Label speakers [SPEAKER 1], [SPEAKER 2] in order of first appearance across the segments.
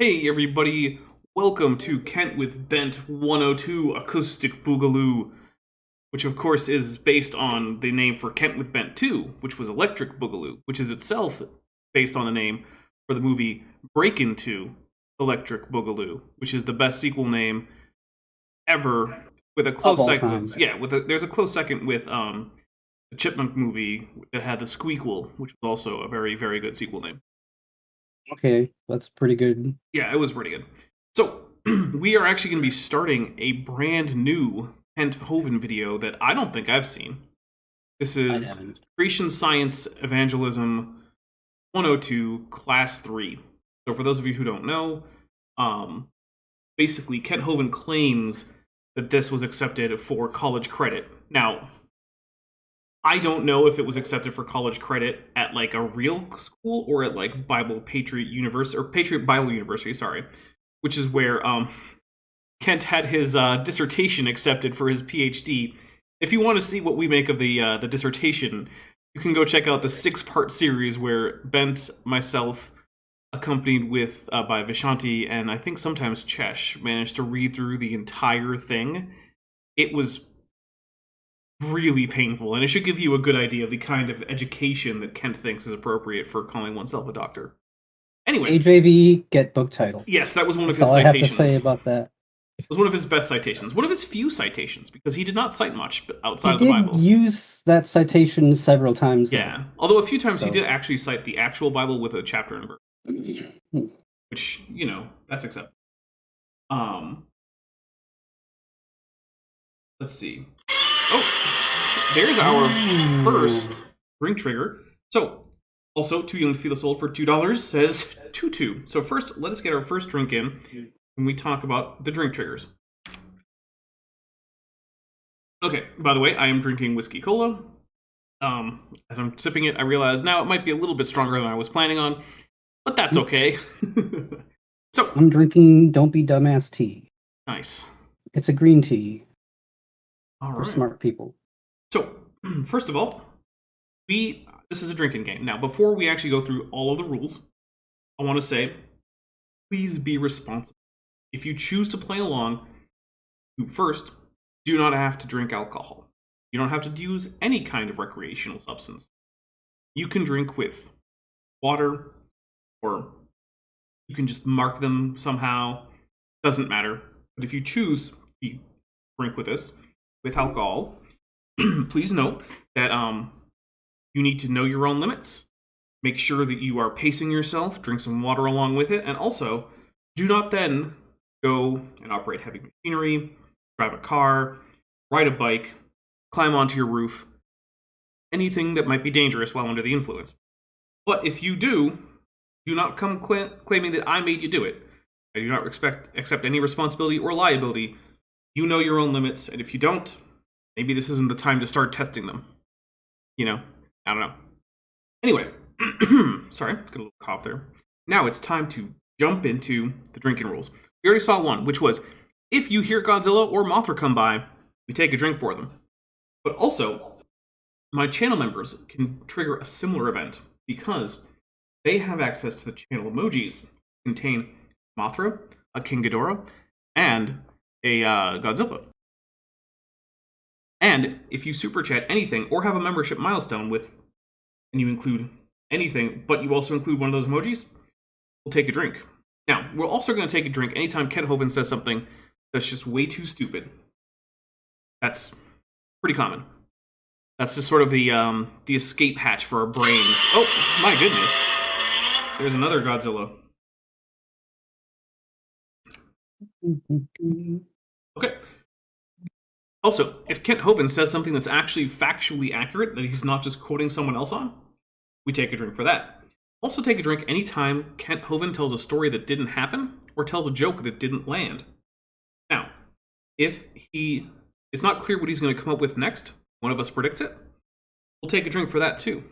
[SPEAKER 1] Hey everybody, welcome to Kent with Bent 102 Acoustic Boogaloo, which of course is based on the name for Kent with Bent 2, which was Electric Boogaloo, which is itself based on the name for the movie Breakin' 2 Electric Boogaloo, which is the best sequel name ever, with a
[SPEAKER 2] Of
[SPEAKER 1] close
[SPEAKER 2] all
[SPEAKER 1] second.
[SPEAKER 2] time.
[SPEAKER 1] Yeah, there's a close second with the Chipmunk movie that had the Squeakquel, which was also a very, very good sequel name.
[SPEAKER 2] Okay, that's pretty good.
[SPEAKER 1] Yeah, it was pretty good. So, we are actually going to be starting a brand new Kent Hovind video that I don't think I've seen. This
[SPEAKER 2] I
[SPEAKER 1] is
[SPEAKER 2] haven't.
[SPEAKER 1] Creation Science Evangelism 102, Class 3. So, for those of you who don't know, basically, Kent Hovind claims that this was accepted for college credit. Now, I don't know if it was accepted for college credit at like a real school or at like Bible Patriot University or Patriot Bible University, sorry, which is where Kent had his dissertation accepted for his PhD. If you want to see what we make of the dissertation, you can go check out the 6-part series where Bent, myself, accompanied with by Vishanti and I think sometimes Chesh, managed to read through the entire thing. It was really painful, and it should give you a good idea of the kind of education that Kent thinks is appropriate for calling oneself a doctor. Anyway,
[SPEAKER 2] AJV, get book title.
[SPEAKER 1] yes, that was one of
[SPEAKER 2] That's
[SPEAKER 1] his
[SPEAKER 2] all I have to say
[SPEAKER 1] citations.
[SPEAKER 2] about that.
[SPEAKER 1] It was one of his best citations. One of his few citations, because he did not cite much outside
[SPEAKER 2] He
[SPEAKER 1] of the
[SPEAKER 2] did
[SPEAKER 1] Bible.
[SPEAKER 2] use that citation several times, though.
[SPEAKER 1] Yeah, although a few times he
[SPEAKER 2] So-
[SPEAKER 1] did actually cite the actual Bible with a chapter and verse,
[SPEAKER 2] Hmm.
[SPEAKER 1] which, that's acceptable. Let's see. Oh, there's our first drink trigger. So, also, Too Young to Feel the Soul for $2 says Tutu. So first, let us get our first drink in when we talk about the drink triggers. Okay, by the way, I am drinking whiskey cola. As I'm sipping it, I realize now it might be a little bit stronger than I was planning on, but that's okay. So,
[SPEAKER 2] I'm drinking Don't Be Dumbass tea.
[SPEAKER 1] nice.
[SPEAKER 2] It's a green tea
[SPEAKER 1] All
[SPEAKER 2] for
[SPEAKER 1] right.
[SPEAKER 2] smart people.
[SPEAKER 1] So, first of all, this is a drinking game. Now, before we actually go through all of the rules, I want to say, please be responsible. If you choose to play along, you first do not have to drink alcohol. You don't have to use any kind of recreational substance. You can drink with water, or you can just mark them somehow. Doesn't matter. But if you choose to drink with this, with alcohol, please note that you need to know your own limits. Make sure that you are pacing yourself, drink some water along with it, and also do not then go and operate heavy machinery, drive a car, ride a bike, climb onto your roof, anything that might be dangerous while under the influence. But if you do not come claiming that I made you do it. I do not accept any responsibility or liability. You know your own limits, and if you don't, maybe this isn't the time to start testing them. I don't know. Anyway, sorry, got a little cough there. Now it's time to jump into the drinking rules. We already saw one, which was, if you hear Godzilla or Mothra come by, we take a drink for them. But also, my channel members can trigger a similar event, because they have access to the channel emojis that contain Mothra, a King Ghidorah, and a Godzilla. And if you super chat anything or have a membership milestone and you include anything, but you also include one of those emojis, we'll take a drink. Now, we're also going to take a drink anytime Kent Hovind says something that's just way too stupid. That's pretty common. That's just sort of the escape hatch for our brains. Oh, my goodness. There's another Godzilla. Okay. Also, if Kent Hovind says something that's actually factually accurate, that he's not just quoting someone else on, we take a drink for that. Also take a drink anytime Kent Hovind tells a story that didn't happen, or tells a joke that didn't land. Now, if it's not clear what he's going to come up with next, one of us predicts it, we'll take a drink for that too.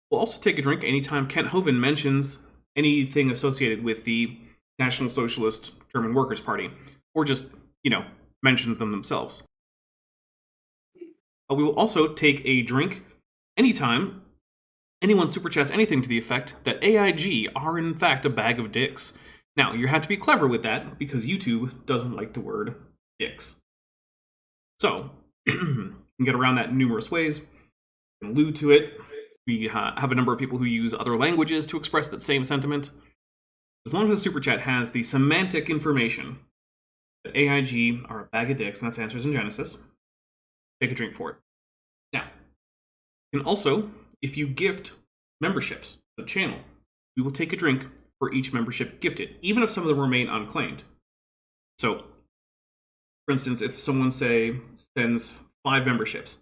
[SPEAKER 1] We'll also take a drink anytime Kent Hovind mentions anything associated with the National Socialist German Workers' Party, or just, mentions them themselves. We will also take a drink anytime anyone super chats anything to the effect that AIG are in fact a bag of dicks. Now, you have to be clever with that, because YouTube doesn't like the word dicks. So, you can get around that in numerous ways. You can allude to it. We have a number of people who use other languages to express that same sentiment. As long as the super chat has the semantic information that AIG are a bag of dicks, and that's Answers in Genesis, take a drink for it. Now, you can also, if you gift memberships to the channel, we will take a drink for each membership gifted, even if some of them remain unclaimed. So, for instance, if someone, say, sends 5 memberships,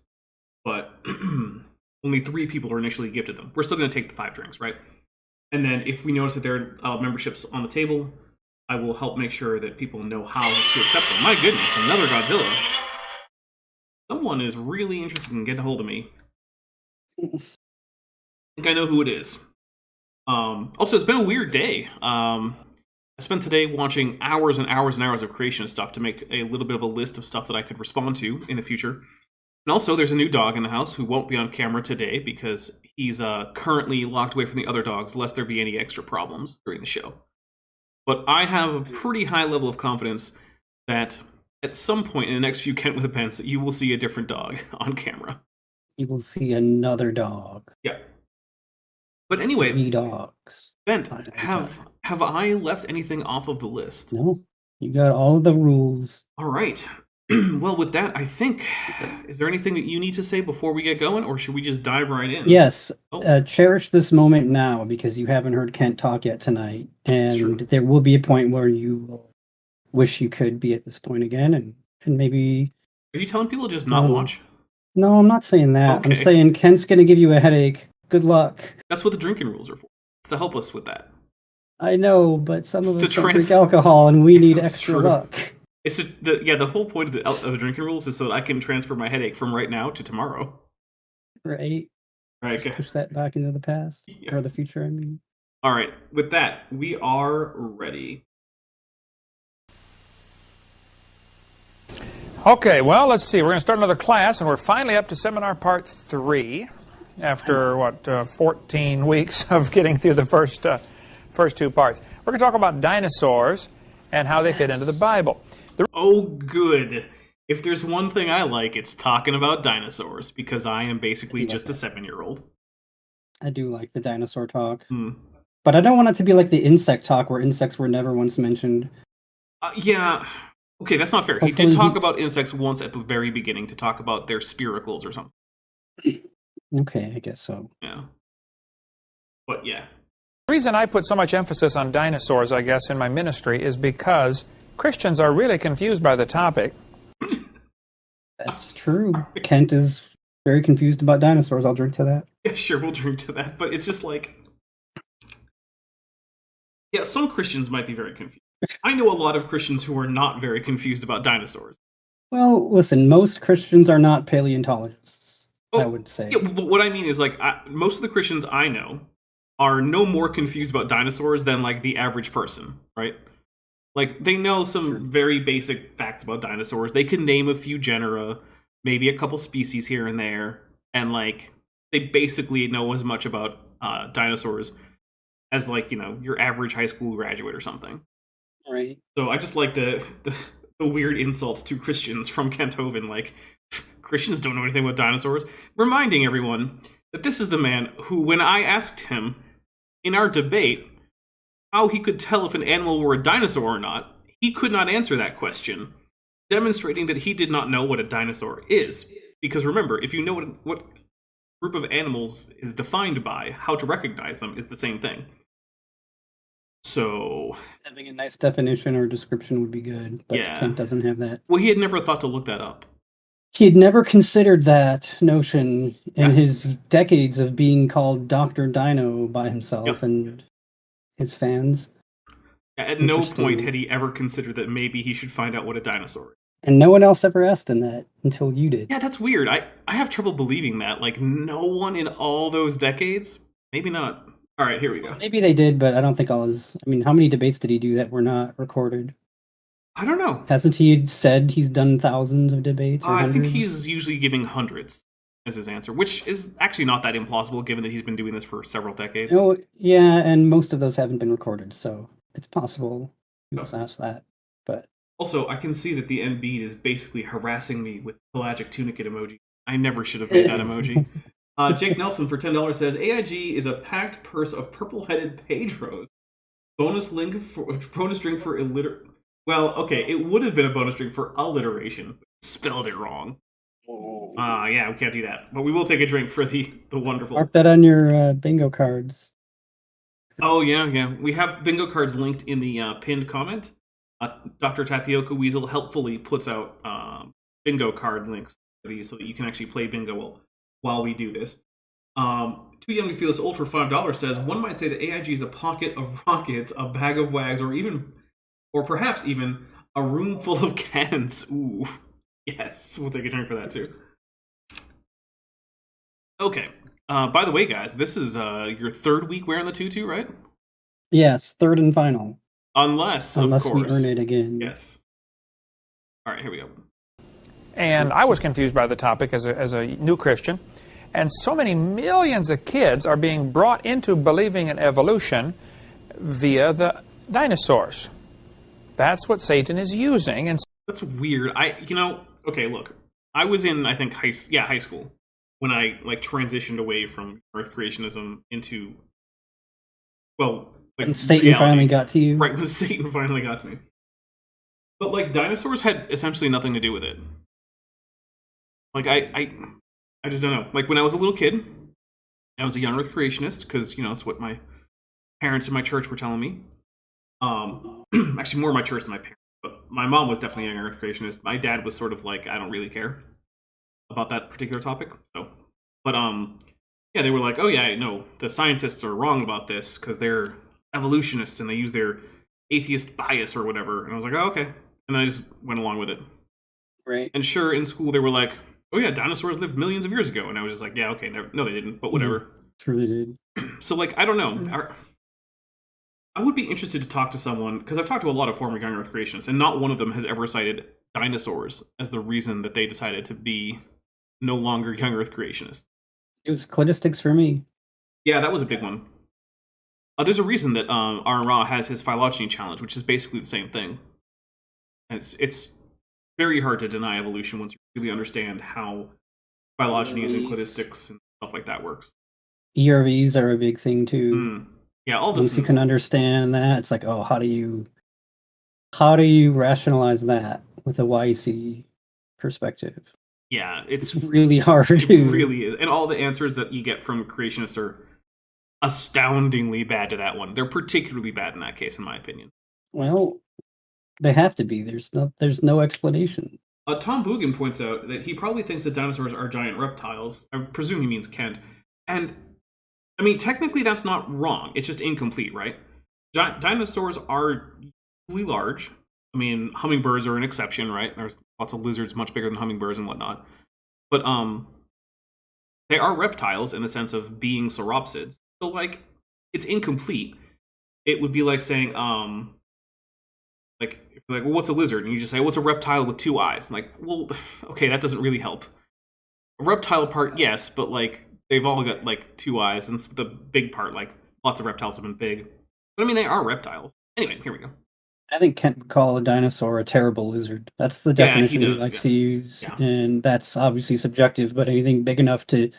[SPEAKER 1] but only 3 people are initially gifted them, we're still going to take the 5 drinks, right? And then if we notice that there are memberships on the table, I will help make sure that people know how to accept them. My goodness, another Godzilla. Someone is really interested in getting a hold of me. I think I know who it is. Also, it's been a weird day. I spent today watching hours and hours and hours of creation stuff to make a little bit of a list of stuff that I could respond to in the future. And also, there's a new dog in the house who won't be on camera today because he's currently locked away from the other dogs, lest there be any extra problems during the show. But I have a pretty high level of confidence that at some point in the next few Kent with a Pence, you will see a different dog on camera.
[SPEAKER 2] You will see another dog.
[SPEAKER 1] Yeah. But anyway,
[SPEAKER 2] 3 dogs.
[SPEAKER 1] Bent, have I left anything off of the list?
[SPEAKER 2] No, you got all of the rules.
[SPEAKER 1] All right. Well, with that, I think, is there anything that you need to say before we get going, or should we just dive right in?
[SPEAKER 2] Yes. Cherish this moment now, because you haven't heard Kent talk yet tonight, and there will be a point where you will wish you could be at this point again, and maybe...
[SPEAKER 1] Are you telling people to just not watch?
[SPEAKER 2] No, I'm not saying that.
[SPEAKER 1] Okay.
[SPEAKER 2] I'm saying Kent's going to give you a headache. Good luck.
[SPEAKER 1] That's what the drinking rules are for. It's to help us with that.
[SPEAKER 2] I know, but some of us don't drink alcohol, and we need extra luck.
[SPEAKER 1] It's the whole point of the drinking rules is so that I can transfer my headache from right now to tomorrow.
[SPEAKER 2] Right.
[SPEAKER 1] Right.
[SPEAKER 2] Just push that back into the past or the future. I mean.
[SPEAKER 1] All right. With that, we are ready.
[SPEAKER 3] Okay. Well, let's see. We're going to start another class, and we're finally up to seminar part 3 after 14 weeks of getting through the first 2 parts. We're going to talk about dinosaurs and how they fit into the Bible.
[SPEAKER 1] Oh, good. If there's one thing I like, it's talking about dinosaurs, because I am basically just a 7-year-old.
[SPEAKER 2] I do like the dinosaur talk. But I don't want it to be like the insect talk, where insects were never once mentioned.
[SPEAKER 1] Yeah. Okay, that's not fair. Hopefully he did talk about insects once at the very beginning to talk about their spiracles or something.
[SPEAKER 2] Okay, I guess so.
[SPEAKER 1] Yeah. But yeah.
[SPEAKER 3] The reason I put so much emphasis on dinosaurs, I guess, in my ministry is because Christians are really confused by the topic.
[SPEAKER 2] That's true. Kent is very confused about dinosaurs. I'll drink to that.
[SPEAKER 1] Yeah, sure, we'll drink to that. But it's just like... Yeah, some Christians might be very confused. I know a lot of Christians who are not very confused about dinosaurs.
[SPEAKER 2] Well, listen, most Christians are not paleontologists, I would say.
[SPEAKER 1] Yeah, but what I mean is, like, most of the Christians I know are no more confused about dinosaurs than, like, the average person, right? Like, they know some very basic facts about dinosaurs. They can name a few genera, maybe a couple species here and there, and, like, they basically know as much about dinosaurs as, like, you know, your average high school graduate or something.
[SPEAKER 2] Right.
[SPEAKER 1] So I just like the weird insults to Christians from Kent Hovind, like, Christians don't know anything about dinosaurs, reminding everyone that this is the man who, when I asked him in our debate how he could tell if an animal were a dinosaur or not, he could not answer that question, demonstrating that he did not know what a dinosaur is. Because remember, if you know what group of animals is defined by, how to recognize them is the same thing. So...
[SPEAKER 2] having a nice definition or description would be good, but Kent doesn't have that.
[SPEAKER 1] Well, he had never thought to look that up.
[SPEAKER 2] He had never considered that notion in his decades of being called Dr. Dino by himself and his fans.
[SPEAKER 1] At no point had he ever considered that maybe he should find out what a dinosaur is.
[SPEAKER 2] And no one else ever asked him that until you did.
[SPEAKER 1] Yeah, that's weird. I have trouble believing that. Like, no one in all those decades? Maybe not. All right, here we go.
[SPEAKER 2] Maybe they did, but I don't think all his... I mean, how many debates did he do that were not recorded?
[SPEAKER 1] I don't know.
[SPEAKER 2] Hasn't he said he's done thousands of debates?
[SPEAKER 1] I think he's usually giving hundreds as his answer, which is actually not that implausible given that he's been doing this for several decades.
[SPEAKER 2] Oh, yeah, and most of those haven't been recorded, so it's possible he was asked that, but
[SPEAKER 1] Also, I can see that the NB is basically harassing me with pelagic tunicate emoji. I never should have made that emoji. Jake Nelson for $10 says AIG is a packed purse of purple-headed Pedros. Bonus drink for illiter. Well, okay, it would have been a bonus drink for alliteration. Spelled it wrong. Yeah, we can't do that. But we will take a drink for the wonderful.
[SPEAKER 2] Mark that on your bingo cards.
[SPEAKER 1] Oh yeah. We have bingo cards linked in the pinned comment. Dr. Tapioca Weasel helpfully puts out bingo card links for these so that you can actually play bingo while we do this. Too Young to Feel This Old for $5 says, one might say that AIG is a pocket of rockets, a bag of wags, or perhaps even a room full of cannons. Ooh, yes, we'll take a drink for that too. Okay. By the way, guys, this is your third week wearing the tutu, right?
[SPEAKER 2] Yes, third and final.
[SPEAKER 1] Unless of course,
[SPEAKER 2] we earn it again.
[SPEAKER 1] Yes. All right, here we go.
[SPEAKER 3] And I was confused by the topic as a new Christian. And so many millions of kids are being brought into believing in evolution via the dinosaurs. That's what Satan is using. And
[SPEAKER 1] that's weird. Okay, look. I was in, I think, high school when I transitioned away from Earth creationism into,
[SPEAKER 2] when Satan
[SPEAKER 1] reality.
[SPEAKER 2] Finally got to you.
[SPEAKER 1] Right, when Satan finally got to me. But dinosaurs had essentially nothing to do with it. I just don't know. When I was a little kid, I was a young Earth creationist because, it's what my parents in my church were telling me. Actually, more my church than my parents. But my mom was definitely a young Earth creationist. My dad was sort of I don't really care about that particular topic. So, but they were like, oh yeah, no, the scientists are wrong about this because they're evolutionists and they use their atheist bias or whatever. And I was like, oh, okay. And I just went along with it.
[SPEAKER 2] Right.
[SPEAKER 1] And sure, in school they were like, oh yeah, dinosaurs lived millions of years ago. And I was just like, yeah, okay, no, they didn't, but whatever.
[SPEAKER 2] True, they did.
[SPEAKER 1] So, I don't know. I would be interested to talk to someone, because I've talked to a lot of former young Earth creationists, and not one of them has ever cited dinosaurs as the reason that they decided to be no longer young Earth creationists.
[SPEAKER 2] It was cladistics for me.
[SPEAKER 1] Yeah, that was a big one. There's a reason that Aaron Ra has his phylogeny challenge, which is basically the same thing. And it's very hard to deny evolution once you really understand how phylogenies and cladistics and stuff like that works.
[SPEAKER 2] ERVs are a big thing too.
[SPEAKER 1] Yeah, all this.
[SPEAKER 2] Once you can understand that, it's like, oh, how do you rationalize that with a YC perspective?
[SPEAKER 1] Yeah, it's
[SPEAKER 2] really hard.
[SPEAKER 1] It really is, and all the answers that you get from creationists are astoundingly bad to that one. They're particularly bad in that case, in my opinion.
[SPEAKER 2] Well, they have to be. There's no explanation.
[SPEAKER 1] Tom Boogan points out that he probably thinks that dinosaurs are giant reptiles. I presume he means Kent. And, I mean, technically that's not wrong. It's just incomplete, right? Dinosaurs are really large. I mean, hummingbirds are an exception, right? There's lots of lizards much bigger than hummingbirds and whatnot. But, they are reptiles in the sense of being sauropsids. So, it's incomplete. It would be like saying, well, what's a lizard? And you just say, what's a reptile with 2 eyes? Well, okay, that doesn't really help. A reptile part, yes, but they've all got 2 eyes, and the big part, lots of reptiles have been big. But I mean, they are reptiles. Anyway, here we go.
[SPEAKER 2] I think Kent would call a dinosaur a terrible lizard. That's the definition he likes to use, and that's obviously subjective. But anything big enough to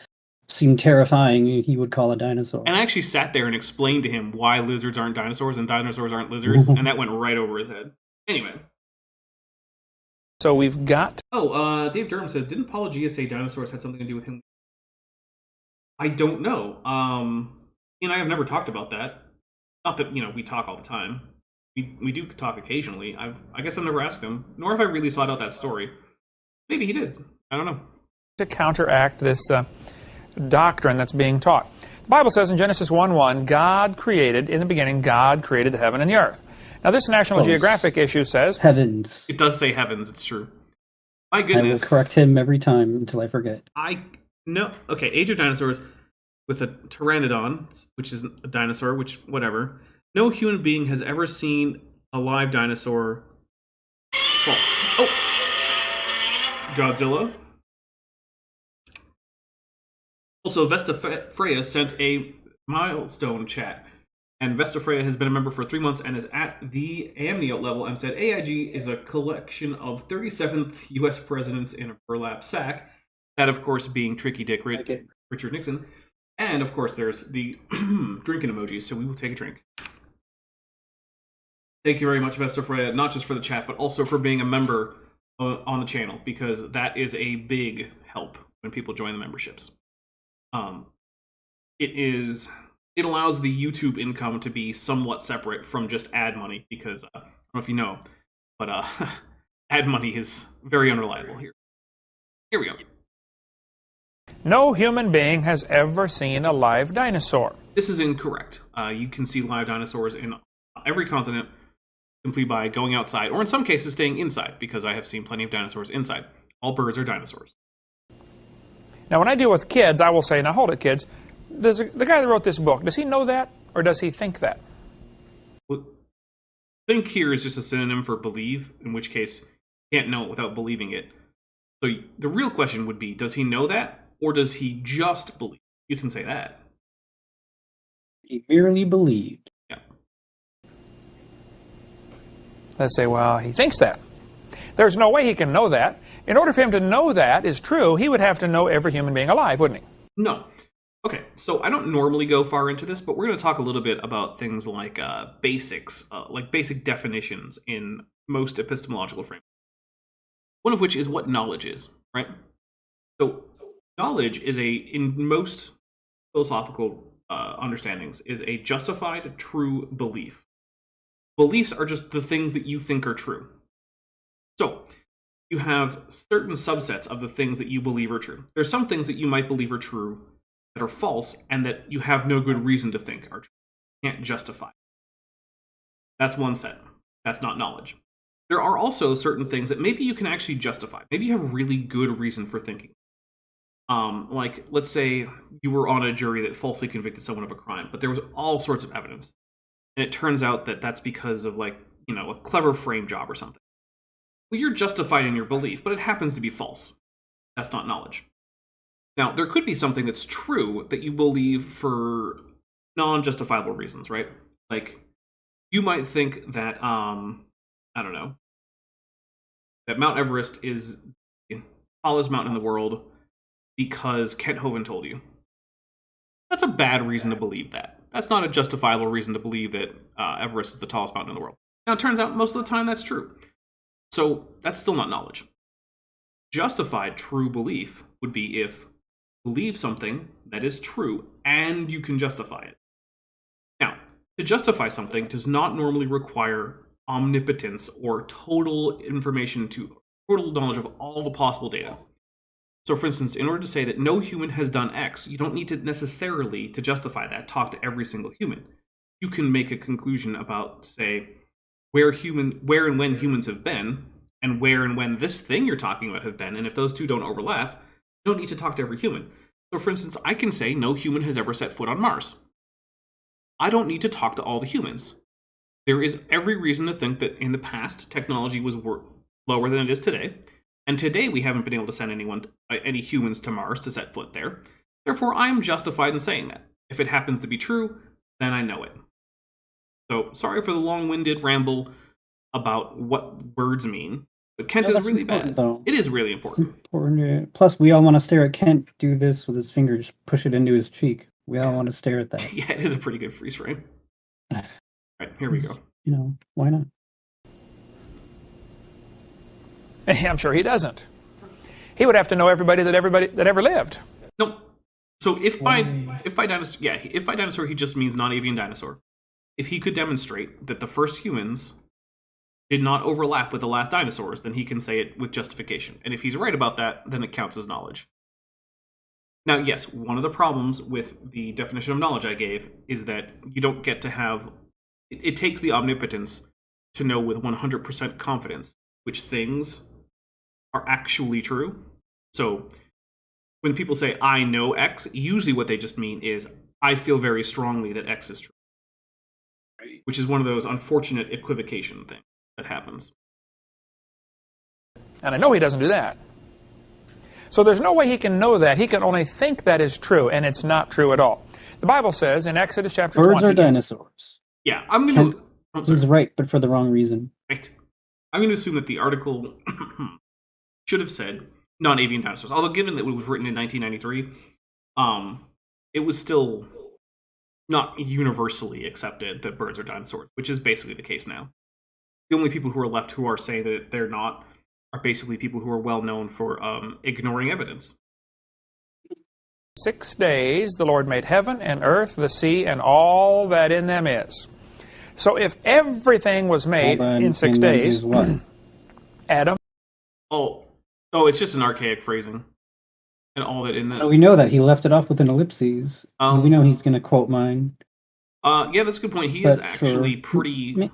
[SPEAKER 2] seem terrifying, he would call a dinosaur.
[SPEAKER 1] And I actually sat there and explained to him why lizards aren't dinosaurs and dinosaurs aren't lizards, and that went right over his head. Anyway.
[SPEAKER 3] So we've got...
[SPEAKER 1] Dave Durham says, didn't Paulo Gia say dinosaurs had something to do with him? I don't know. I have never talked about that. Not that, we talk all the time. We do talk occasionally. I guess I've never asked him, nor have I really sought out that story. Maybe he did. I don't know.
[SPEAKER 3] To counteract this doctrine that's being taught. The Bible says in Genesis 1:1, God created, in the beginning, God created the heaven and the earth. Now, this National Geographic issue says...
[SPEAKER 2] Heavens.
[SPEAKER 1] It does say heavens, it's true. My goodness.
[SPEAKER 2] I will correct him every time until I forget.
[SPEAKER 1] No. Okay, Age of Dinosaurs with a pteranodon, which is a dinosaur, which, whatever. No human being has ever seen a live dinosaur. False. Oh! Godzilla. Also, Vesta Freya sent a milestone chat. And Vestafreya has been a member for 3 months and is at the amniote level and said AIG is a collection of 37th U.S. presidents in a burlap sack. That, of course, being Tricky Dick Richard Nixon. And, of course, there's the drinking emoji, so we will take a drink. Thank you very much, Vestafreya, not just for the chat, but also for being a member on the channel, because that is a big help when people join the memberships. It allows the YouTube income to be somewhat separate from just ad money, because I don't know if you know, but ad money is very unreliable here. Here we go.
[SPEAKER 3] No human being has ever seen a live dinosaur.
[SPEAKER 1] This is incorrect. You can see live dinosaurs in every continent simply by going outside, or in some cases staying inside, because I have seen plenty of dinosaurs inside. All birds are dinosaurs.
[SPEAKER 3] Now, when I deal with kids, I will say, now hold it, kids. The guy that wrote this book, does he know that, or does he think that?
[SPEAKER 1] Well, think here is just a synonym for believe, in which case you can't know it without believing it. So the real question would be, does he know that, or does he just believe? You can say that.
[SPEAKER 2] He merely believed.
[SPEAKER 1] Yeah.
[SPEAKER 3] Let's say, well, he thinks that. There's no way he can know that. In order for him to know that is true, he would have to know every human being alive, wouldn't he?
[SPEAKER 1] No. Okay, so I don't normally go far into this, but we're going to talk a little bit about things like basics, like basic definitions in most epistemological frameworks. One of which is what knowledge is, right? So knowledge is in most philosophical understandings, is a justified true belief. Beliefs are just the things that you think are true. So you have certain subsets of the things that you believe are true. There's some things that you might believe are true that are false and that you have no good reason to think are true. You can't justify. That's one set. That's not knowledge. There are also certain things that maybe you can actually justify. Maybe you have really good reason for thinking. Like, let's say you were on a jury that falsely convicted someone of a crime, but there was all sorts of evidence. And it turns out that that's because of, like, a clever frame job or something. Well, you're justified in your belief, but it happens to be false. That's not knowledge. Now, there could be something that's true that you believe for non-justifiable reasons, right? Like, you might think that, I don't know, that Mount Everest is the tallest mountain in the world because Kent Hovind told you. That's a bad reason to believe that. That's not a justifiable reason to believe that Everest is the tallest mountain in the world. Now, it turns out most of the time that's true. So, that's still not knowledge. Justified true belief would be if believe something that is true and you can justify it. Now, to justify something does not normally require omnipotence or total knowledge of all the possible data. So, for instance, in order to say that no human has done X, you don't need to necessarily, to justify that, talk to every single human. You can make a conclusion about, say, where and when humans have been, and where and when this thing you're talking about have been, and if those two don't overlap, you don't need to talk to every human. So, for instance, I can say no human has ever set foot on Mars. I don't need to talk to all the humans. There is every reason to think that in the past, technology was lower than it is today, and today we haven't been able to send any humans to Mars to set foot there. Therefore, I'm justified in saying that. If it happens to be true, then I know it. So, sorry for the long-winded ramble about what words mean, but Kent is really bad.
[SPEAKER 2] Though.
[SPEAKER 1] It is really important.
[SPEAKER 2] It's important. Plus, we all want to stare at Kent do this with his finger, just push it into his cheek. We all want to stare at that.
[SPEAKER 1] Yeah, it is a pretty good freeze frame. Right, here we go.
[SPEAKER 2] Why not?
[SPEAKER 3] I'm sure he doesn't. He would have to know everybody that ever lived.
[SPEAKER 1] No. So if by dinosaur he just means non-avian dinosaur. If he could demonstrate that the first humans did not overlap with the last dinosaurs, then he can say it with justification. And if he's right about that, then it counts as knowledge. Now, yes, one of the problems with the definition of knowledge I gave is that you don't get to have... It takes the omnipotence to know with 100% confidence which things are actually true. So when people say, I know X, usually what they just mean is, I feel very strongly that X is true. Right. Which is one of those unfortunate equivocation things that happens.
[SPEAKER 3] And I know he doesn't do that. So there's no way he can know that. He can only think that is true, and it's not true at all. The Bible says in Exodus chapter
[SPEAKER 2] Birds
[SPEAKER 3] 20...
[SPEAKER 2] are dinosaurs.
[SPEAKER 1] Yeah, I'm going to...
[SPEAKER 2] He's right, but for the wrong reason.
[SPEAKER 1] Right. I'm going to assume that the article should have said non-avian dinosaurs. Although, given that it was written in 1993, it was still not universally accepted that birds are dinosaurs, which is basically the case now. The only people who are left who are saying that they're not are basically people who are well known for ignoring evidence.
[SPEAKER 3] 6 days the Lord made heaven and earth, the sea, and all that in them is. So if everything was made in 6 days, Adam...
[SPEAKER 1] Oh, it's just an archaic phrasing. And all that in that...
[SPEAKER 2] Oh, we know that. He left it off with an ellipses. We know he's going to quote mine.
[SPEAKER 1] Yeah, that's a good point. He is actually pretty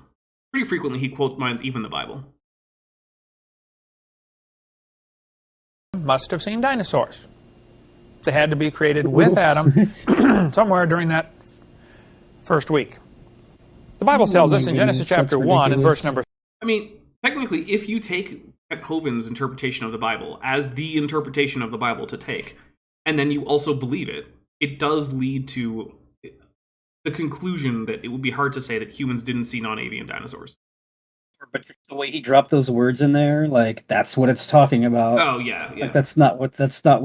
[SPEAKER 1] frequently he quotes mines, even the Bible.
[SPEAKER 3] Must have seen dinosaurs. They had to be created with Adam somewhere during that first week. The Bible tells us in Genesis chapter 1 and verse number...
[SPEAKER 1] I mean, technically, if you take Hovind's interpretation of the Bible as the interpretation of the Bible to take, and then you also believe it, it does lead to the conclusion that it would be hard to say that humans didn't see non-avian dinosaurs.
[SPEAKER 2] But the way he dropped those words in there, like, that's what it's talking about.
[SPEAKER 1] Oh, yeah.
[SPEAKER 2] Like, that's not what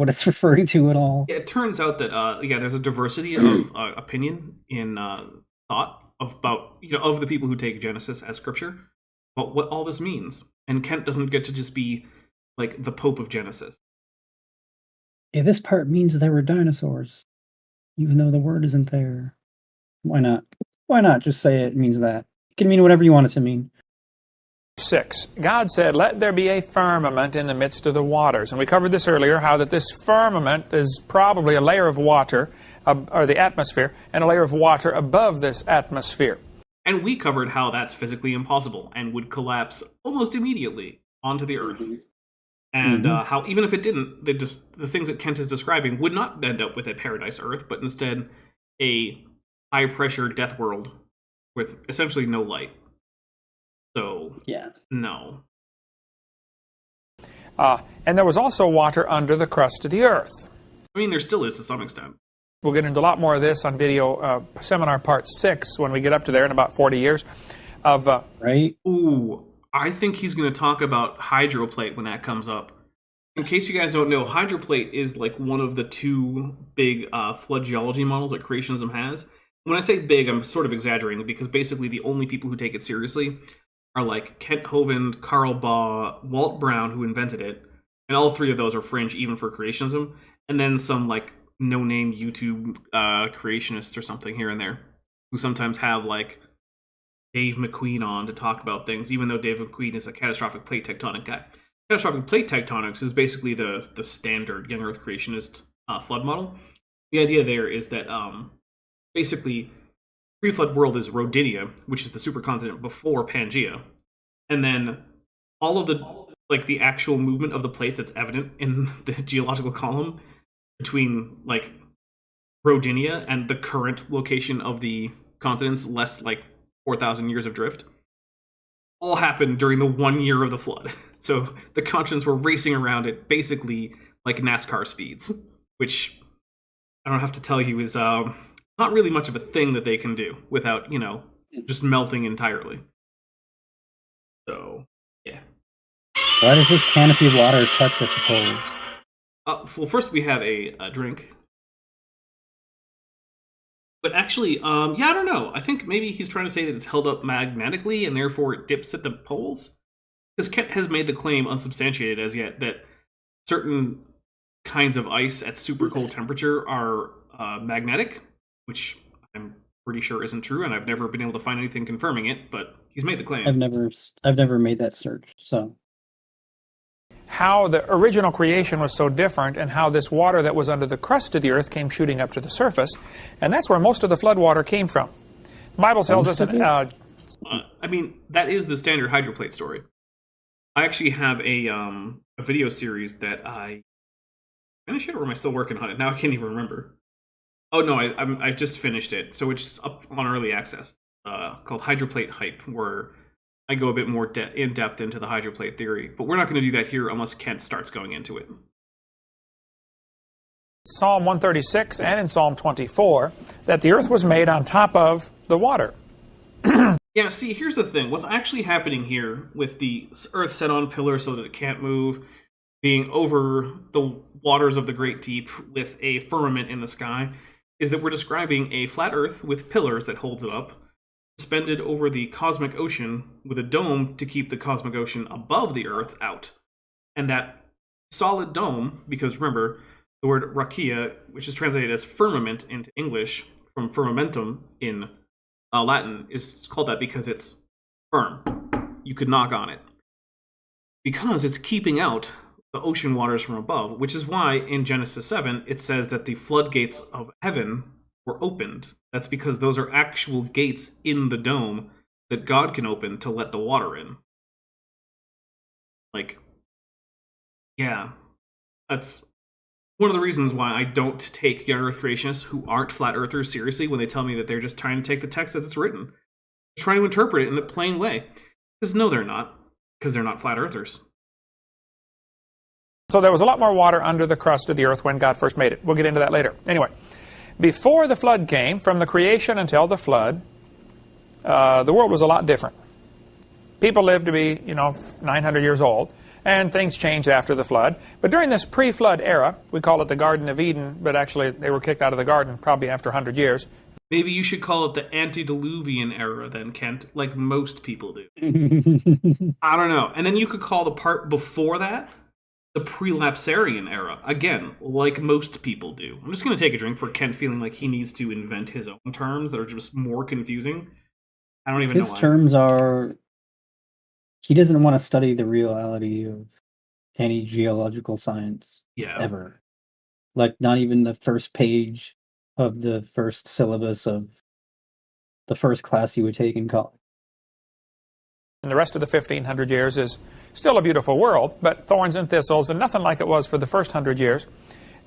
[SPEAKER 2] it's referring to at all.
[SPEAKER 1] Yeah, it turns out that, there's a diversity of opinion in thought about, of the people who take Genesis as scripture, about what all this means. And Kent doesn't get to just be, like, the Pope of Genesis.
[SPEAKER 2] Yeah, this part means there were dinosaurs, even though the word isn't there. Why not? Why not just say it means that? It can mean whatever you want it to mean.
[SPEAKER 3] 6. God said, let there be a firmament in the midst of the waters. And we covered this earlier, how that this firmament is probably a layer of water, or the atmosphere, and a layer of water above this atmosphere.
[SPEAKER 1] And we covered how that's physically impossible and would collapse almost immediately onto the Earth. And how even if it didn't, the things that Kent is describing would not end up with a paradise Earth, but instead a high-pressure death world with essentially no light. So,
[SPEAKER 2] yeah,
[SPEAKER 1] no.
[SPEAKER 3] And there was also water under the crust of the earth.
[SPEAKER 1] I mean, there still is to some extent.
[SPEAKER 3] We'll get into a lot more of this on video seminar part 6 when we get up to there in about 40 years.
[SPEAKER 2] Right?
[SPEAKER 1] Ooh, I think he's going to talk about Hydroplate when that comes up. In case you guys don't know, Hydroplate is like one of the 2 big flood geology models that creationism has. When I say big, I'm sort of exaggerating because basically the only people who take it seriously are like Kent Hovind, Carl Baugh, Walt Brown, who invented it, and all 3 of those are fringe even for creationism, and then some like no-name YouTube creationists or something here and there, who sometimes have like Dave McQueen on to talk about things, even though Dave McQueen is a catastrophic plate tectonic guy. Catastrophic plate tectonics is basically the standard young Earth creationist flood model. The idea there is that basically pre-flood world is Rodinia, which is the supercontinent before Pangea, and then all of the actual movement of the plates that's evident in the geological column between like Rodinia and the current location of the continents, less like 4,000 years of drift, all happened during the 1 year of the flood. So the continents were racing around it basically like NASCAR speeds, which I don't have to tell you is not really much of a thing that they can do without, just melting entirely. So, yeah.
[SPEAKER 2] Why does this canopy of water touch at the poles?
[SPEAKER 1] Well, first we have a drink. But actually, I don't know. I think maybe he's trying to say that it's held up magnetically and therefore it dips at the poles. Because Kent has made the claim, unsubstantiated as yet, that certain kinds of ice at super cold temperature are magnetic, which I'm pretty sure isn't true, and I've never been able to find anything confirming it, but he's made the claim.
[SPEAKER 2] I've never made that search, so.
[SPEAKER 3] How the original creation was so different, and how this water that was under the crust of the earth came shooting up to the surface, and that's where most of the flood water came from. The Bible tells us...
[SPEAKER 1] I mean, that is the standard Hydroplate story. I actually have a video series that I finished it, or am I still working on it? Now I can't even remember. Oh no, I just finished it, so it's up on early access, called Hydroplate Hype, where I go a bit more in depth into the Hydroplate theory, but we're not going to do that here unless Kent starts going into it.
[SPEAKER 3] Psalm 136 and in Psalm 24, that the earth was made on top of the water.
[SPEAKER 1] Yeah, see, here's the thing. What's actually happening here with the earth set on pillars so that it can't move, being over the waters of the great deep with a firmament in the sky, is that we're describing a flat earth with pillars that holds it up, suspended over the cosmic ocean with a dome to keep the cosmic ocean above the earth out. And that solid dome, because remember, the word rakia, which is translated as firmament into English, from firmamentum in Latin, is called that because it's firm. You could knock on it. Because it's keeping out the ocean waters from above, which is why in Genesis 7 it says that the floodgates of heaven were opened. That's because those are actual gates in the dome that God can open to let the water in. Like, yeah, that's one of the reasons why I don't take young earth creationists who aren't flat earthers seriously when they tell me that they're just trying to take the text as it's written. They're trying to interpret it in the plain way. Because no, they're not. Because they're not flat earthers.
[SPEAKER 3] So there was a lot more water under the crust of the earth when God first made it. We'll get into that later. Anyway, before the flood came, from the creation until the flood, the world was a lot different. People lived to be, 900 years old, and things changed after the flood. But during this pre-flood era, we call it the Garden of Eden, but actually they were kicked out of the garden probably after 100 years.
[SPEAKER 1] Maybe you should call it the antediluvian era then, Kent, like most people do. I don't know. And then you could call the part before that the prelapsarian era. Again, like most people do. I'm just going to take a drink for Kent feeling like he needs to invent his own terms that are just more confusing. I don't even know why.
[SPEAKER 2] His terms are... He doesn't want to study the reality of any geological science ever. Like, not even the first page of the first syllabus of the first class he would take in college.
[SPEAKER 3] And the rest of the 1500 years is still a beautiful world, but thorns and thistles, and nothing like it was for the first 100 years.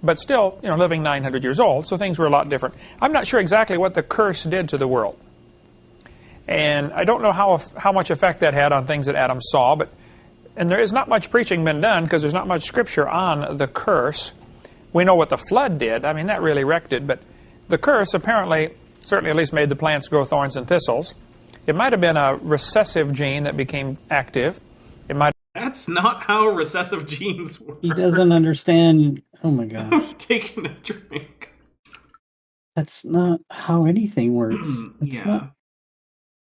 [SPEAKER 3] But still, living 900 years old, so things were a lot different. I'm not sure exactly what the curse did to the world. And I don't know how much effect that had on things that Adam saw, and there is not much preaching been done because there's not much scripture on the curse. We know what the flood did. I mean, that really wrecked it, but the curse apparently, certainly at least made the plants grow thorns and thistles. It might have been a recessive gene that became active.
[SPEAKER 1] That's not how recessive genes work.
[SPEAKER 2] He doesn't understand. Oh my gosh.
[SPEAKER 1] I'm taking a drink.
[SPEAKER 2] That's not how anything works.
[SPEAKER 1] Yeah.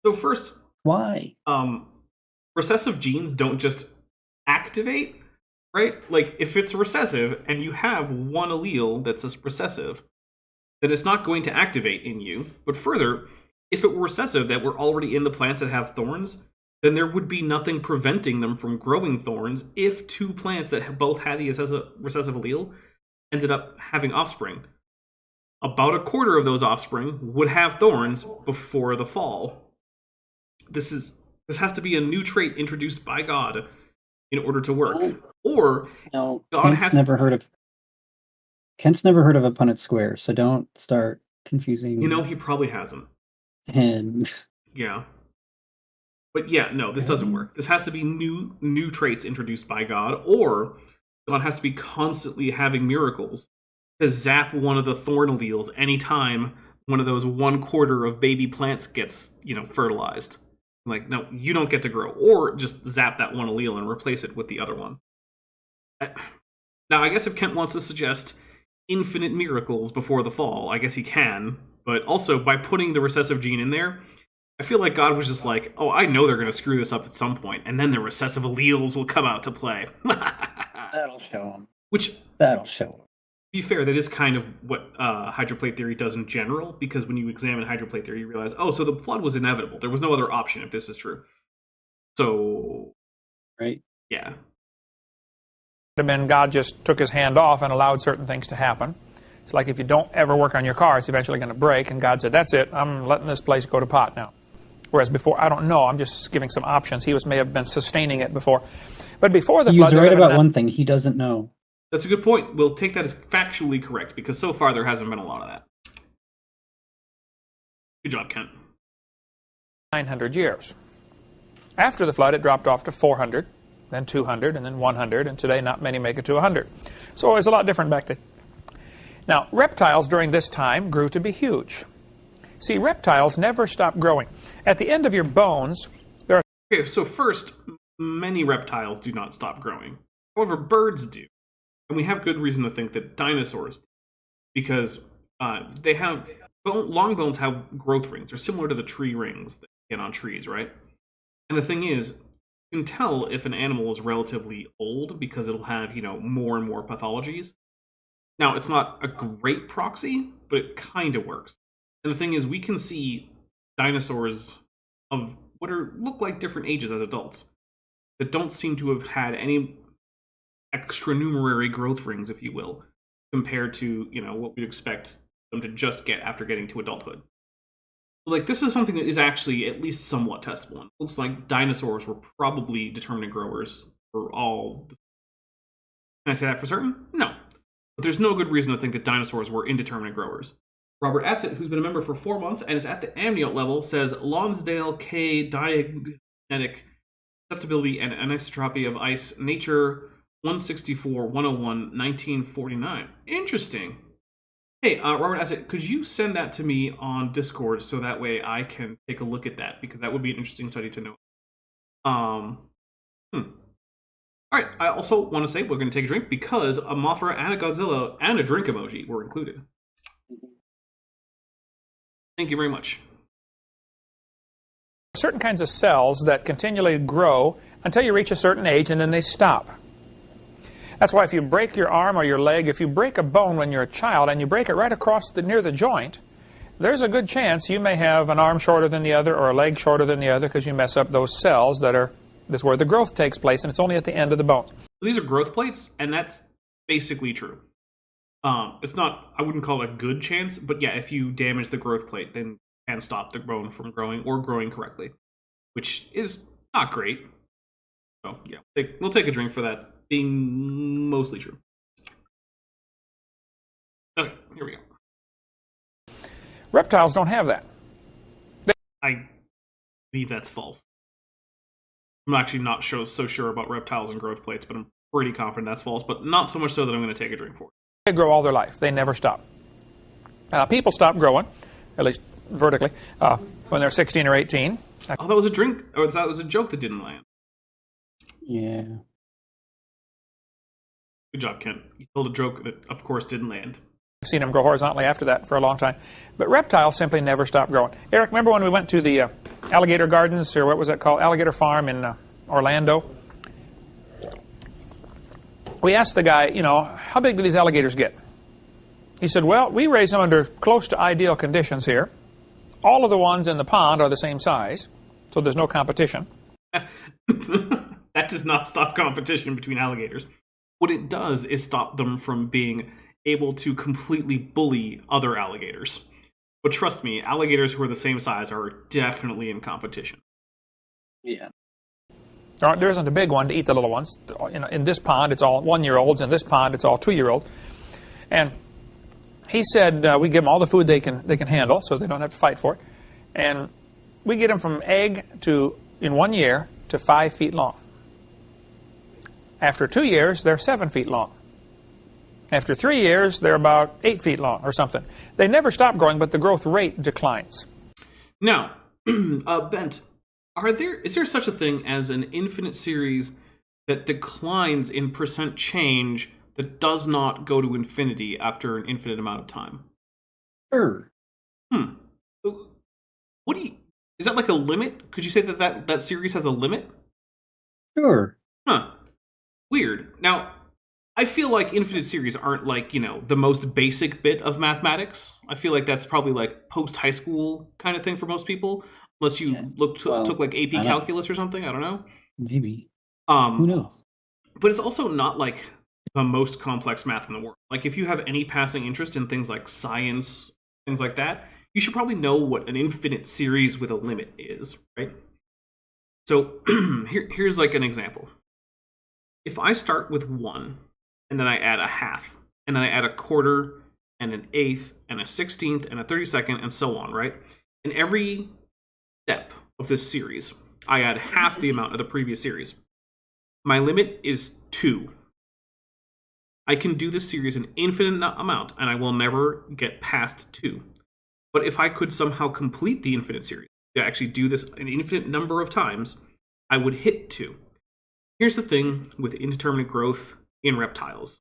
[SPEAKER 1] So first,
[SPEAKER 2] why?
[SPEAKER 1] Recessive genes don't just activate, right? Like, if it's recessive and you have one allele that's recessive, then it's not going to activate in you. But further, if it were recessive that were already in the plants that have thorns, then there would be nothing preventing them from growing thorns if two plants that both had the recessive allele ended up having offspring. About a quarter of those offspring would have thorns before the fall. This has to be a new trait introduced by God in order to work. Or
[SPEAKER 2] no,
[SPEAKER 1] God
[SPEAKER 2] Kent's never heard of a Punnett square, so don't start confusing.
[SPEAKER 1] He probably hasn't.
[SPEAKER 2] Him.
[SPEAKER 1] Yeah. But yeah, no, this doesn't work. This has to be new traits introduced by God, or God has to be constantly having miracles to zap one of the thorn alleles anytime one of those 1/4 of baby plants gets, fertilized. Like, no, you don't get to grow. Or just zap that one allele and replace it with the other one. Now, I guess if Kent wants to suggest infinite miracles before the fall, I guess he can. But also, by putting the recessive gene in there, I feel like God was just like, oh, I know they're going to screw this up at some point, and then the recessive alleles will come out to play.
[SPEAKER 2] That'll show him.
[SPEAKER 1] That'll show him. To be fair, that is kind of what hydroplate theory does in general, because when you examine hydroplate theory, you realize, oh, so the flood was inevitable. There was no other option if this is true. So,
[SPEAKER 2] right?
[SPEAKER 1] Yeah.
[SPEAKER 3] God just took his hand off and allowed certain things to happen. It's like if you don't ever work on your car, it's eventually going to break, and God said, that's it, I'm letting this place go to pot now. Whereas before, I don't know, I'm just giving some options. He may have been sustaining it before. But before the flood...
[SPEAKER 2] He's right about one thing, he doesn't know.
[SPEAKER 1] That's a good point. We'll take that as factually correct, because so far there hasn't been a lot of that. Good job, Kent.
[SPEAKER 3] 900 years. After the flood, it dropped off to 400, then 200, and then 100, and today not many make it to 100. So it was a lot different back then. Now, reptiles during this time grew to be huge. See, reptiles never stop growing. At the end of your bones, there are...
[SPEAKER 1] Okay, so first, many reptiles do not stop growing. However, birds do. And we have good reason to think that dinosaurs do. Because they have... long bones have growth rings. They're similar to the tree rings that you get on trees, right? And the thing is, you can tell if an animal is relatively old because it'll have, more and more pathologies. Now, it's not a great proxy, but it kind of works. And the thing is, we can see dinosaurs of what look like different ages as adults that don't seem to have had any extranumerary growth rings, if you will, compared to, what we'd expect them to just get after getting to adulthood. So, this is something that is actually at least somewhat testable. It looks like dinosaurs were probably determinate growers for all. Can I say that for certain? No. But there's no good reason to think that dinosaurs were indeterminate growers. Robert Atzett, who's been a member for 4 months and is at the amniote level, says Lonsdale K. Diagenetic Susceptibility and Anisotropy of Ice, Nature 164, 101, 1949. Interesting. Hey, Robert Atzett, could you send that to me on Discord so that way I can take a look at that? Because that would be an interesting study to know. All right, I also want to say we're going to take a drink because a Mothra and a Godzilla and a drink emoji were included. Thank you very much.
[SPEAKER 3] Certain kinds of cells that continually grow until you reach a certain age and then they stop. That's why if you break your arm or your leg, if you break a bone when you're a child and you break it right across near the joint, there's a good chance you may have an arm shorter than the other or a leg shorter than the other because you mess up those cells that's where the growth takes place, and it's only at the end of the bone.
[SPEAKER 1] These are growth plates, and that's basically true. It's not, I wouldn't call it a good chance, but yeah, if you damage the growth plate, then you can stop the bone from growing or growing correctly, which is not great. So yeah, we'll take a drink for that being mostly true. Okay, here we go.
[SPEAKER 3] Reptiles don't have that.
[SPEAKER 1] I believe that's false. I'm actually not so sure about reptiles and growth plates, but I'm pretty confident that's false, but not so much so that I'm going to take a drink for it.
[SPEAKER 3] They grow all their life. They never stop. People stop growing, at least vertically, when they're 16 or 18.
[SPEAKER 1] Oh, that was a drink, or that was a joke that didn't land.
[SPEAKER 2] Yeah.
[SPEAKER 1] Good job, Kent. You told a joke that, of course, didn't land.
[SPEAKER 3] I've seen them grow horizontally after that for a long time. But reptiles simply never stop growing. Eric, remember when we went to the alligator gardens, or what was that called? Alligator Farm in Orlando? We asked the guy, how big do these alligators get? He said, well, we raise them under close to ideal conditions here. All of the ones in the pond are the same size, so there's no competition.
[SPEAKER 1] That does not stop competition between alligators. What it does is stop them from being able to completely bully other alligators. But trust me, alligators who are the same size are definitely in competition.
[SPEAKER 2] Yeah.
[SPEAKER 3] There isn't a big one to eat the little ones. In this pond, it's all 1-year-olds. In this pond, it's all 2-year-olds. And he said we give them all the food they can handle, so they don't have to fight for it. And we get them from egg to, in 1 year, to 5 feet long. After 2 years, they're 7 feet long. After 3 years, they're about 8 feet long or something. They never stop growing, but the growth rate declines.
[SPEAKER 1] Now, Bent, is there such a thing as an infinite series that declines in percent change that does not go to infinity after an infinite amount of time?
[SPEAKER 2] Sure.
[SPEAKER 1] Is that like a limit? Could you say that series has a limit?
[SPEAKER 2] Sure.
[SPEAKER 1] Huh. Weird. Now, I feel like infinite series aren't like, the most basic bit of mathematics. I feel like that's probably like post-high school kind of thing for most people. Unless you took like AP calculus or something. I don't know.
[SPEAKER 2] Maybe. Who knows?
[SPEAKER 1] But it's also not like the most complex math in the world. Like if you have any passing interest in things like science, things like that, you should probably know what an infinite series with a limit is, right? So here's like an example. If I start with 1, and then I add a half, and then I add a quarter, and an eighth, and a 16th, and a 32nd, and so on, right? In every step of this series, I add half the amount of the previous series. My limit is 2. I can do this series an infinite amount, and I will never get past 2. But if I could somehow complete the infinite series, to actually do this an infinite number of times, I would hit 2. Here's the thing with indeterminate growth in reptiles.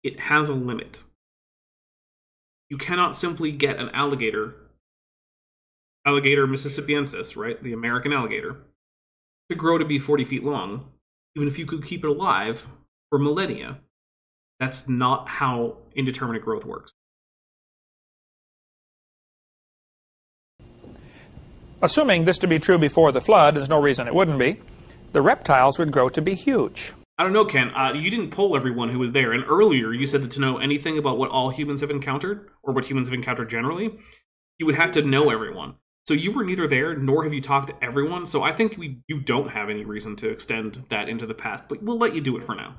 [SPEAKER 1] It has a limit. You cannot simply get an alligator mississippiensis, right, the American alligator, to grow to be 40 feet long, even if you could keep it alive for millennia. That's not how indeterminate growth works.
[SPEAKER 3] Assuming this to be true before the flood, there's no reason it wouldn't be, the reptiles would grow to be huge.
[SPEAKER 1] I don't know, Ken. You didn't poll everyone who was there, and earlier you said that to know anything about what all humans have encountered, or what humans have encountered generally, you would have to know everyone. So you were neither there, nor have you talked to everyone, so I think you don't have any reason to extend that into the past, but we'll let you do it for now.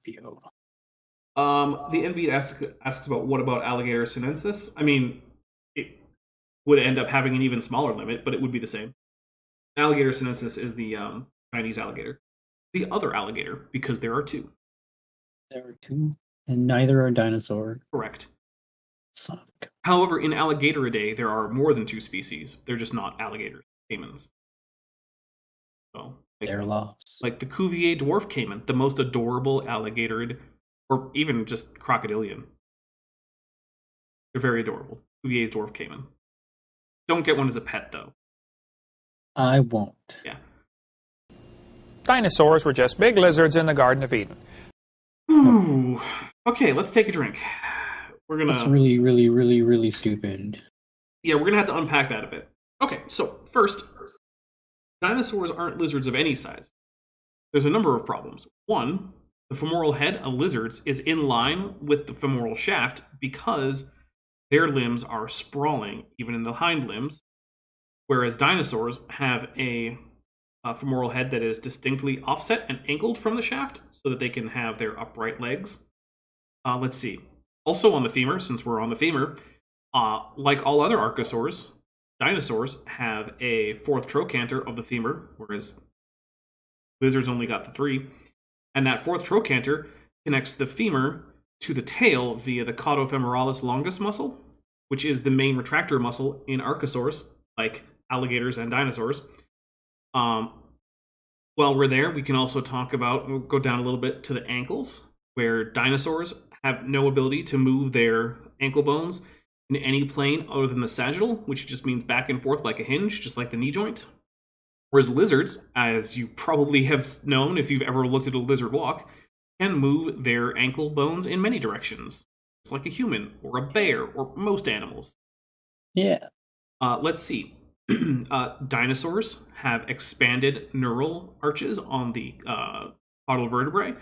[SPEAKER 1] The NB asks about what about alligator sinensis? I mean, it would end up having an even smaller limit, but it would be the same. Alligator sinensis is the Chinese alligator. The other alligator, because there are 2.
[SPEAKER 2] There are 2, and neither are dinosaur.
[SPEAKER 1] Correct.
[SPEAKER 2] Son of a...
[SPEAKER 1] However, in Alligatoриdae, there are more than 2 species. They're just not alligator caimans. So,
[SPEAKER 2] they're lost.
[SPEAKER 1] Like the Cuvier dwarf caiman, the most adorable alligatorid, or even just crocodilian. They're very adorable. Cuvier dwarf caiman. Don't get one as a pet, though.
[SPEAKER 2] I won't.
[SPEAKER 1] Yeah.
[SPEAKER 3] Dinosaurs were just big lizards in the Garden of Eden.
[SPEAKER 1] Ooh. Okay, let's take a drink.
[SPEAKER 2] That's really, really, really, really stupid.
[SPEAKER 1] Yeah, we're gonna have to unpack that a bit. Okay, so first, dinosaurs aren't lizards of any size. There's a number of problems. One, the femoral head of lizards is in line with the femoral shaft because their limbs are sprawling, even in the hind limbs, whereas dinosaurs have a femoral head that is distinctly offset and angled from the shaft so that they can have their upright legs. Let's see. Also on the femur, since we're on the femur, like all other archosaurs, dinosaurs have a 4th trochanter of the femur, whereas lizards only got the 3. And that 4th trochanter connects the femur to the tail via the caudofemoralis longus muscle, which is the main retractor muscle in archosaurs, like alligators and dinosaurs. While we're there, we can also talk about, we'll go down a little bit to the ankles, where dinosaurs have no ability to move their ankle bones in any plane other than the sagittal, which just means back and forth like a hinge, just like the knee joint. Whereas lizards, as you probably have known if you've ever looked at a lizard walk, can move their ankle bones in many directions. It's like a human, or a bear, or most animals.
[SPEAKER 2] Yeah.
[SPEAKER 1] Let's see. Dinosaurs have expanded neural arches on the caudal vertebrae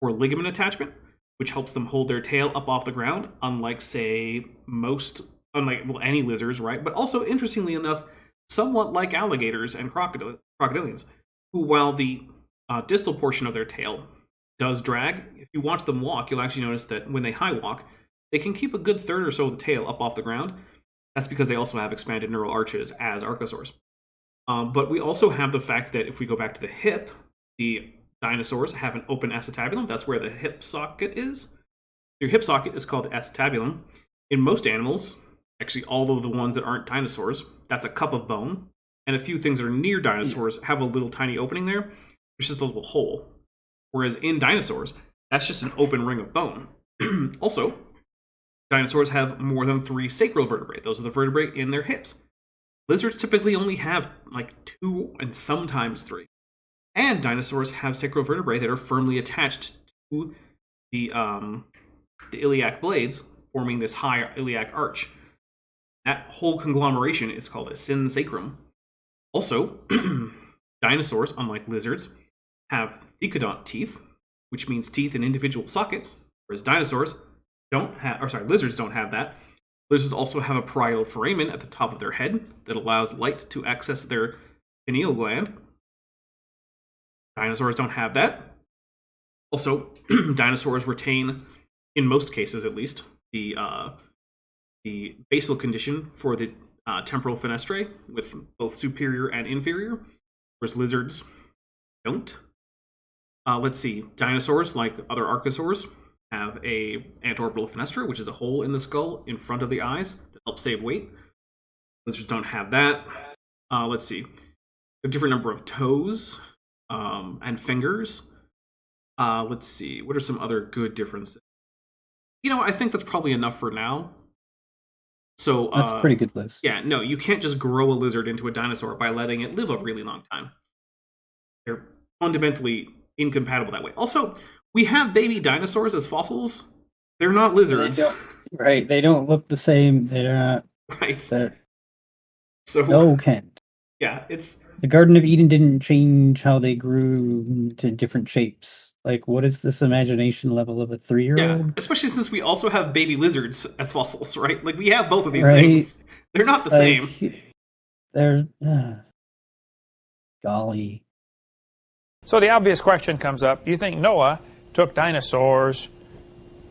[SPEAKER 1] for ligament attachment, which helps them hold their tail up off the ground, unlike, say, any lizards, right? But also, interestingly enough, somewhat like alligators and crocodilians, who, while the distal portion of their tail does drag, if you watch them walk, you'll actually notice that when they high walk, they can keep a good third or so of the tail up off the ground. That's because they also have expanded neural arches as archosaurs. But we also have the fact that if we go back to the hip, the dinosaurs have an open acetabulum. That's where the hip socket is. Your hip socket is called the acetabulum. In most animals, actually all of the ones that aren't dinosaurs, that's a cup of bone. And a few things that are near dinosaurs have a little tiny opening there. It's just a little hole. Whereas in dinosaurs, that's just an open ring of bone. Also, dinosaurs have more than 3 sacral vertebrae. Those are the vertebrae in their hips. Lizards typically only have like 2 and sometimes 3. And dinosaurs have sacral vertebrae that are firmly attached to the iliac blades, forming this high iliac arch. That whole conglomeration is called a synsacrum. Also, dinosaurs, unlike lizards, have thecodont teeth, which means teeth in individual sockets, whereas lizards don't have that. Lizards also have a parietal foramen at the top of their head that allows light to access their pineal gland. Dinosaurs don't have that. Also, dinosaurs retain, in most cases at least, the basal condition for the temporal fenestrae with both superior and inferior, whereas lizards don't. Let's see. Dinosaurs, like other archosaurs, have a antorbital fenestra, which is a hole in the skull in front of the eyes to help save weight. Lizards don't have that. Let's see. A different number of toes and fingers. Let's see. What are some other good differences? I think that's probably enough for now. So
[SPEAKER 2] that's a pretty good list.
[SPEAKER 1] Yeah, no, you can't just grow a lizard into a dinosaur by letting it live a really long time. They're fundamentally incompatible that way. Also, we have baby dinosaurs as fossils. They're not lizards.
[SPEAKER 2] Right, they don't look the same. They're not.
[SPEAKER 1] Right.
[SPEAKER 2] So
[SPEAKER 1] no,
[SPEAKER 2] Ken.
[SPEAKER 1] Yeah, it's...
[SPEAKER 2] The Garden of Eden didn't change how they grew to different shapes. Like, what is this imagination level of a 3-year-old?
[SPEAKER 1] Yeah, especially since we also have baby lizards as fossils, right? Like, we have both of these things. They're not the same.
[SPEAKER 2] They're... golly.
[SPEAKER 3] So the obvious question comes up. Do you think Noah took dinosaurs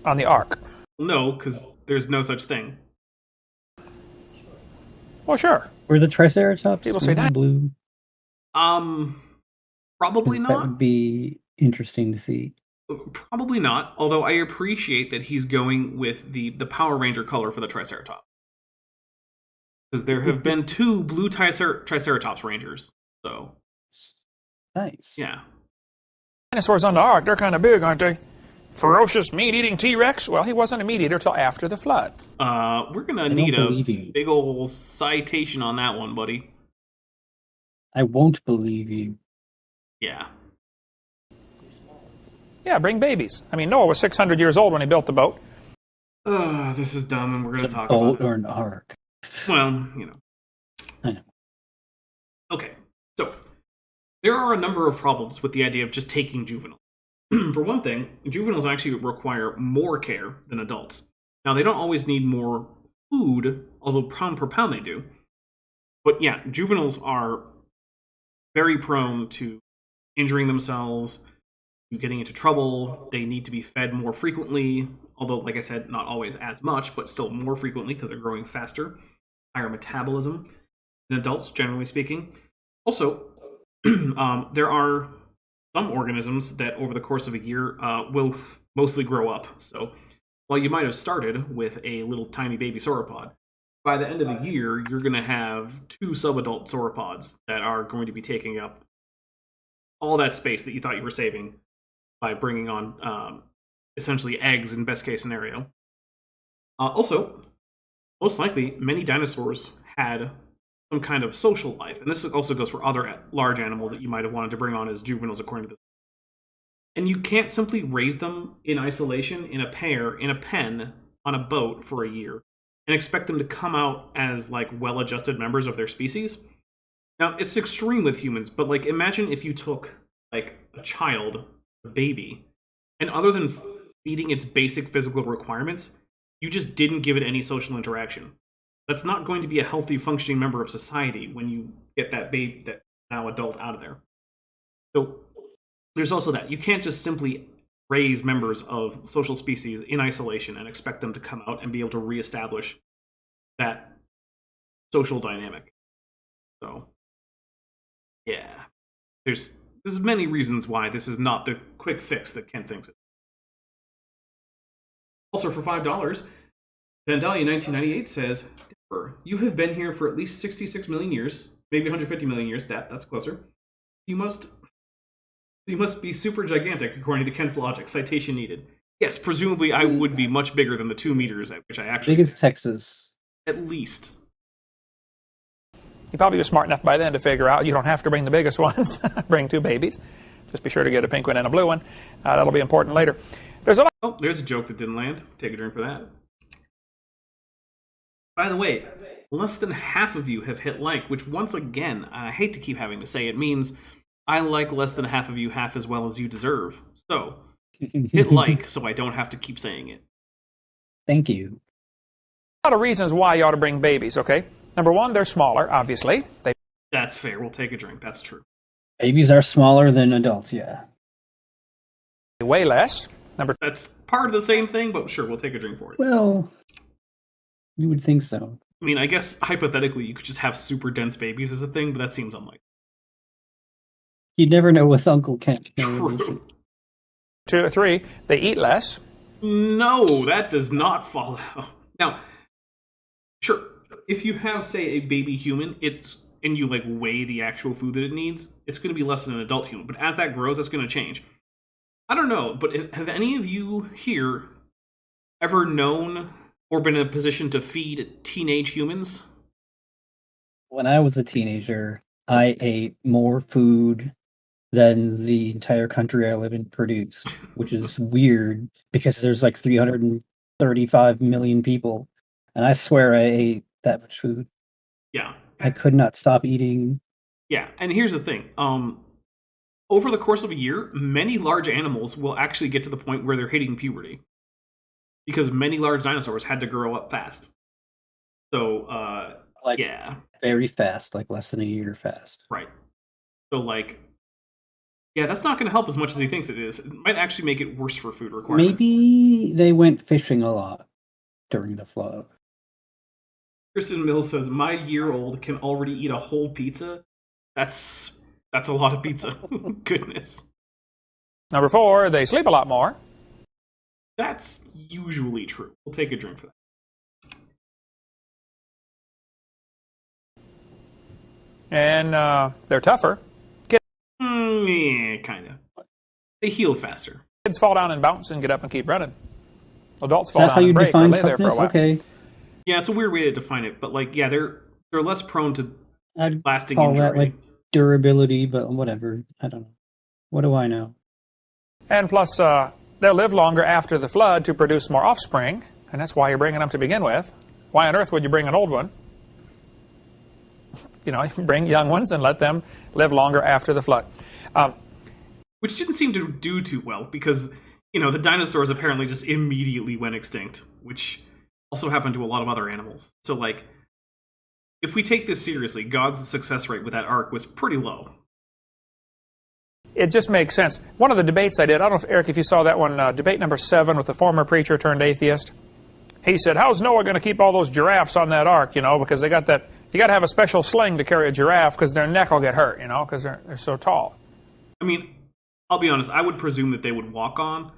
[SPEAKER 3] on the ark?
[SPEAKER 1] No, because there's no such thing.
[SPEAKER 3] Well, sure.
[SPEAKER 2] Were the Triceratops
[SPEAKER 3] People say that.
[SPEAKER 2] blue?
[SPEAKER 1] Probably not.
[SPEAKER 2] That would be interesting to see.
[SPEAKER 1] Probably not, although I appreciate that he's going with the Power Ranger color for the Triceratops. Because there have been 2 blue Triceratops Rangers, so...
[SPEAKER 2] Nice.
[SPEAKER 1] Yeah.
[SPEAKER 3] Dinosaurs on the ark, they're kind of big, aren't they? Ferocious meat-eating T-Rex? Well, he wasn't a meat-eater until after the flood.
[SPEAKER 1] We're gonna need a big ol' citation on that one, buddy.
[SPEAKER 2] I won't believe you.
[SPEAKER 1] Yeah.
[SPEAKER 3] Yeah, bring babies. I mean, Noah was 600 years old when he built the boat.
[SPEAKER 1] This is dumb, and we're gonna talk about it.
[SPEAKER 2] Boat or an ark?
[SPEAKER 1] Well,
[SPEAKER 2] I know.
[SPEAKER 1] Okay, so there are a number of problems with the idea of just taking juveniles. For one thing, juveniles actually require more care than adults. Now, they don't always need more food, although pound per pound they do. But yeah, juveniles are very prone to injuring themselves, to getting into trouble. They need to be fed more frequently, although, like I said, not always as much, but still more frequently because they're growing faster, higher metabolism than adults, generally speaking. Also, there are some organisms that over the course of a year will mostly grow up. So while you might have started with a little tiny baby sauropod, by the end of the year, you're going to have 2 subadult sauropods that are going to be taking up all that space that you thought you were saving by bringing on essentially eggs in best case scenario. Also, most likely, many dinosaurs had some kind of social life. And this also goes for other large animals that you might have wanted to bring on as juveniles according to this. And you can't simply raise them in isolation, in a pair, in a pen, on a boat for a year, and expect them to come out as, like, well-adjusted members of their species. Now, it's extreme with humans, but, like, imagine if you took, like, a child, a baby, and other than feeding its basic physical requirements, you just didn't give it any social interaction. That's not going to be a healthy, functioning member of society when you get that baby, that now adult, out of there. So there's also that. You can't just simply raise members of social species in isolation and expect them to come out and be able to reestablish that social dynamic. So, yeah. There's many reasons why this is not the quick fix that Ken thinks it is. Also, for $5, Vandalia 1998 says, you have been here for at least 66 million years, maybe 150 million years, that's closer. You must be super gigantic, according to Ken's logic. Citation needed. Yes, presumably I would be much bigger than the 2 meters at which I actually...
[SPEAKER 2] Big as Texas.
[SPEAKER 1] At least.
[SPEAKER 3] He probably was smart enough by then to figure out you don't have to bring the biggest ones. Bring 2 babies. Just be sure to get a pink one and a blue one. That'll be important later. There's
[SPEAKER 1] a joke that didn't land. Take a drink for that. By the way, less than half of you have hit like, which once again, I hate to keep having to say, it means I like less than half of you half as well as you deserve. So, hit like so I don't have to keep saying it.
[SPEAKER 2] Thank you.
[SPEAKER 3] A lot of reasons why you ought to bring babies, okay? Number 1, they're smaller, obviously.
[SPEAKER 1] That's fair. We'll take a drink. That's true.
[SPEAKER 2] Babies are smaller than adults, yeah.
[SPEAKER 3] They weigh less.
[SPEAKER 1] That's part of the same thing, but sure, we'll take a drink for it.
[SPEAKER 2] Well, you would think so.
[SPEAKER 1] I mean, I guess hypothetically you could just have super dense babies as a thing, but that seems unlikely.
[SPEAKER 2] You never know with Uncle Kent.
[SPEAKER 1] True.
[SPEAKER 3] 2 or 3, they eat less.
[SPEAKER 1] No, that does not follow. Now, sure, if you have, say, a baby human, and you like weigh the actual food that it needs, it's going to be less than an adult human. But as that grows, that's going to change. I don't know, but have any of you here ever known or been in a position to feed teenage humans?
[SPEAKER 2] When I was a teenager, I ate more food than the entire country I live in produced, which is weird because there's like 335 million people, and I swear I ate that much food.
[SPEAKER 1] Yeah.
[SPEAKER 2] I could not stop eating.
[SPEAKER 1] Yeah, and here's the thing. Over the course of a year, many large animals will actually get to the point where they're hitting puberty. Because many large dinosaurs had to grow up fast. So, yeah.
[SPEAKER 2] Very fast, like less than a year fast.
[SPEAKER 1] Right. So, like, yeah, that's not going to help as much as he thinks it is. It might actually make it worse for food requirements.
[SPEAKER 2] Maybe they went fishing a lot during the flood.
[SPEAKER 1] Kristen Mills says, my year-old can already eat a whole pizza. That's a lot of pizza. Goodness.
[SPEAKER 3] Number 4, they sleep a lot more.
[SPEAKER 1] That's usually true. We'll take a drink for that.
[SPEAKER 3] And they're tougher.
[SPEAKER 1] Yeah, kind of. They heal faster.
[SPEAKER 3] Kids fall down and bounce and get up and keep running. Adults fall down and break or lay there for a while.
[SPEAKER 2] Okay.
[SPEAKER 1] Yeah, it's a weird way to define it, but like, yeah, they're less prone to lasting
[SPEAKER 2] call
[SPEAKER 1] injury.
[SPEAKER 2] That like durability, but whatever. I don't know. What do I know?
[SPEAKER 3] And plus, they'll live longer after the flood to produce more offspring, and that's why you're bringing them to begin with. Why on earth would you bring an old one? You know, you bring young ones and let them live longer after the flood.
[SPEAKER 1] Which didn't seem to do too well, because, you know, the dinosaurs apparently just immediately went extinct, which also happened to a lot of other animals. So, like, if we take this seriously, God's success rate with that arc was pretty low.
[SPEAKER 3] It just makes sense. One of the debates I did, I don't know, Eric, if you saw that one, debate number 7 with the former preacher turned atheist. He said, how's Noah going to keep all those giraffes on that ark, you know, because they got that, you got to have a special sling to carry a giraffe because their neck will get hurt, you know, because they're so tall.
[SPEAKER 1] I mean, I'll be honest, I would presume that they would walk on,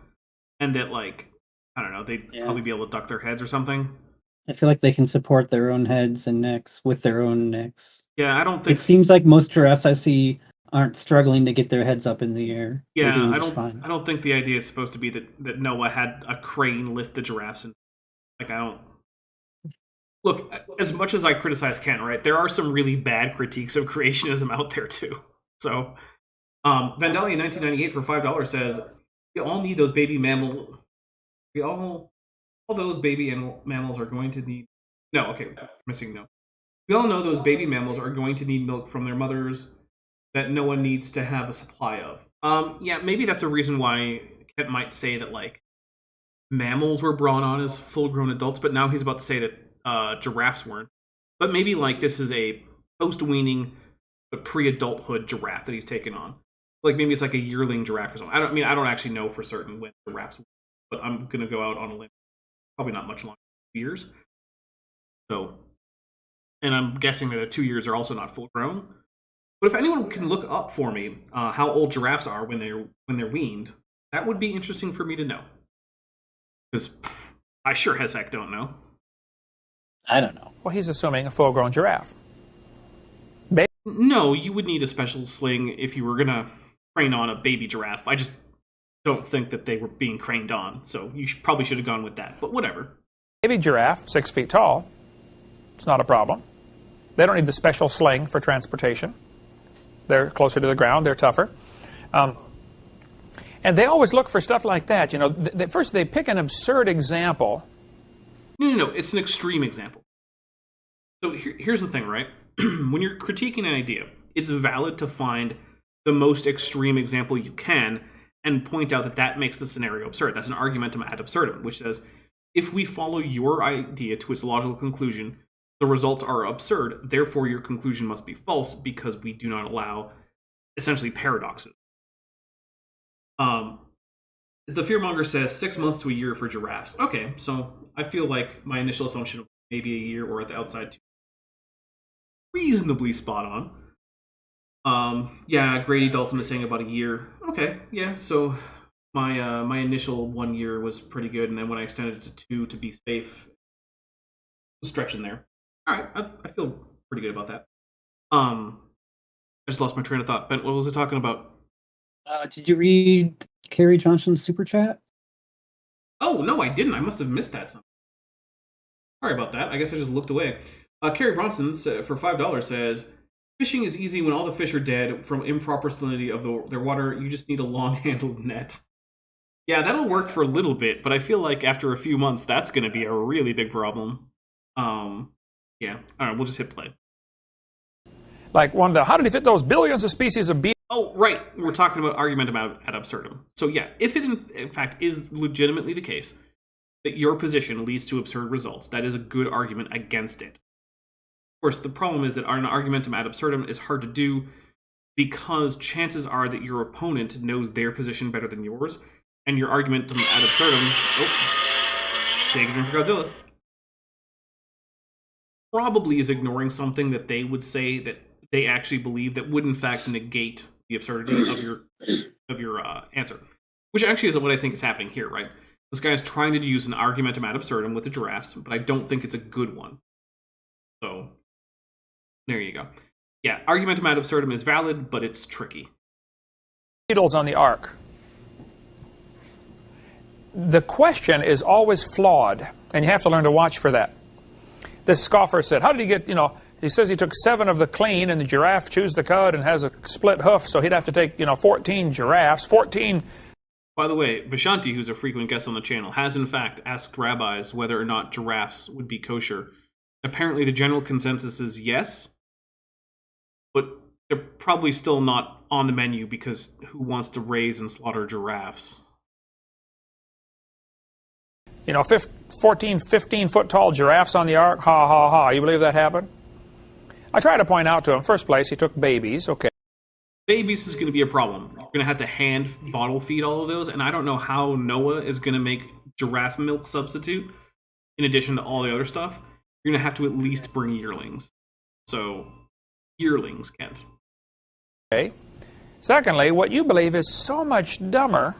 [SPEAKER 1] and that, like, I don't know, they'd probably be able to duck their heads or something.
[SPEAKER 2] I feel like they can support their own heads and necks with their own necks.
[SPEAKER 1] Yeah, I don't think...
[SPEAKER 2] It seems like most giraffes I see aren't struggling to get their heads up in the air.
[SPEAKER 1] Yeah, I don't think the idea is supposed to be that Noah had a crane lift the giraffes. And, like, I don't... Look, as much as I criticize Ken, right, there are some really bad critiques of creationism out there, too. So, Vandalia 1998 for $5 says, we all need those baby mammals... all those baby mammals are going to need... No, okay, missing no. We all know those baby mammals are going to need milk from their mothers that no one needs to have a supply of. Yeah, maybe that's a reason why Kent might say that, like, mammals were brought on as full-grown adults, but now he's about to say that giraffes weren't. But maybe, like, this is a post-weaning, but pre-adulthood giraffe that he's taken on. Like, maybe it's like a yearling giraffe or something. I don't actually know for certain when giraffes were, but I'm going to go out on a limb. Probably not much longer than 2 years. So, and I'm guessing that 2 years are also not full-grown. But if anyone can look up for me how old giraffes are when they're weaned, that would be interesting for me to know. Because I sure as heck don't know.
[SPEAKER 2] I don't know.
[SPEAKER 3] Well, he's assuming a full-grown giraffe.
[SPEAKER 1] No, you would need a special sling if you were going to crane on a baby giraffe. I just don't think that they were being craned on, so you probably should have gone with that. But whatever.
[SPEAKER 3] Baby giraffe, 6 feet tall. It's not a problem. They don't need the special sling for transportation. They're closer to the ground. They're tougher. And they always look for stuff like that. You know, first they pick an absurd example.
[SPEAKER 1] No. It's an extreme example. So here's the thing, right? When you're critiquing an idea, it's valid to find the most extreme example you can and point out that makes the scenario absurd. That's an argumentum ad absurdum, which says, if we follow your idea to its logical conclusion, the results are absurd, therefore your conclusion must be false because we do not allow, essentially, paradoxes. The fearmonger says 6 months to a year for giraffes. Okay, so I feel like my initial assumption of maybe a year or at the outside 2 reasonably spot on. Yeah, Grady Dalton is saying about a year. Okay, yeah, so my initial 1 year was pretty good, and then when I extended it to 2 to be safe, stretching there. All right, I feel pretty good about that. I just lost my train of thought. Ben, what was it talking about?
[SPEAKER 2] Did you read Carrie Johnson's super chat?
[SPEAKER 1] Oh no, I didn't. I must have missed that. Sorry about that. I guess I just looked away. Carrie Bronson for $5 says, "Fishing is easy when all the fish are dead from improper salinity of their water. You just need a long-handled net." Yeah, that'll work for a little bit, but I feel like after a few months, that's going to be a really big problem. Yeah. All right, we'll just hit play.
[SPEAKER 3] Like how did he fit those billions of species of beings?
[SPEAKER 1] Oh, right. We're talking about argumentum ad absurdum. So yeah, if it in fact is legitimately the case that your position leads to absurd results, that is a good argument against it. Of course, the problem is that an argumentum ad absurdum is hard to do because chances are that your opponent knows their position better than yours, and your argumentum ad absurdum... Oh, take a drink for Godzilla. Probably is ignoring something that they would say that they actually believe that would in fact negate the absurdity of your answer, which actually is what I think is happening here, right? This guy is trying to use an argumentum ad absurdum with the giraffes, but I don't think it's a good one. So there you go. Yeah, argumentum ad absurdum is valid, but it's tricky.
[SPEAKER 3] Beetles on the ark. The question is always flawed, and you have to learn to watch for that. This scoffer said, how did he get, he says he took 7 of the clean, and the giraffe chews the cud and has a split hoof, so he'd have to take, 14 giraffes, 14...
[SPEAKER 1] By the way, Vishanti, who's a frequent guest on the channel, has in fact asked rabbis whether or not giraffes would be kosher. Apparently the general consensus is yes, but they're probably still not on the menu because who wants to raise and slaughter giraffes?
[SPEAKER 3] 14, 15-foot tall giraffes on the ark? Ha, ha, ha. You believe that happened? I try to point out to him, first place, he took babies, okay.
[SPEAKER 1] Babies is going to be a problem. You're going to have to hand bottle feed all of those, and I don't know how Noah is going to make giraffe milk substitute in addition to all the other stuff. You're going to have to at least bring yearlings. So, yearlings, Kent.
[SPEAKER 3] Okay. Secondly, what you believe is so much dumber.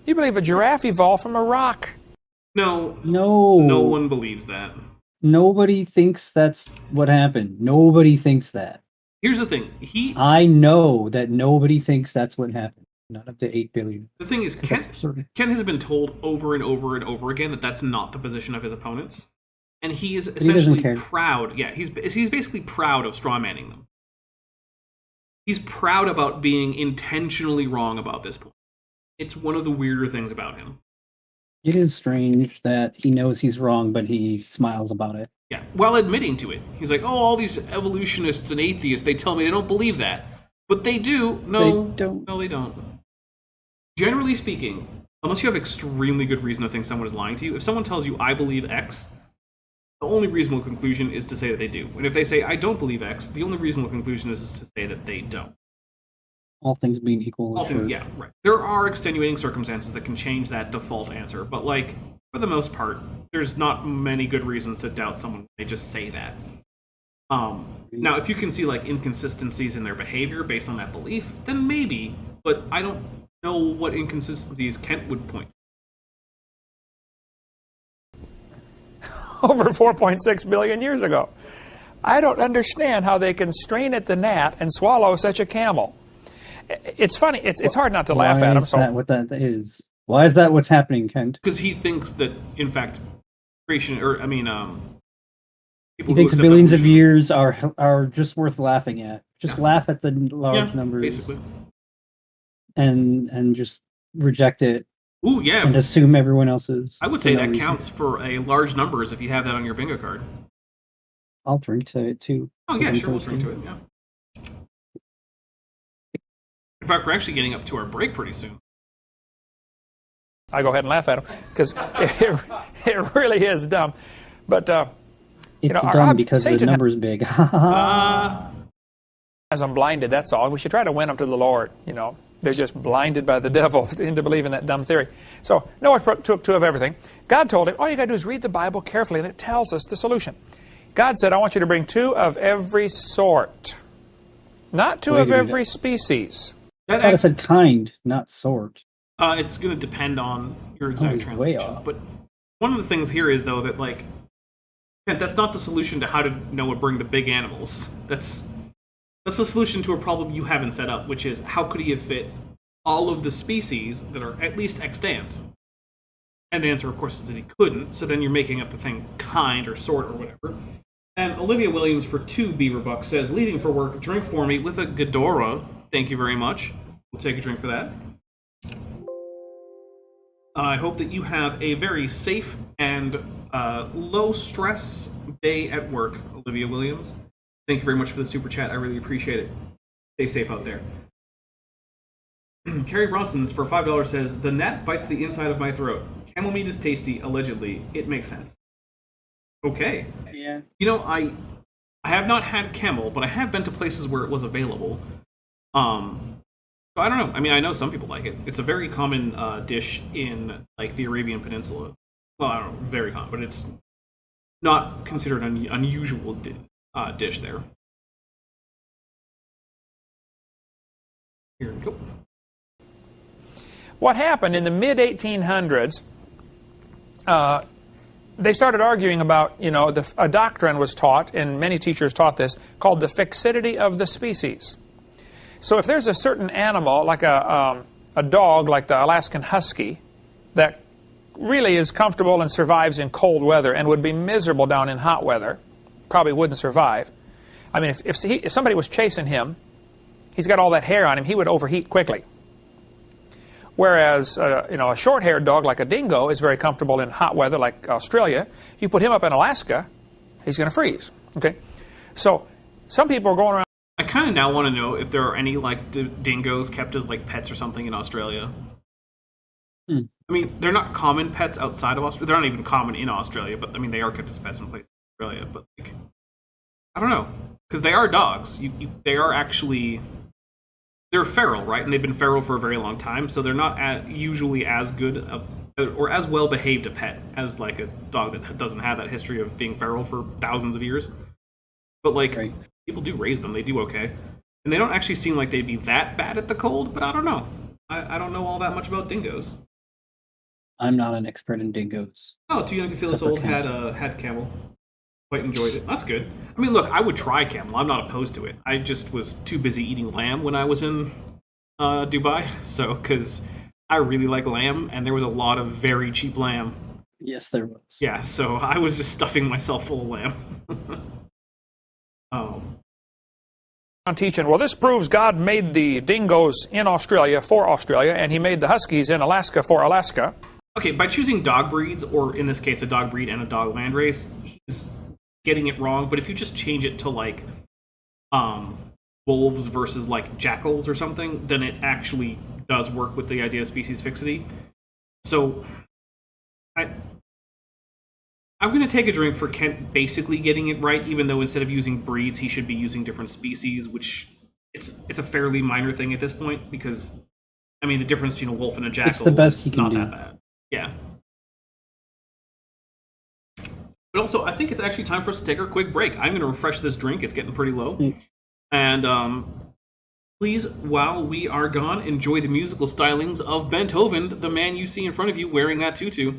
[SPEAKER 3] You believe a giraffe evolved from a rock.
[SPEAKER 1] No.
[SPEAKER 2] No.
[SPEAKER 1] No one believes that.
[SPEAKER 2] Nobody thinks that's what happened. Nobody thinks that.
[SPEAKER 1] Here's the thing.
[SPEAKER 2] I know that nobody thinks that's what happened. Not up to 8 billion.
[SPEAKER 1] The thing is, Ken has been told over and over and over again that that's not the position of his opponents. And he is essentially proud. Yeah, he's basically proud of strawmanning them. He's proud about being intentionally wrong about this point. It's one of the weirder things about him.
[SPEAKER 2] It is strange that he knows he's wrong, but he smiles about it.
[SPEAKER 1] Yeah, while admitting to it. He's like, oh, all these evolutionists and atheists, they tell me they don't believe that. But they do. No,
[SPEAKER 2] they don't.
[SPEAKER 1] No, they don't. Generally speaking, unless you have extremely good reason to think someone is lying to you, if someone tells you, I believe X, the only reasonable conclusion is to say that they do. And if they say, I don't believe X, the only reasonable conclusion is to say that they don't.
[SPEAKER 2] All things being equal.
[SPEAKER 1] Yeah, right. There are extenuating circumstances that can change that default answer, but like, for the most part, there's not many good reasons to doubt someone when they just say that. Now, if you can see like inconsistencies in their behavior based on that belief, then maybe, but I don't know what inconsistencies Kent would point
[SPEAKER 3] to. Over 4.6 billion years ago. I don't understand how they can strain at the gnat and swallow such a camel. It's funny. It's hard not to laugh at him.
[SPEAKER 2] Why is that what that is? Why is that what's happening, Kent?
[SPEAKER 1] Because he thinks that, in fact, creation, or I mean,
[SPEAKER 2] he thinks billions of years are just worth laughing at. Just laugh at the large numbers,
[SPEAKER 1] basically,
[SPEAKER 2] and just reject it.
[SPEAKER 1] Ooh, yeah,
[SPEAKER 2] and assume everyone else is.
[SPEAKER 1] I would say that counts for a large numbers if you have that on your bingo card.
[SPEAKER 2] I'll drink to it too.
[SPEAKER 1] Oh yeah, sure, we'll drink to it. Yeah. In fact, we're actually getting up to our break pretty soon.
[SPEAKER 3] I go ahead and laugh at him because it really is dumb. But
[SPEAKER 2] it's dumb because Satan, the number's big.
[SPEAKER 3] As I'm blinded, that's all. We should try to win them to the Lord. They're just blinded by the devil into believing that dumb theory. So Noah took 2 of everything. God told him, all you got to do is read the Bible carefully, and it tells us the solution. God said, I want you to bring 2 of every sort, not 2 of every species.
[SPEAKER 2] I thought it said kind, not sort.
[SPEAKER 1] It's going to depend on your exact translation. But one of the things here is, though, that, like, that's not the solution to how to know and bring the big animals. That's the solution to a problem you haven't set up, which is how could he have fit all of the species that are at least extant? And the answer, of course, is that he couldn't. So then you're making up the thing kind or sort or whatever. And Olivia Williams for 2 Beaver Bucks says, leaving for work, drink for me with a Ghidorah. Thank you very much. We'll take a drink for that. I hope that you have a very safe and low-stress day at work, Olivia Williams. Thank you very much for the super chat. I really appreciate it. Stay safe out there. Carrie Bronson's for $5 says, the gnat bites the inside of my throat. Camel meat is tasty, allegedly. It makes sense. Okay.
[SPEAKER 2] Yeah.
[SPEAKER 1] You know, I have not had camel, but I have been to places where it was available. So I don't know. I mean, I know some people like it. It's a very common dish in, like, the Arabian Peninsula. Well, I don't know, very common, but it's not considered an unusual dish there. Here we go.
[SPEAKER 3] What happened in the mid-1800s, they started arguing about, you know, a doctrine was taught, and many teachers taught this, called the fixity of the species. So if there's a certain animal, like a dog, like the Alaskan Husky, that really is comfortable and survives in cold weather and would be miserable down in hot weather, probably wouldn't survive. I mean, if somebody was chasing him, he's got all that hair on him, he would overheat quickly. Whereas, you know, a short-haired dog like a dingo is very comfortable in hot weather like Australia. If you put him up in Alaska, he's going to freeze. Okay, so some people are going around.
[SPEAKER 1] I kind of now want to know if there are any, like, dingoes kept as, like, pets or something in Australia. I mean, they're not common pets outside of Australia. They're not even common in Australia, but, I mean, they are kept as pets in places in Australia. But, like, I don't know. Because they are dogs. They are actually... They're feral, right? And they've been feral for a very long time, so they're not usually as good or as well-behaved a pet as, like, a dog that doesn't have that history of being feral for thousands of years. But, like, people do raise them. They do okay. And they don't actually seem like they'd be that bad at the cold, but I don't know. I don't know all that much about dingoes.
[SPEAKER 2] I'm not an expert in dingoes.
[SPEAKER 1] Oh, Too Young to Feel This Old had camel. Quite enjoyed it. That's good. I mean, look, I would try camel. I'm not opposed to it. I just was too busy eating lamb when I was in Dubai. So, because I really like lamb, and there was a lot of very cheap lamb.
[SPEAKER 2] Yes, there was.
[SPEAKER 1] Yeah, so I was just stuffing myself full of lamb.
[SPEAKER 3] I'm teaching, well, this proves God made the dingoes in Australia for Australia, and he made the huskies in Alaska for Alaska.
[SPEAKER 1] Okay, by choosing dog breeds, or in this case a dog breed and a dog landrace, he's getting it wrong. But if you just change it to, like, wolves versus, like, jackals or something, then it actually does work with the idea of species fixity. So I'm going to take a drink for Kent basically getting it right, even though instead of using breeds, he should be using different species, which it's a fairly minor thing at this point, because, I mean, the difference between a wolf and a jackal is not that bad. Yeah. But also, I think it's actually time for us to take our quick break. I'm going to refresh this drink. It's getting pretty low. And please, while we are gone, enjoy the musical stylings of Beethoven, the man you see in front of you wearing that tutu.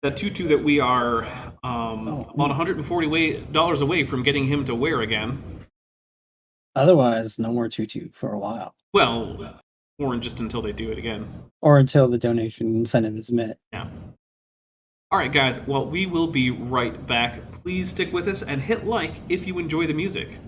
[SPEAKER 1] That tutu that we are about $140 away from getting him to wear again.
[SPEAKER 2] Otherwise, no more tutu for a while.
[SPEAKER 1] Well, or just until they do it again.
[SPEAKER 2] Or until the donation incentive is met.
[SPEAKER 1] Yeah. All right, guys. Well, we will be right back. Please stick with us and hit like if you enjoy the music.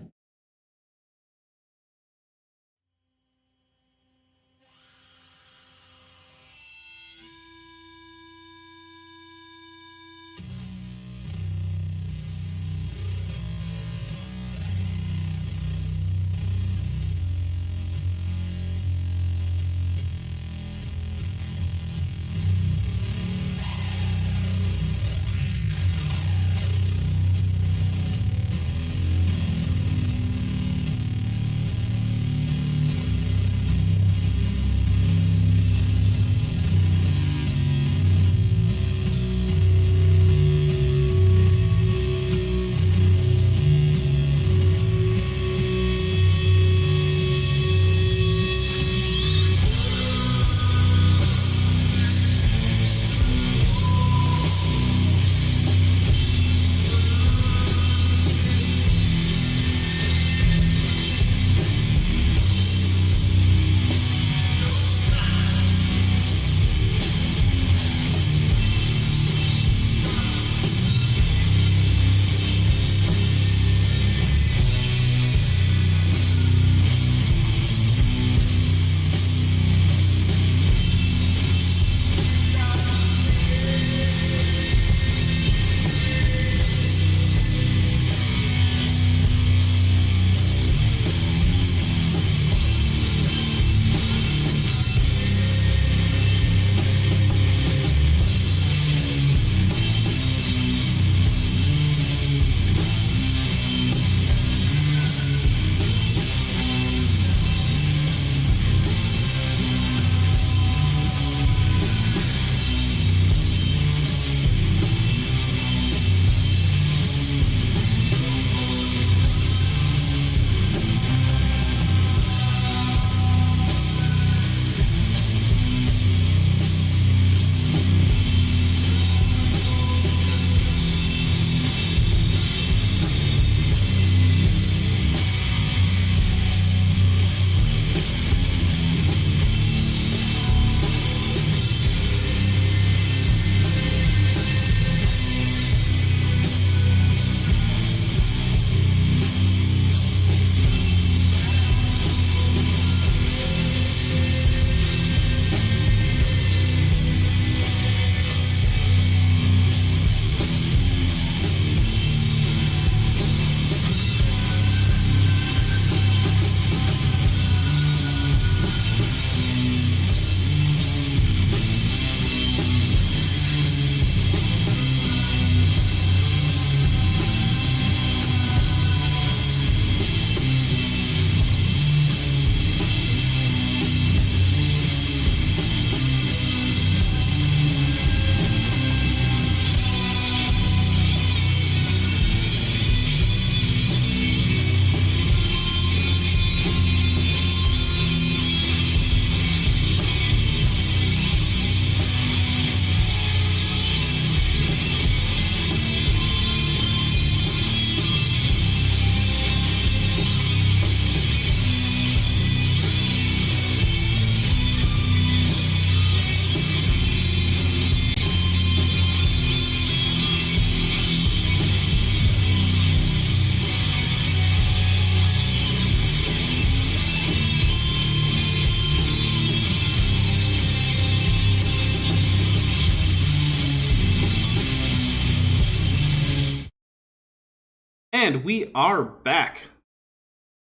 [SPEAKER 1] And we are back.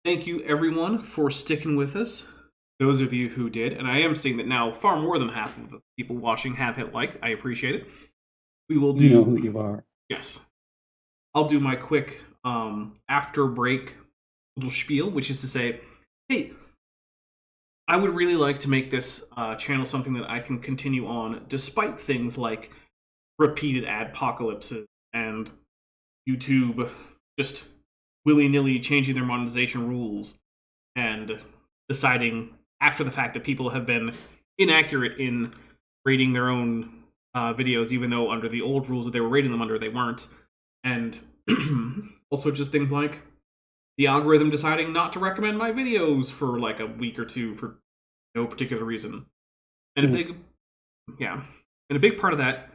[SPEAKER 1] Thank you, everyone, for sticking with us. Those of you who did, and I am seeing that now far more than half of the people watching have hit like. I appreciate it. We will do...
[SPEAKER 2] You know who you are.
[SPEAKER 1] Yes. I'll do my quick after break little spiel, which is to say, hey, I would really like to make this channel something that I can continue on despite things like repeated adpocalypses and YouTube just willy-nilly changing their monetization rules and deciding after the fact that people have been inaccurate in rating their own videos, even though under the old rules that they were rating them under, they weren't. And also just things like the algorithm deciding not to recommend my videos for like a week or two for no particular reason. And a big part of that,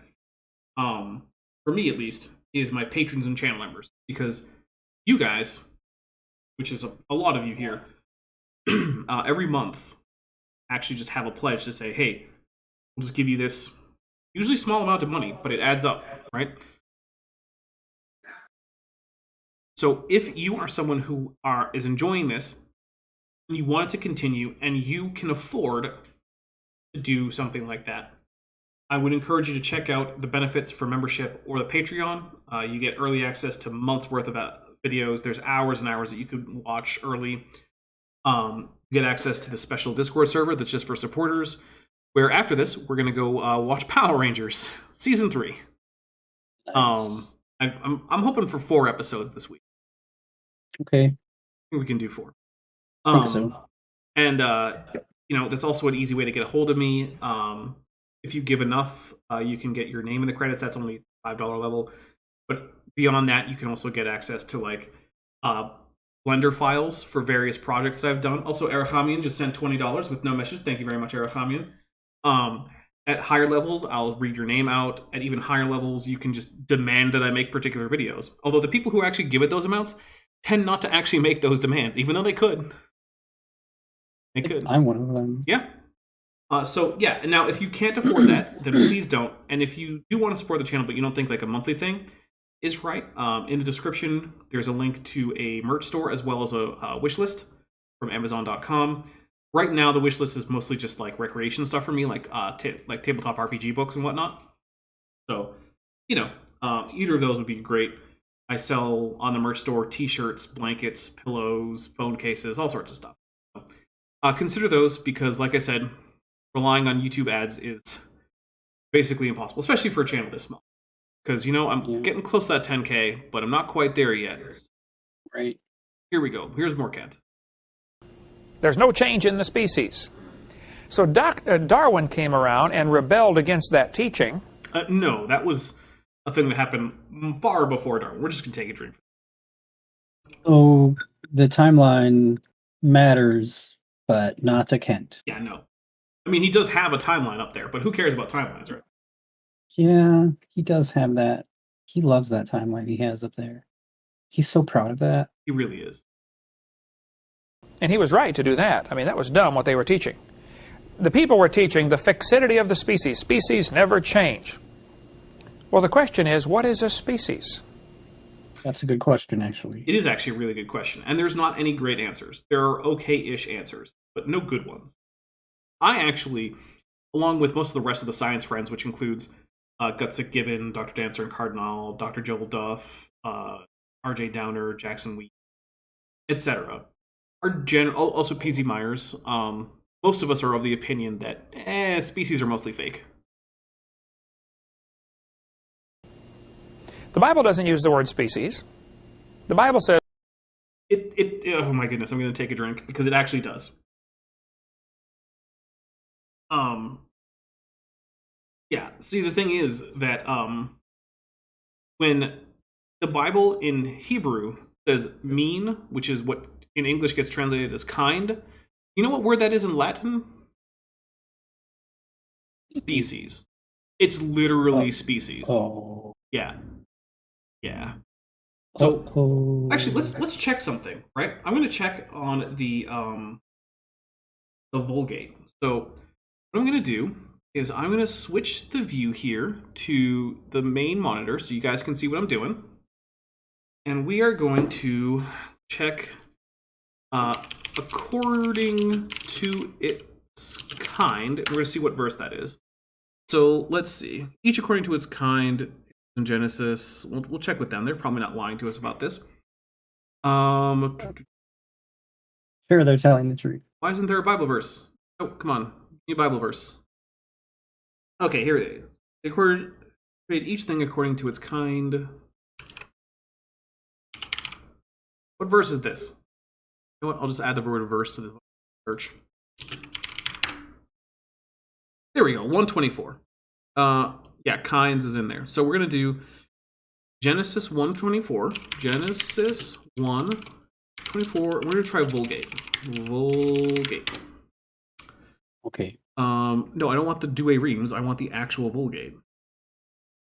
[SPEAKER 1] for me at least, is my patrons and channel members. Because you guys, which is a lot of you here, every month actually just have a pledge to say, hey, we'll just give you this usually small amount of money, but it adds up, right? So if you are someone who is enjoying this, and you want it to continue, and you can afford to do something like that, I would encourage you to check out the benefits for membership or the Patreon. You get early access to months worth of videos. There's hours and hours that you could watch early. You get access to the special Discord server that's just for supporters, where after this, we're going to go watch Power Rangers Season 3.
[SPEAKER 2] Nice.
[SPEAKER 1] I'm hoping for 4 episodes this week.
[SPEAKER 2] Okay.
[SPEAKER 1] I think we can do 4.
[SPEAKER 2] I think so.
[SPEAKER 1] And, that's also an easy way to get a hold of me. If you give enough, you can get your name in the credits. That's only $5 level. But beyond that, you can also get access to, like, Blender files for various projects that I've done. Also, Arachamian just sent $20 with no messages. Thank you very much, Arachamian. At higher levels, I'll read your name out. At even higher levels, you can just demand that I make particular videos. Although the people who actually give it those amounts tend not to actually make those demands, even though they could. They could.
[SPEAKER 2] I'm one of them.
[SPEAKER 1] Yeah. And now if you can't afford that, then please don't. And if you do want to support the channel, but you don't think like a monthly thing is right, in the description, there's a link to a merch store as well as a wish list from Amazon.com. Right now, the wish list is mostly just like recreation stuff for me, like tabletop RPG books and whatnot. So, either of those would be great. I sell on the merch store t-shirts, blankets, pillows, phone cases, all sorts of stuff. So, consider those because, like I said, relying on YouTube ads is basically impossible, especially for a channel this small. Because, I'm getting close to that 10K, but I'm not quite there yet.
[SPEAKER 2] Right.
[SPEAKER 1] Here we go. Here's more Kent.
[SPEAKER 3] There's no change in the species. So Darwin came around and rebelled against that teaching.
[SPEAKER 1] No, that was a thing that happened far before Darwin. We're just going to take a drink.
[SPEAKER 2] Oh, the timeline matters, but not to Kent.
[SPEAKER 1] Yeah, no. I mean, he does have a timeline up there, but who cares about timelines, right?
[SPEAKER 2] Yeah, he does have that. He loves that timeline he has up there. He's so proud of that.
[SPEAKER 1] He really is.
[SPEAKER 3] And he was right to do that. I mean, that was dumb what they were teaching. The people were teaching the fixity of the species. Species never change. Well, the question is, what is a species?
[SPEAKER 2] That's a good question, actually.
[SPEAKER 1] It is actually a really good question. And there's not any great answers. There are okay-ish answers, but no good ones. I actually, along with most of the rest of the science friends, which includes Gutsick Gibbon, Dr. Dancer and Cardinal, Dr. Joel Duff, R.J. Downer, Jackson Wheat, etc., also PZ Myers, most of us are of the opinion that species are mostly fake.
[SPEAKER 3] The Bible doesn't use the word species. The Bible says...
[SPEAKER 1] Oh my goodness, I'm going to take a drink, because it actually does. See, the thing is that when the Bible in Hebrew says mean, which is what in English gets translated as kind, you know what word that is in Latin? Species. It's literally species.
[SPEAKER 2] Oh.
[SPEAKER 1] Yeah. So actually, let's check something, right? I'm going to check on the Vulgate. So what I'm going to do is I'm going to switch the view here to the main monitor so you guys can see what I'm doing. And we are going to check according to its kind. We're going to see what verse that is. So let's see. Each according to its kind in Genesis. We'll check with them. They're probably not lying to us about this.
[SPEAKER 2] Sure, they're telling the truth.
[SPEAKER 1] Why isn't there a Bible verse? Oh, come on. New Bible verse. Okay, here it is. Create each thing according to its kind. What verse is this? You know what? I'll just add the word verse to the search. There we go, 124. Yeah, kinds is in there. So we're going to do Genesis 1:24. Genesis 1:24. We're going to try Vulgate. Vulgate.
[SPEAKER 2] Okay.
[SPEAKER 1] No, I don't want the Douay Rheims. I want the actual Vulgate. Can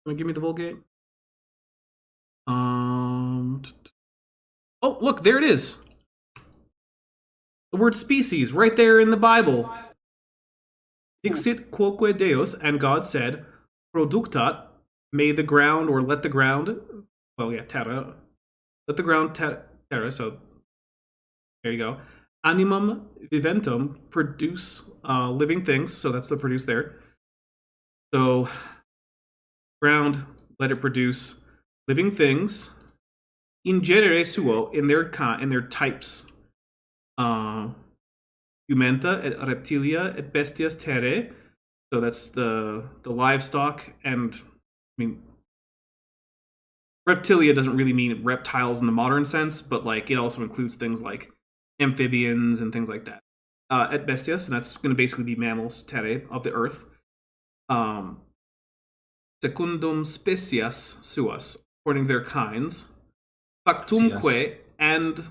[SPEAKER 1] you give me the Vulgate? Oh, look, there it is. The word species, right there in the Bible. Dixit quoque Deus, and God said, productat, may the ground, or let the ground, well, yeah, terra, let the ground terra, so there you go. Animum viventum, produce living things, so that's the produce there. So, ground, let it produce living things. In genere suo, in their types. Jumenta et reptilia et bestias terrae. So that's the livestock, and I mean, reptilia doesn't really mean reptiles in the modern sense, but like it also includes things like amphibians and things like that. Et bestias, and that's going to basically be mammals terrae of the earth. Secundum species suas, according to their kinds. Factumque, and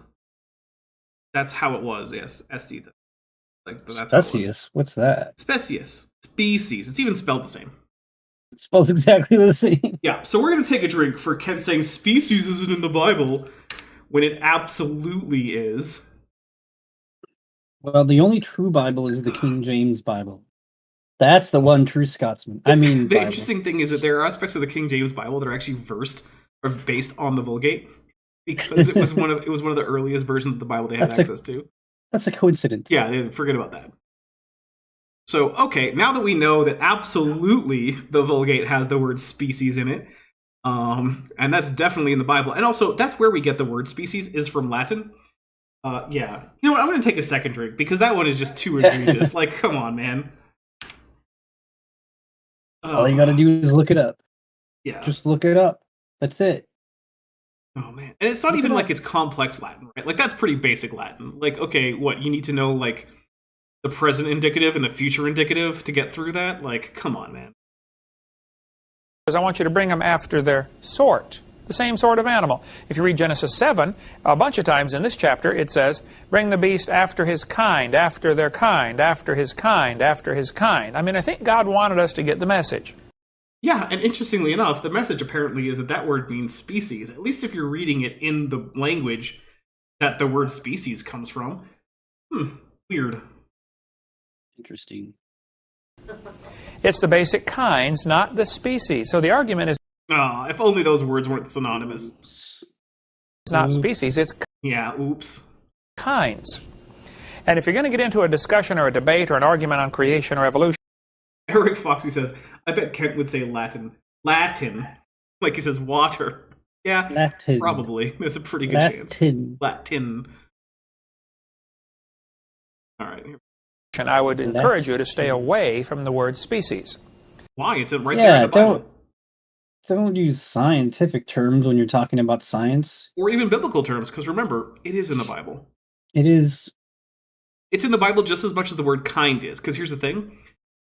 [SPEAKER 1] that's how it was. Yes, estheta. Like that's
[SPEAKER 2] species. What's that?
[SPEAKER 1] Species. Species. It's even spelled the same.
[SPEAKER 2] It spells exactly the same.
[SPEAKER 1] Yeah. So we're gonna take a drink for Ken saying species isn't in the Bible when it absolutely is.
[SPEAKER 2] Well, the only true Bible is the King James Bible. That's the one true Scotsman. I mean,
[SPEAKER 1] the interesting thing is that there are aspects of the King James Bible that are actually based on the Vulgate, because it was one of the earliest versions of the Bible they had access to.
[SPEAKER 2] That's a coincidence.
[SPEAKER 1] Yeah, forget about that. So, okay, now that we know that absolutely the Vulgate has the word species in it, and that's definitely in the Bible, and also that's where we get the word species is from Latin. Yeah, you know what? I'm going to take a second drink because that one is just too egregious. Like, come on, man.
[SPEAKER 2] All you got to do is look it up.
[SPEAKER 1] Yeah,
[SPEAKER 2] just look it up. That's it.
[SPEAKER 1] Oh man, and it's not even like it's complex Latin, right? Like that's pretty basic Latin. Like, okay, what you need to know, like the present indicative and the future indicative to get through that? Like, come on, man.
[SPEAKER 3] Because I want you to bring them after their sort, the same sort of animal. If you read Genesis 7, a bunch of times in this chapter, it says, bring the beast after his kind, after their kind, after his kind, after his kind. I mean, I think God wanted us to get the message.
[SPEAKER 1] Yeah, and interestingly enough, the message apparently is that word means species, at least if you're reading it in the language that the word species comes from. Weird.
[SPEAKER 2] Interesting.
[SPEAKER 3] It's the basic kinds, not the species. So the argument is...
[SPEAKER 1] if only those words weren't synonymous.
[SPEAKER 3] It's not species, it's...
[SPEAKER 1] Yeah, oops.
[SPEAKER 3] Kinds. And if you're going to get into a discussion or a debate or an argument on creation or evolution...
[SPEAKER 1] Eric Foxy says, I bet Kent would say Latin. Latin. Like he says water. Yeah,
[SPEAKER 2] Latin.
[SPEAKER 1] Probably. There's a pretty good chance. Latin. All right.
[SPEAKER 3] And I would encourage you to stay away from the word species.
[SPEAKER 1] Why? It's right there in the Bible.
[SPEAKER 2] Don't use scientific terms when you're talking about science.
[SPEAKER 1] Or even biblical terms, because remember, it is in the Bible.
[SPEAKER 2] It is.
[SPEAKER 1] It's in the Bible just as much as the word kind is, because here's the thing.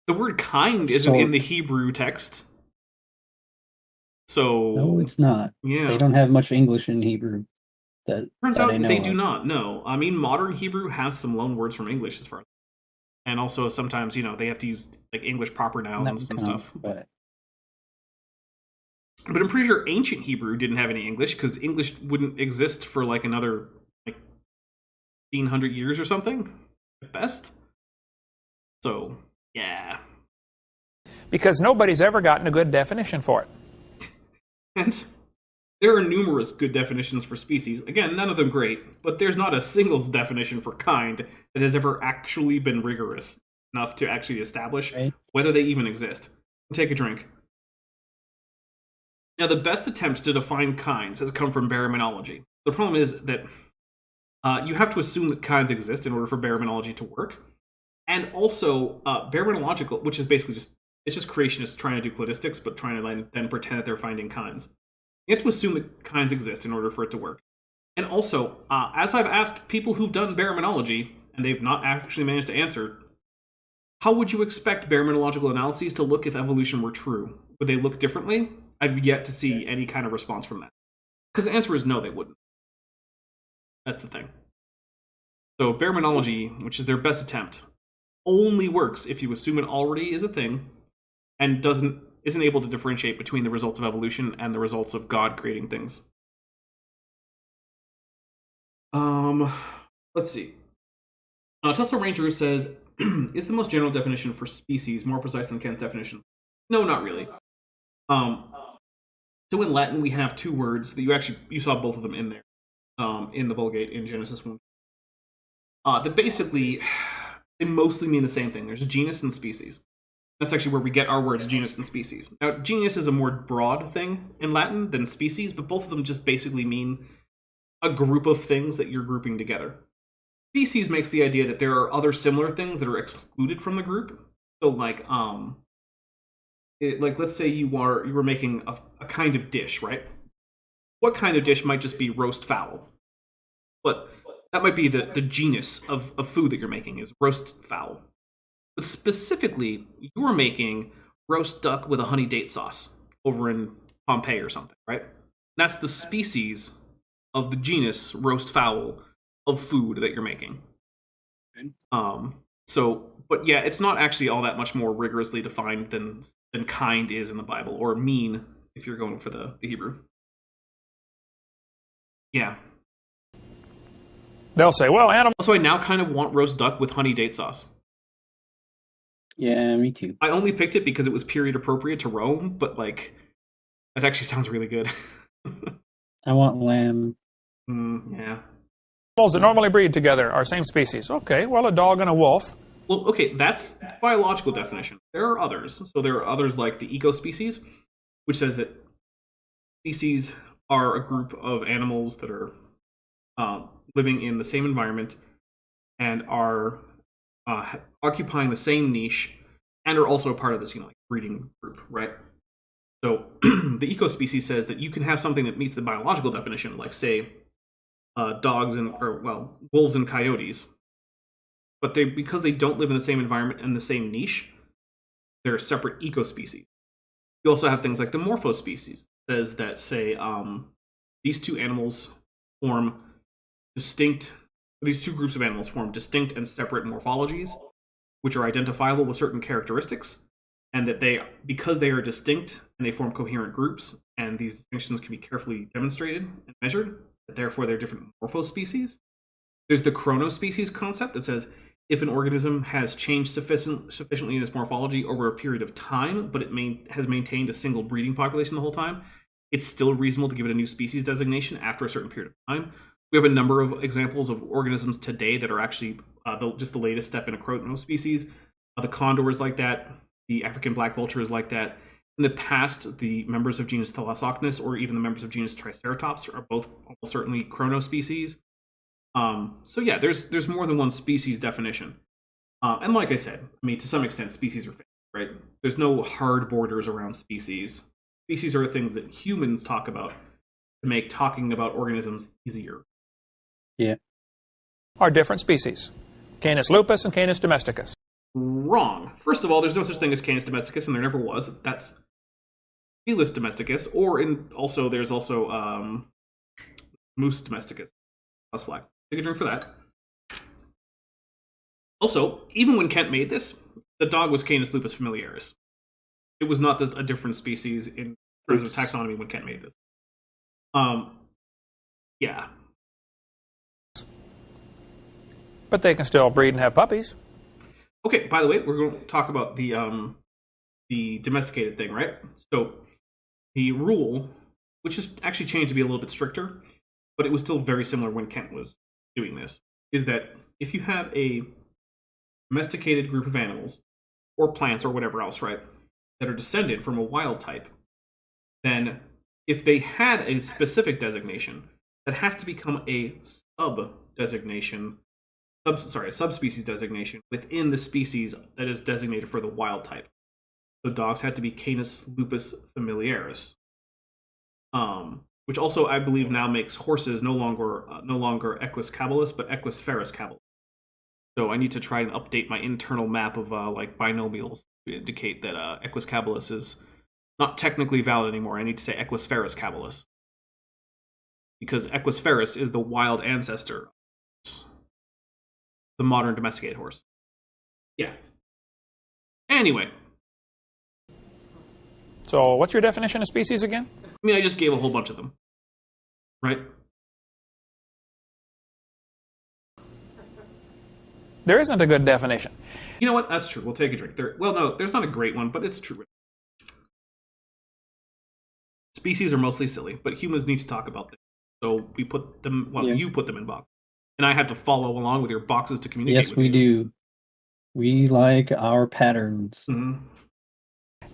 [SPEAKER 1] The word kind isn't in the Hebrew text. So
[SPEAKER 2] no, it's not.
[SPEAKER 1] Yeah.
[SPEAKER 2] They don't have much English in Hebrew.
[SPEAKER 1] Turns out they do not. No. I mean, modern Hebrew has some loan words from English as far as. And also sometimes, they have to use like English proper nouns and stuff. But I'm pretty sure ancient Hebrew didn't have any English because English wouldn't exist for like another 1,500 years or something at best. So, yeah.
[SPEAKER 3] Because nobody's ever gotten a good definition for it.
[SPEAKER 1] And There are numerous good definitions for species. Again, none of them great, but there's not a single definition for kind that has ever actually been rigorous enough to actually establish whether they even exist. Take a drink. Now, the best attempt to define kinds has come from baraminology. The problem is that you have to assume that kinds exist in order for baraminology to work. And also, baraminological, which is basically it's just creationists trying to do cladistics, but trying to then pretend that they're finding kinds. You have to assume that kinds exist in order for it to work. And also, as I've asked people who've done baraminology, and they've not actually managed to answer, how would you expect baraminological analyses to look if evolution were true? Would they look differently? I've yet to see any kind of response from that. Because the answer is no, they wouldn't. That's the thing. So baraminology, which is their best attempt, only works if you assume it already is a thing and isn't able to differentiate between the results of evolution and the results of God creating things. Let's see. Tesla Ranger says, is the most general definition for species more precise than Kent's definition? No, not really. So in Latin, we have two words that you saw both of them in there, in the Vulgate in Genesis 1. That basically, they mostly mean the same thing. There's a genus and species. That's actually where we get our words genus and species. Now, genus is a more broad thing in Latin than species, but both of them just basically mean a group of things that you're grouping together. Species makes the idea that there are other similar things that are excluded from the group. So, like let's say you were making a kind of dish, right? What kind of dish might just be roast fowl? But that might be the genus of food that you're making is roast fowl. But specifically, you were making roast duck with a honey date sauce over in Pompeii or something, right? That's the species of the genus roast fowl of food that you're making. But yeah, it's not actually all that much more rigorously defined than kind is in the Bible, or mean if you're going for the Hebrew. Yeah.
[SPEAKER 3] They'll say, well, animals.
[SPEAKER 1] Also, I now kind of want roast duck with honey date sauce.
[SPEAKER 2] Yeah, me too.
[SPEAKER 1] I only picked it because it was period appropriate to Rome, but like, that actually sounds really good.
[SPEAKER 2] I want lamb.
[SPEAKER 1] Yeah.
[SPEAKER 3] Animals that normally breed together are same species. Okay, well, a dog and a wolf.
[SPEAKER 1] Well, okay, that's biological definition. There are others. So there are others like the ecospecies, which says that species are a group of animals that are living in the same environment and are occupying the same niche and are also a part of this, like breeding group, right? So the ecospecies says that you can have something that meets the biological definition, like say wolves and coyotes, but because they don't live in the same environment and the same niche, they're separate ecospecies. You also have things like the morphospecies, that says that say these two animals form distinct. These two groups of animals form distinct and separate morphologies, which are identifiable with certain characteristics, and that because they are distinct and they form coherent groups, and these distinctions can be carefully demonstrated and measured, that therefore they're different morphospecies. There's the chronospecies concept that says if an organism has changed sufficiently in its morphology over a period of time, but it has maintained a single breeding population the whole time, it's still reasonable to give it a new species designation after a certain period of time. We have a number of examples of organisms today that are actually just the latest step in a chronospecies. The condor is like that. The African black vulture is like that. In the past, the members of genus Thalassocnus or even the members of genus Triceratops are both almost certainly chronospecies. So yeah, there's more than one species definition. And like I said, I mean, to some extent, species are fake, right? There's no hard borders around species. Species are things that humans talk about to make talking about organisms easier.
[SPEAKER 2] Yeah.
[SPEAKER 3] Are different species. Canis lupus and Canis domesticus.
[SPEAKER 1] Wrong. First of all, there's no such thing as Canis domesticus, and there never was. That's Felis domesticus, there's also Mus domesticus. Plus flag. Take a drink for that. Also, even when Kent made this, the dog was Canis lupus familiaris. It was not a different species in terms of taxonomy when Kent made this. Yeah.
[SPEAKER 3] But they can still breed and have puppies.
[SPEAKER 1] Okay, by the way, we're going to talk about the domesticated thing, right? So the rule which is actually changed to be a little bit stricter, but it was still very similar when Kent was doing this, is that if you have a domesticated group of animals, or plants, or whatever else, right, that are descended from a wild type, then if they had a specific designation, that has to become a subspecies designation within the species that is designated for the wild type. So dogs had to be Canis lupus familiaris, which also I believe now makes horses no longer equus caballus, but equus ferus caballus. So I need to try and update my internal map of like binomials to indicate that equus caballus is not technically valid anymore. I need to say equus ferus caballus, because equus ferus is the wild ancestor, the modern domesticated horse. Yeah. Anyway.
[SPEAKER 3] So what's your definition of species again?
[SPEAKER 1] I mean, I just gave a whole bunch of them. Right?
[SPEAKER 3] There isn't a good definition.
[SPEAKER 1] You know what? That's true. We'll take a drink. No, there's not a great one, but it's true. Species are mostly silly, but humans need to talk about them. So we put them, you put them in boxes. And I had to follow along with your boxes to communicate with you.
[SPEAKER 2] Yes, we do. We like our patterns.
[SPEAKER 1] Mm-hmm.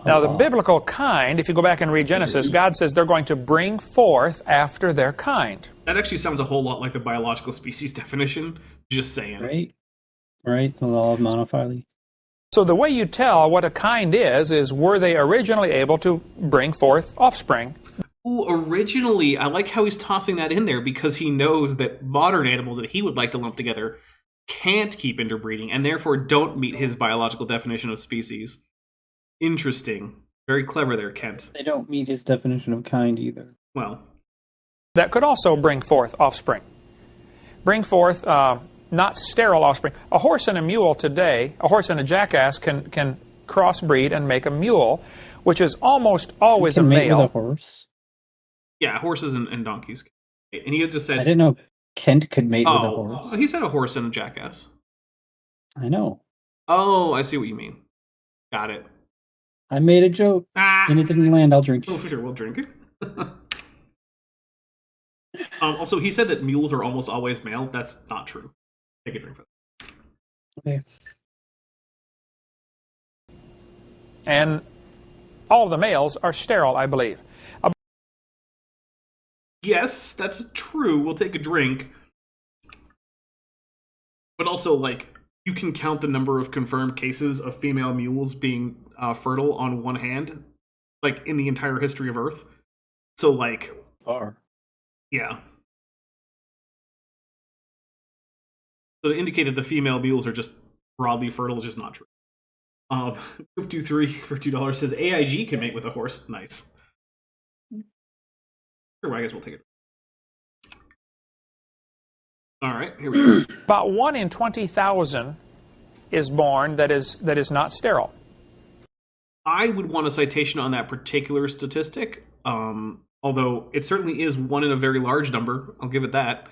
[SPEAKER 3] Now, the biblical kind, if you go back and read Genesis, God says they're going to bring forth after their kind.
[SPEAKER 1] That actually sounds a whole lot like the biological species definition. Just saying.
[SPEAKER 2] Right, the law of monophyly.
[SPEAKER 3] So the way you tell what a kind is were they originally able to bring forth offspring?
[SPEAKER 1] Ooh, originally, I like how he's tossing that in there, because he knows that modern animals that he would like to lump together can't keep interbreeding, and therefore don't meet his biological definition of species. Interesting. Very clever there, Kent.
[SPEAKER 2] They don't meet his definition of kind either.
[SPEAKER 1] Well.
[SPEAKER 3] That could also bring forth offspring. Bring forth not sterile offspring. A horse and a mule today, a horse and a jackass can crossbreed and make a mule, which is almost always a male.
[SPEAKER 2] Mate with a horse?
[SPEAKER 1] Yeah, horses and donkeys. And he had just said...
[SPEAKER 2] I didn't know Kent could mate with a horse.
[SPEAKER 1] He said a horse and a jackass.
[SPEAKER 2] I know.
[SPEAKER 1] Oh, I see what you mean. Got it.
[SPEAKER 2] I made a joke, and it didn't land. I'll drink it.
[SPEAKER 1] Oh, for sure, we'll drink it. Also, he said that mules are almost always male. That's not true. Take a drink for that.
[SPEAKER 2] Okay.
[SPEAKER 3] And all of the males are sterile, I believe.
[SPEAKER 1] Yes, that's true. We'll take a drink. But also, like, you can count the number of confirmed cases of female mules being fertile on one hand, like, in the entire history of Earth. So, like... Yeah. So to indicate that the female mules are just broadly fertile is just not true. Group 23 for $2 says AIG can mate with a horse. Nice. Sure, I guess we'll take it. All right, here we go.
[SPEAKER 3] About 1 in 20,000 is born that is not sterile.
[SPEAKER 1] I would want a citation on that particular statistic, although it certainly is 1 in a very large number. I'll give it that.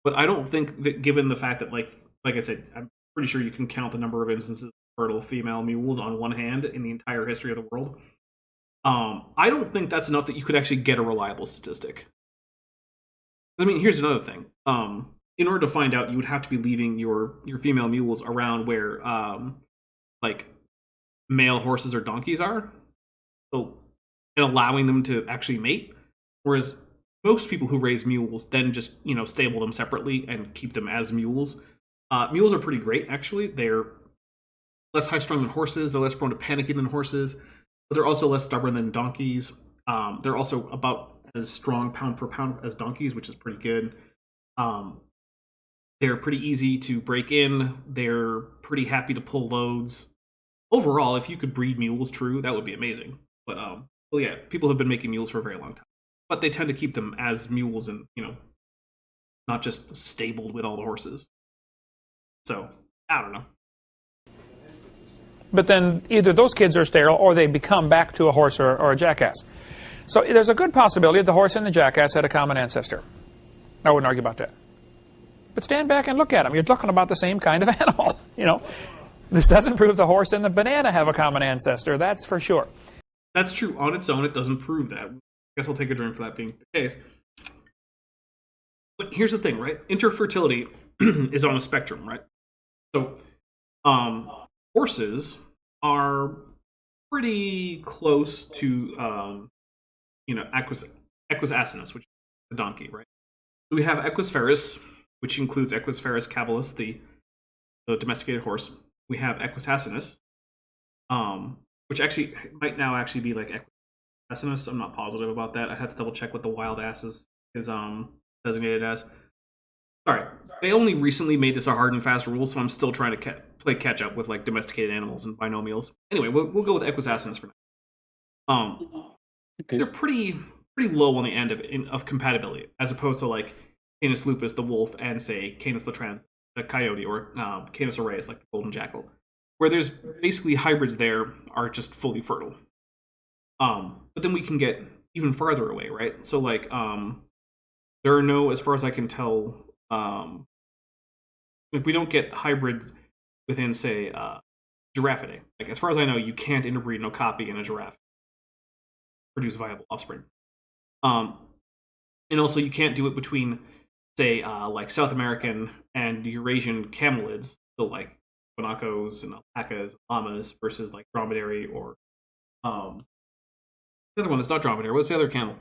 [SPEAKER 1] But I don't think that, given the fact that, like I said, I'm pretty sure you can count the number of instances of fertile female mules on one hand in the entire history of the world. I don't think that's enough that you could actually get a reliable statistic. I mean, here's another thing. In order to find out, you would have to be leaving your female mules around where, like, male horses or donkeys are, so, and allowing them to actually mate. Whereas most people who raise mules then just, stable them separately and keep them as mules. Mules are pretty great, actually. They're less high-strung than horses. They're less prone to panicking than horses. But they're also less stubborn than donkeys. They're also about as strong pound per pound as donkeys, which is pretty good. They're pretty easy to break in. They're pretty happy to pull loads. Overall, if you could breed mules true, that would be amazing. But, well, yeah, people have been making mules for a very long time. But they tend to keep them as mules and, not just stabled with all the horses. So, I don't know.
[SPEAKER 3] But then either those kids are sterile or they become back to a horse or a jackass. So there's a good possibility that the horse and the jackass had a common ancestor. I wouldn't argue about that. But stand back and look at them. You're talking about the same kind of animal. This doesn't prove the horse and the banana have a common ancestor. That's for sure.
[SPEAKER 1] That's true. On its own, it doesn't prove that. guess I'll take a drink for that being the case. But here's the thing, right? Interfertility is on a spectrum, right? So, horses are pretty close to, Equus asinus, which is the donkey, right? So we have Equus ferus, which includes Equus ferus caballus, the domesticated horse. We have Equus asinus, which actually might now actually be like Equus asinus. I'm not positive about that. I had to double check what the wild ass is designated as. Sorry, they only recently made this a hard and fast rule, so I'm still trying to play catch up with like domesticated animals and binomials. Anyway, we'll go with Equus asinus for now. Okay. They're pretty low on the end of compatibility, as opposed to like Canis lupus, the wolf, and say Canis latrans, the coyote, or Canis aureus, like the golden jackal, where there's basically hybrids there are just fully fertile. But then we can get even farther away, right? So like there are no, as far as I can tell, if we don't get hybrids within, say, Giraffidae. Like, as far as I know, you can't interbreed no copy in a giraffe. Produce viable offspring. And also, you can't do it between, say, like South American and Eurasian camelids, so like bonacos and alpacas, llamas, versus like dromedary or the other one that's not dromedary. What's the other camel?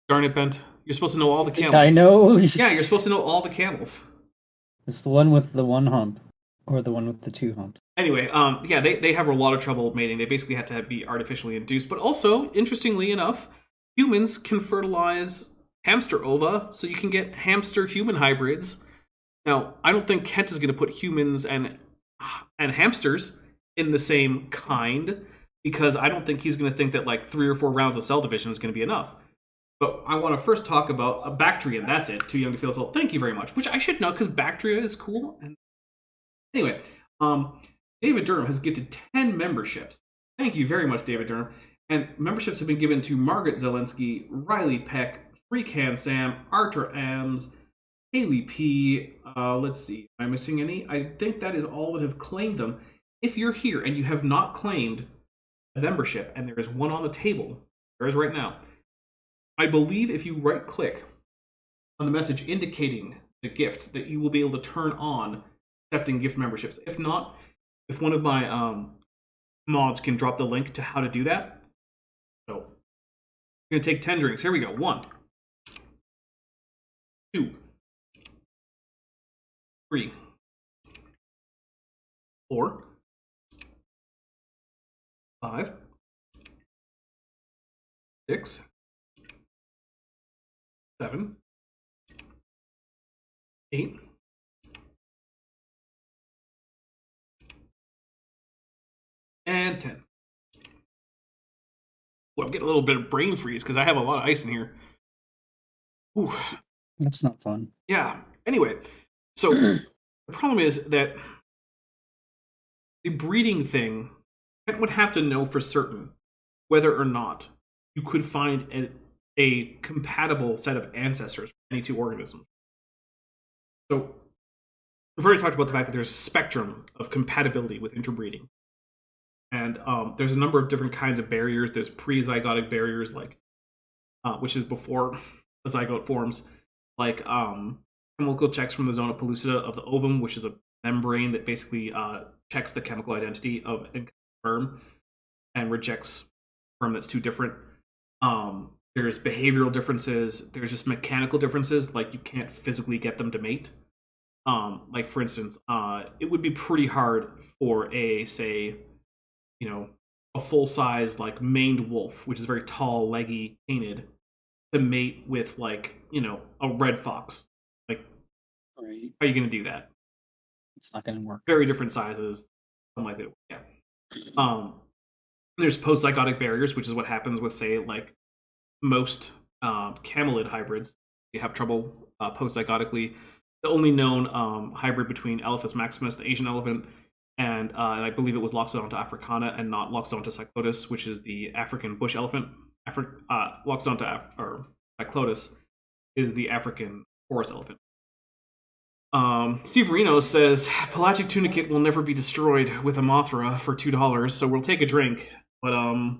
[SPEAKER 1] Darn it, Bent. You're supposed to know all the camels.
[SPEAKER 2] I know.
[SPEAKER 1] Yeah, you're supposed to know all the camels.
[SPEAKER 2] It's the one with the one hump, or the one with the two humps.
[SPEAKER 1] Anyway, yeah, they have a lot of trouble mating. They basically had to be artificially induced. But also, interestingly enough, humans can fertilize hamster ova, so you can get hamster-human hybrids. Now, I don't think Kent is going to put humans and hamsters in the same kind, because I don't think he's going to think that like 3 or 4 rounds of cell division is going to be enough. But I want to first talk about Bactria, and that's it. Too young to feel so. Thank you very much. Which I should know, because Bactria is cool. And anyway, David Durham has gifted 10 memberships. Thank you very much, David Durham. And memberships have been given to Margaret Zelensky, Riley Peck, Freecan Sam, Arthur Ams, Haley P. Let's see, am I missing any? I think that is all that have claimed them. If you're here and you have not claimed a membership, and there is one on the table, there is right now, I believe if you right-click on the message indicating the gift, that you will be able to turn on accepting gift memberships. If not, if one of my mods can drop the link to how to do that. So, I'm going to take 10 drinks. Here we go. 1, 2, 3, 4, 5, 6, 7, 8, and 10. Well, I'm getting a little bit of brain freeze because I have a lot of ice in here. Ooh.
[SPEAKER 2] That's not fun.
[SPEAKER 1] Yeah. Anyway, so the problem is that the breeding thing, I would have to know for certain whether or not you could find a compatible set of ancestors for any 2 organisms. So we've already talked about the fact that there's a spectrum of compatibility with interbreeding. And there's a number of different kinds of barriers. There's pre-zygotic barriers, like which is before the zygote forms, like chemical checks from the zona pellucida of the ovum, which is a membrane that basically checks the chemical identity of a sperm and rejects sperm that's too different. There's behavioral differences. There's just mechanical differences, like you can't physically get them to mate. Like for instance, it would be pretty hard for a full-size like maned wolf, which is very tall, leggy, painted, to mate with like a red fox. Like,
[SPEAKER 2] right.
[SPEAKER 1] How are you going to do that?
[SPEAKER 2] It's not going to work.
[SPEAKER 1] Very different sizes, unlikely to work. Yeah. There's post-zygotic barriers, which is what happens with, say, like most camelid hybrids. You have trouble post-zygotically. The only known hybrid between Elephas maximus, the Asian elephant, and I believe it was Loxodonta africana and not Loxodonta cyclotis, which is the African bush elephant. Loxodonta or cyclotis is the African forest elephant. Severino says, pelagic tunicate will never be destroyed with a Mothra for $2, so we'll take a drink. But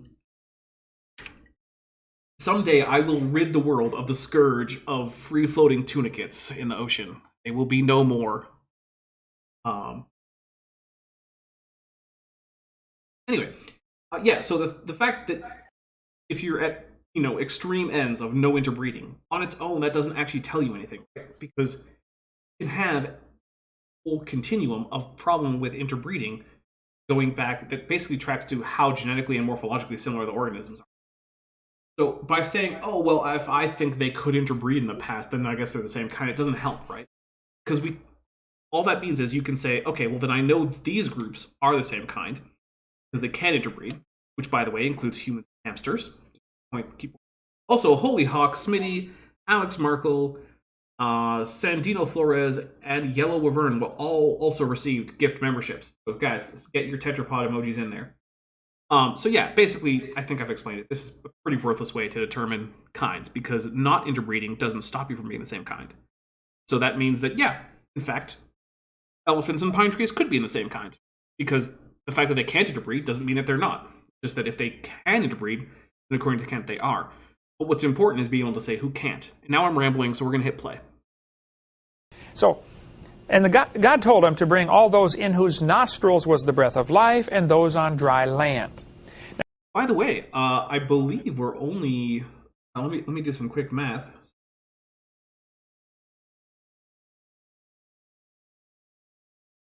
[SPEAKER 1] someday I will rid the world of the scourge of free-floating tunicates in the ocean. They will be no more. Anyway, yeah. So the fact that if you're at extreme ends of no interbreeding on its own, that doesn't actually tell you anything, right? Because you can have a whole continuum of problem with interbreeding going back that basically tracks to how genetically and morphologically similar the organisms are. So by saying, oh, well, if I think they could interbreed in the past, then I guess they're the same kind, it doesn't help, right? Because all that means is you can say, okay, well, then I know these groups are the same kind, because they can interbreed, which, by the way, includes humans and hamsters. Also, Holyhawk, Smitty, Alex Markle, Sandino Flores, and Yellow Wyvern will all also received gift memberships. So guys, let's get your tetrapod emojis in there. So yeah, basically, I think I've explained it. This is a pretty worthless way to determine kinds, because not interbreeding doesn't stop you from being the same kind. So that means that, yeah, in fact, elephants and pine trees could be in the same kind, because the fact that they can't interbreed doesn't mean that they're not. Just that if they can interbreed, then according to Kent, they are. But what's important is being able to say who can't. And now I'm rambling, so we're going to hit play.
[SPEAKER 3] So, and God told him to bring all those in whose nostrils was the breath of life, and those on dry land.
[SPEAKER 1] Now, by the way, I believe we're only... let me do some quick math.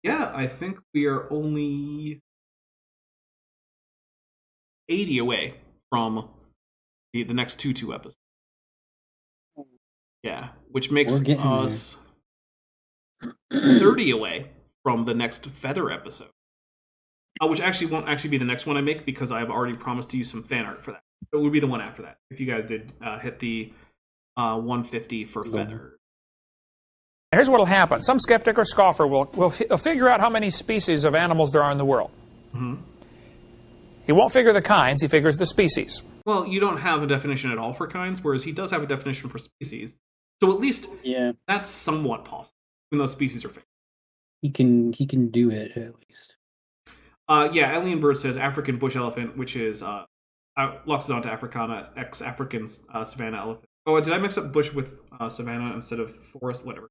[SPEAKER 1] Yeah, I think we are only 80 away from the next two episodes. Yeah, which makes us 30 away from the next Feather episode. Which actually won't actually be the next one I make, because I've already promised to use some fan art for that. So it would be the one after that, if you guys did hit the 150 for Feather.
[SPEAKER 3] Here's what will happen. Some skeptic or scoffer will figure out how many species of animals there are in the world.
[SPEAKER 1] Mm-hmm.
[SPEAKER 3] He won't figure the kinds, he figures the species.
[SPEAKER 1] Well, you don't have a definition at all for kinds, whereas he does have a definition for species. So at least that's somewhat possible, even though species are fake.
[SPEAKER 2] He can do it, at least.
[SPEAKER 1] Yeah, Alien Bird says African bush elephant, which is Loxodonta africana, ex-African savanna elephant. Oh, did I mix up bush with savanna instead of forest? Whatever.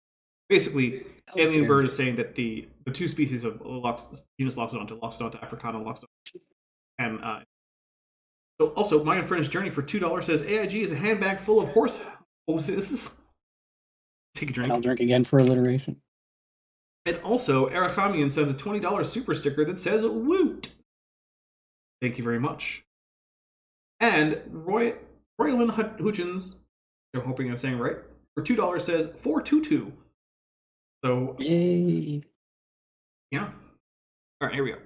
[SPEAKER 1] Basically, Alien Bird is saying that the two species of genus Loxodonta africana, Loxodonta, and so also My Unfurnished Journey for $2 says AIG is a handbag full of horse hoses. Take a drink.
[SPEAKER 2] And I'll drink again for alliteration.
[SPEAKER 1] And also, Arachamian sends a $20 super sticker that says "Woot." Thank you very much. And Royalyn Hutchins, I'm hoping I'm saying right, for $2 says 422. So,
[SPEAKER 2] yay!
[SPEAKER 1] Yeah. All right, here we go.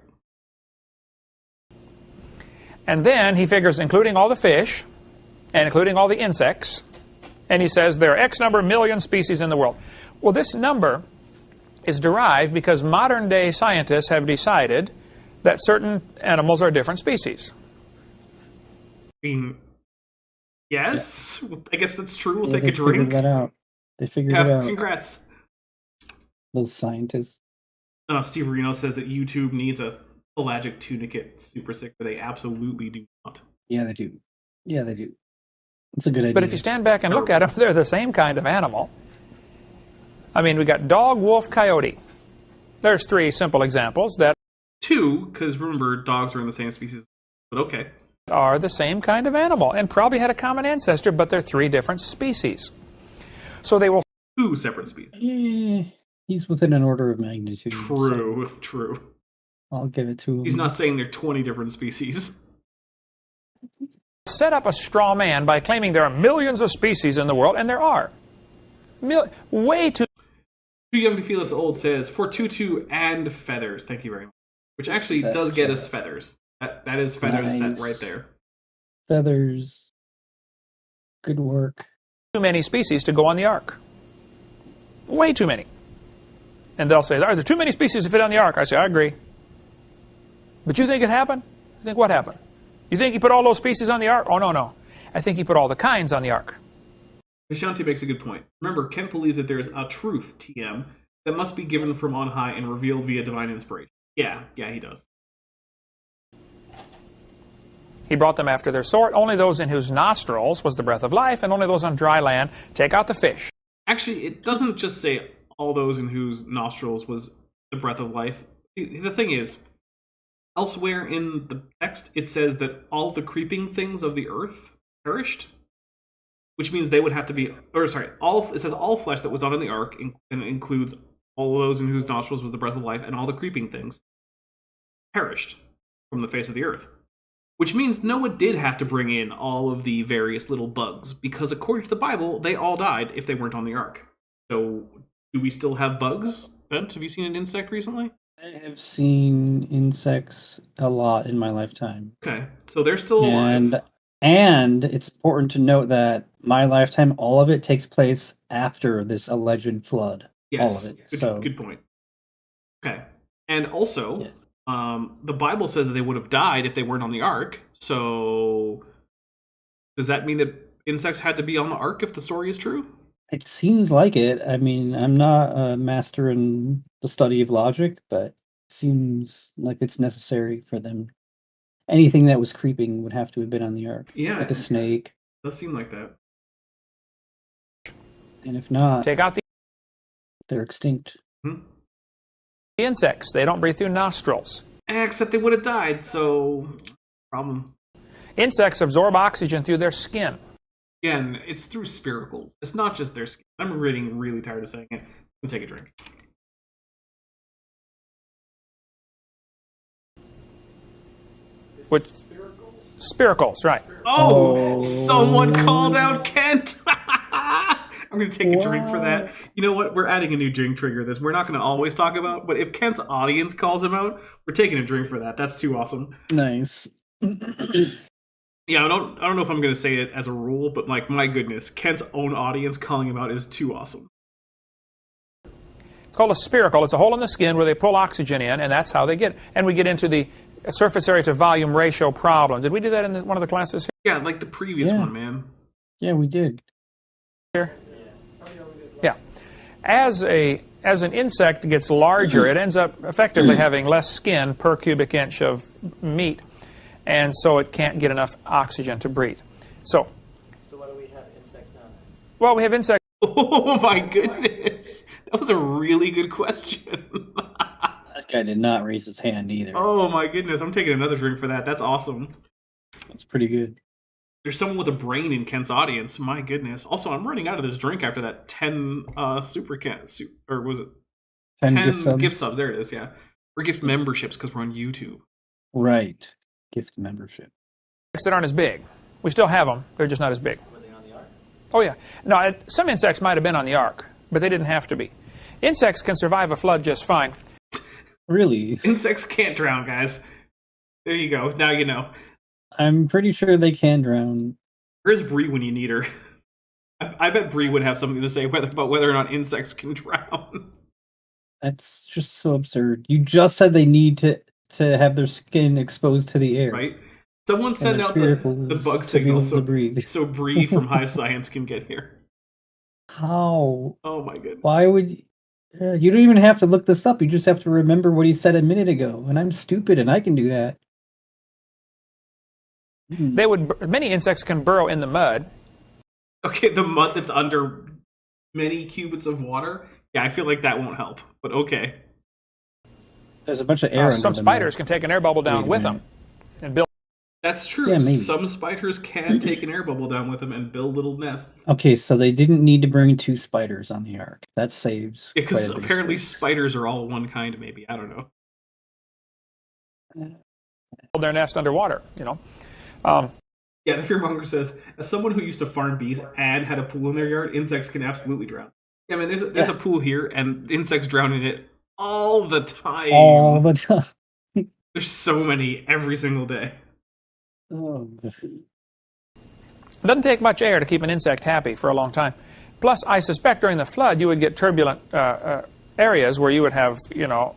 [SPEAKER 3] And then he figures including all the fish and including all the insects, and he says there are X number million species in the world. Well, this number is derived because modern-day scientists have decided that certain animals are different species.
[SPEAKER 1] I mean, yes, yeah. I guess that's true. We'll take a drink.
[SPEAKER 2] They figured that out. They figured it out.
[SPEAKER 1] Congrats.
[SPEAKER 2] Those scientists.
[SPEAKER 1] Steve Reno says that YouTube needs a pelagic tunicate super sticker. They absolutely do not.
[SPEAKER 2] Yeah, they do. Yeah, they do. It's a good idea.
[SPEAKER 3] But if you stand back and look at them, they're the same kind of animal. I mean, we got dog, wolf, coyote. There's three simple examples that...
[SPEAKER 1] Two, because remember, dogs are in the same species, but okay.
[SPEAKER 3] Are the same kind of animal, and probably had a common ancestor, but they're three different species. So they will...
[SPEAKER 1] Two separate species.
[SPEAKER 2] He's within an order of magnitude.
[SPEAKER 1] True.
[SPEAKER 2] I'll give it to him.
[SPEAKER 1] He's not saying they're 20 different species.
[SPEAKER 3] Set up a straw man by claiming there are millions of species in the world, and there are. Way too...
[SPEAKER 1] Too Young to Feel Us Old says, for tutu and feathers. Thank you very much. Which actually does get us feathers. That is feathers set right there.
[SPEAKER 2] Feathers. Good work.
[SPEAKER 3] Too many species to go on the ark. Way too many. And they'll say, are there too many species to fit on the ark? I say, I agree. But you think it happened? You think what happened? You think he put all those species on the ark? Oh, no. I think he put all the kinds on the ark.
[SPEAKER 1] Vishanti makes a good point. Remember, Kent believes that there's a truth, TM, that must be given from on high and revealed via divine inspiration. Yeah, he does.
[SPEAKER 3] He brought them after their sort, only those in whose nostrils was the breath of life, and only those on dry land. Take out the fish.
[SPEAKER 1] Actually, it doesn't just say all those in whose nostrils was the breath of life. The thing is, elsewhere in the text, it says that all the creeping things of the earth perished, which means they would have to be, it says all flesh that was not in the ark, and it includes all those in whose nostrils was the breath of life, and all the creeping things perished from the face of the earth. Which means Noah did have to bring in all of the various little bugs, because according to the Bible, they all died if they weren't on the ark. So, do we still have bugs? Bent, have you seen an insect recently?
[SPEAKER 2] I have seen insects a lot in my lifetime.
[SPEAKER 1] Okay, so they're still alive.
[SPEAKER 2] And it's important to note that my lifetime, all of it takes place after this alleged flood.
[SPEAKER 1] Yes,
[SPEAKER 2] all of it.
[SPEAKER 1] Good point. Okay, and also...
[SPEAKER 2] Yeah.
[SPEAKER 1] The Bible says that they would have died if they weren't on the ark. So, does that mean that insects had to be on the ark if the story is true?
[SPEAKER 2] It seems like it. I mean, I'm not a master in the study of logic, but it seems like it's necessary for them. Anything that was creeping would have to have been on the ark.
[SPEAKER 1] Yeah.
[SPEAKER 2] Like a snake.
[SPEAKER 1] Does seem like that.
[SPEAKER 2] And if not,
[SPEAKER 3] they're
[SPEAKER 2] extinct.
[SPEAKER 1] Hmm?
[SPEAKER 3] The insects, they don't breathe through nostrils.
[SPEAKER 1] Except they would have died, so problem.
[SPEAKER 3] Insects absorb oxygen through their skin.
[SPEAKER 1] Again, it's through spiracles. It's not just their skin. I'm getting really tired of saying it. I'm gonna take a drink.
[SPEAKER 3] What? Spiracles, right.
[SPEAKER 1] Oh, someone called out Kent! I'm going to take a drink for that. You know what? We're adding a new drink trigger this. We're not going to always talk about, but if Kent's audience calls him out, we're taking a drink for that. That's too awesome.
[SPEAKER 2] Nice.
[SPEAKER 1] Yeah, I don't know if I'm going to say it as a rule, but like, my goodness, Kent's own audience calling him out is too awesome.
[SPEAKER 3] It's called a spiracle. It's a hole in the skin where they pull oxygen in, and that's how they get it. And we get into the surface area to volume ratio problem. Did we do that in one of the classes
[SPEAKER 1] here? Yeah, like the previous one, man.
[SPEAKER 2] Yeah, we did.
[SPEAKER 3] Here? Yeah. As an insect gets larger, it ends up effectively having less skin per cubic inch of meat, and so it can't get enough oxygen to breathe. So
[SPEAKER 4] what do we have insects now?
[SPEAKER 3] Well, we have insects.
[SPEAKER 1] Oh my goodness. That was a really good question.
[SPEAKER 2] That guy did not raise his hand either.
[SPEAKER 1] Oh my goodness, I'm taking another drink for that. That's awesome.
[SPEAKER 2] That's pretty good.
[SPEAKER 1] There's someone with a brain in Kent's audience. My goodness. Also, I'm running out of this drink after that 10 super Kent, or was it 10 gift subs? There it is, yeah. Or gift memberships because we're on YouTube.
[SPEAKER 2] Right. Gift membership.
[SPEAKER 3] That aren't as big. We still have them. They're just not as big.
[SPEAKER 4] Were they on the ark?
[SPEAKER 3] Oh, yeah. No, some insects might have been on the ark, but they didn't have to be. Insects can survive a flood just fine.
[SPEAKER 2] Really?
[SPEAKER 1] Insects can't drown, guys. There you go. Now you know.
[SPEAKER 2] I'm pretty sure they can drown.
[SPEAKER 1] Where's Bree when you need her? I bet Bree would have something to say about whether or not insects can drown.
[SPEAKER 2] That's just so absurd. You just said they need to have their skin exposed to the air.
[SPEAKER 1] Right? Someone send out the bug signal so Bree from Hive Science can get here.
[SPEAKER 2] How?
[SPEAKER 1] Oh my goodness.
[SPEAKER 2] Why would you don't even have to look this up. You just have to remember what he said a minute ago. And I'm stupid and I can do that.
[SPEAKER 3] Many insects can burrow in the mud.
[SPEAKER 1] Okay, the mud that's under many cubits of water? Yeah, I feel like that won't help, but okay.
[SPEAKER 2] There's a bunch of air.
[SPEAKER 3] Some spiders can take an air bubble down with them and build.
[SPEAKER 1] That's true. Yeah, some spiders can take an air bubble down with them and build little nests.
[SPEAKER 2] Okay, so they didn't need to bring 2 spiders on the ark. That saves.
[SPEAKER 1] Because apparently spiders are all one kind, maybe. I don't know.
[SPEAKER 3] Build their nest underwater, you know.
[SPEAKER 1] Yeah, the fearmonger says, as someone who used to farm bees and had a pool in their yard, insects can absolutely drown. Yeah, I mean, there's a pool here, and insects drown in it all the time.
[SPEAKER 2] All the time.
[SPEAKER 1] There's so many every single day.
[SPEAKER 2] Oh.
[SPEAKER 3] It doesn't take much air to keep an insect happy for a long time. Plus, I suspect during the flood you would get turbulent areas where you would have, you know,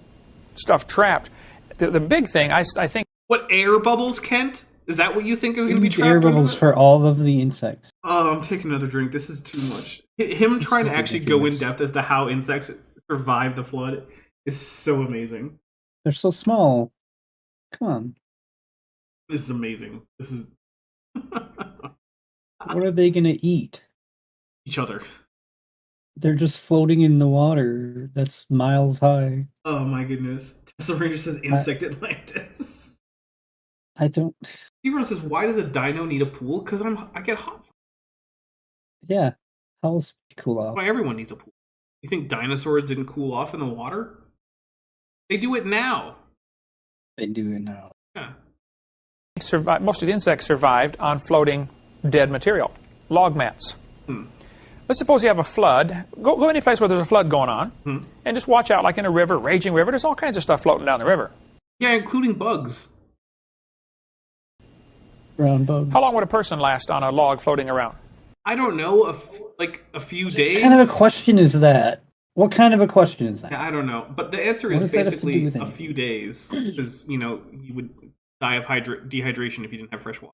[SPEAKER 3] stuff trapped. The big thing, I think...
[SPEAKER 1] What, air bubbles, Kent? Is that what you think is going to be trapped?
[SPEAKER 2] Air bubbles for all of the insects.
[SPEAKER 1] Oh, I'm taking another drink. This is too much. Him trying to actually go in depth as to how insects survived the flood is so amazing.
[SPEAKER 2] They're so small. Come on.
[SPEAKER 1] This is amazing. This is...
[SPEAKER 2] What are they going to eat?
[SPEAKER 1] Each other.
[SPEAKER 2] They're just floating in the water that's miles high.
[SPEAKER 1] Oh my goodness. Tesla Ranger says Insect Atlantis.
[SPEAKER 2] I don't...
[SPEAKER 1] Steven says, why does a dino need a pool? Because I get hot.
[SPEAKER 2] Yeah. How else cool off?
[SPEAKER 1] Why everyone needs a pool. You think dinosaurs didn't cool off in the water? They do it now.
[SPEAKER 2] They do it now.
[SPEAKER 1] Yeah.
[SPEAKER 3] Most of the insects survived on floating dead material, log mats. Let's suppose you have a flood. Go any place where there's a flood going on, and just watch out, like in a river, raging river. There's all kinds of stuff floating down the river.
[SPEAKER 1] Yeah, including bugs.
[SPEAKER 2] Brown bugs.
[SPEAKER 3] How long would a person last on a log floating around?
[SPEAKER 1] I don't know, like a few days.
[SPEAKER 2] What kind of a question is that? What kind of a question is that?
[SPEAKER 1] I don't know, but the answer is basically a few days, because you would die of dehydration if you didn't have fresh water.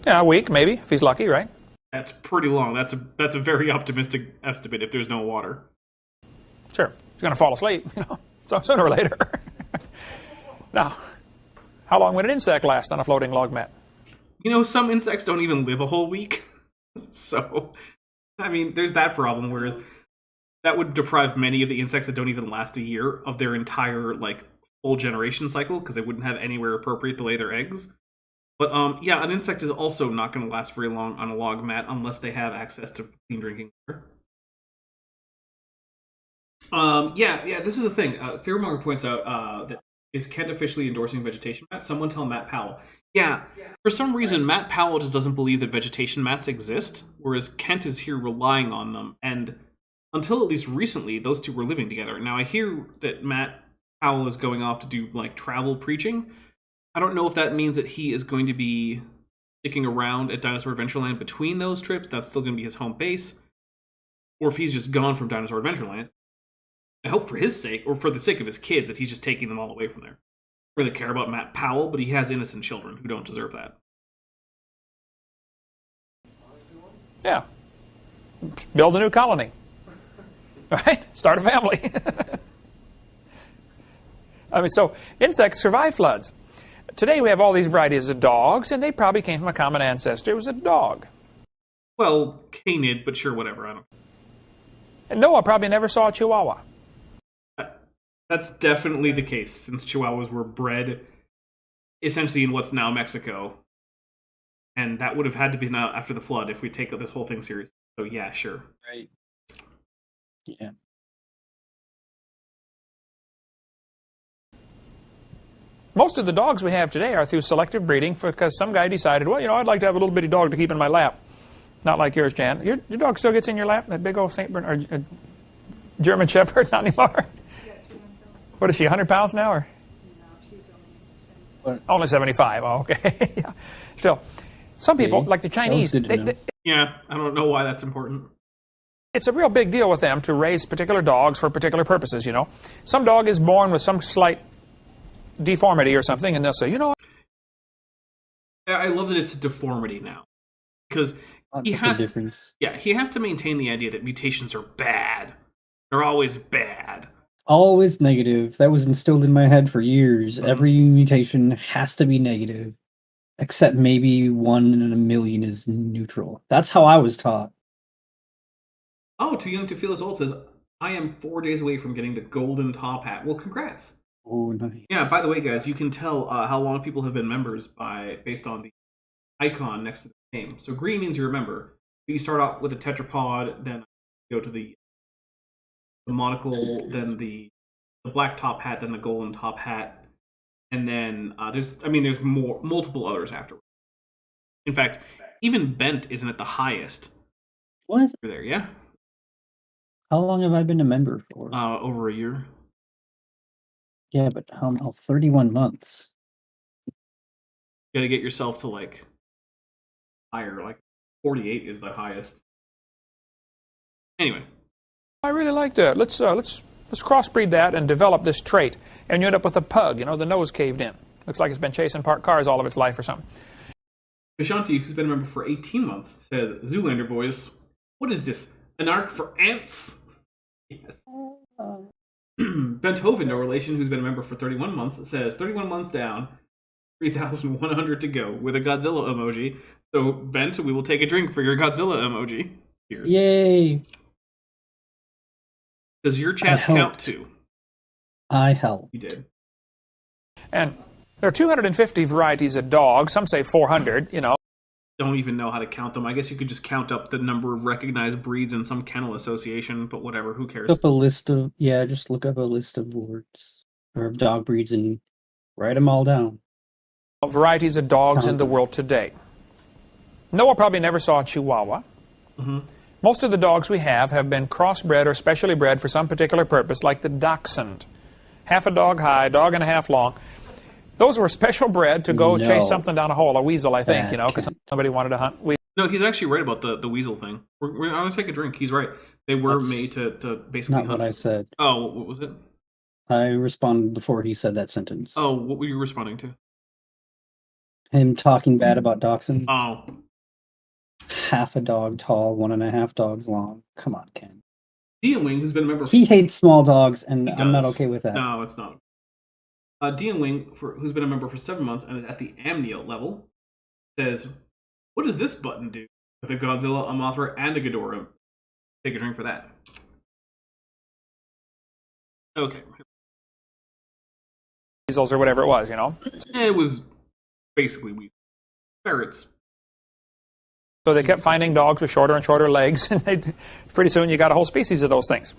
[SPEAKER 3] Yeah, a week maybe, if he's lucky, right?
[SPEAKER 1] That's pretty long. That's a very optimistic estimate if there's no water.
[SPEAKER 3] Sure, he's going to fall asleep, so sooner or later. Now, how long would an insect last on a floating log mat?
[SPEAKER 1] Some insects don't even live a whole week. So, I mean, there's that problem, whereas that would deprive many of the insects that don't even last a year of their entire, full generation cycle, because they wouldn't have anywhere appropriate to lay their eggs. But, yeah, an insect is also not going to last very long on a log mat unless they have access to clean drinking water. Yeah, this is the thing. Theormonger points out that is Kent officially endorsing vegetation mats? Someone tell Matt Powell. Yeah, for some reason, Matt Powell just doesn't believe that vegetation mats exist, whereas Kent is here relying on them, and until at least recently, those two were living together. Now, I hear that Matt Powell is going off to do, travel preaching. I don't know if that means that he is going to be sticking around at Dinosaur Adventureland between those trips. That's still going to be his home base. Or if he's just gone from Dinosaur Adventureland. I hope for his sake, or for the sake of his kids, that he's just taking them all away from there. I really care about Matt Powell, but he has innocent children who don't deserve that.
[SPEAKER 3] Yeah. Build a new colony. Right? Start a family. I mean, so insects survive floods. Today we have all these varieties of dogs, and they probably came from a common ancestor. It was a dog.
[SPEAKER 1] Well, canid, but sure, whatever. I don't.
[SPEAKER 3] And Noah probably never saw a Chihuahua.
[SPEAKER 1] That's definitely the case, since Chihuahuas were bred essentially in what's now Mexico. And that would have had to be now after the flood if we take this whole thing seriously. So yeah, sure.
[SPEAKER 2] Right. Yeah.
[SPEAKER 3] Most of the dogs we have today are through selective breeding because some guy decided, well, I'd like to have a little bitty dog to keep in my lap. Not like yours, Jan. Your dog still gets in your lap? That big old St. Bernard, or German Shepherd? Not anymore. What is she, 100 pounds now? Or?
[SPEAKER 5] No, she's
[SPEAKER 3] only 75. Oh, okay. Yeah. Still, some people, like the Chinese,
[SPEAKER 1] yeah, I don't know why that's important.
[SPEAKER 3] It's a real big deal with them to raise particular dogs for particular purposes, Some dog is born with some slight deformity or something, and they'll say,
[SPEAKER 1] Yeah, I love that it's a deformity now. Because he has to maintain the idea that mutations are bad. They're always bad.
[SPEAKER 2] Always negative. That was instilled in my head for years. Every mutation has to be negative, except maybe 1 in a million is neutral. That's how I was taught.
[SPEAKER 1] Oh, Too Young to Feel As Old says, I am 4 days away from getting the golden top hat. Well, congrats.
[SPEAKER 2] Oh, nice.
[SPEAKER 1] Yeah, by the way, guys, you can tell how long people have been members based on the icon next to the name. So green means you're a member. You start out with a tetrapod, then go to the monocle, then the black top hat, then the golden top hat, and then there's multiple others afterwards. In fact, even bent isn't at the highest.
[SPEAKER 2] What is it?
[SPEAKER 1] There, yeah.
[SPEAKER 2] How long have I been a member for?
[SPEAKER 1] Over a year.
[SPEAKER 2] Yeah, but how 31 months.
[SPEAKER 1] You gotta get yourself to higher, 48 is the highest. Anyway.
[SPEAKER 3] I really like that. Let's crossbreed that and develop this trait. And you end up with a pug, the nose caved in. Looks like it's been chasing parked cars all of its life or something.
[SPEAKER 1] Vishanti, who's been a member for 18 months, says, Zoolander boys, what is this? An arc for ants? Yes. Benthoven, no relation, who's been a member for 31 months, says 31 months down, 3,100 to go with a Godzilla emoji. So, Bent, we will take a drink for your Godzilla emoji. Cheers.
[SPEAKER 2] Yay!
[SPEAKER 1] Does your chats count too?
[SPEAKER 2] I helped.
[SPEAKER 1] You did.
[SPEAKER 3] And there are 250 varieties of dogs. Some say 400,
[SPEAKER 1] Don't even know how to count them. I guess you could just count up the number of recognized breeds in some kennel association, but whatever, who cares?
[SPEAKER 2] Just look up a list of words or of dog breeds and write them all down.
[SPEAKER 3] Varieties of dogs in the world today. Noah probably never saw a Chihuahua.
[SPEAKER 1] Mm-hmm.
[SPEAKER 3] Most of the dogs we have been crossbred or specially bred for some particular purpose, like the Dachshund. Half a dog high, dog and a half long. Those were special bred to go chase something down a hole, a weasel, I think, because somebody wanted to hunt weasel.
[SPEAKER 1] No, he's actually right about the weasel thing. I'm going to take a drink. He's right. They were made to basically
[SPEAKER 2] not
[SPEAKER 1] hunt.
[SPEAKER 2] what I said.
[SPEAKER 1] Oh, what was it?
[SPEAKER 2] I responded before he said that sentence.
[SPEAKER 1] Oh, what were you responding to?
[SPEAKER 2] Him talking bad about dachshunds.
[SPEAKER 1] Oh.
[SPEAKER 2] Half a dog tall, 1.5 dogs long. Come on, Ken.
[SPEAKER 1] Dian Wing, who's been a member...
[SPEAKER 2] He hates small dogs, and I'm not okay with that.
[SPEAKER 1] No, it's not. Dian Wing, who's been a member for 7 months and is at the amnio level, says, what does this button do with a Godzilla, a Mothra, and a Ghidorah? Take a drink for that. Okay.
[SPEAKER 3] Weasels or whatever it was,
[SPEAKER 1] It was basically weasels. Ferrets.
[SPEAKER 3] So they kept finding dogs with shorter and shorter legs, and pretty soon you got a whole species of those things.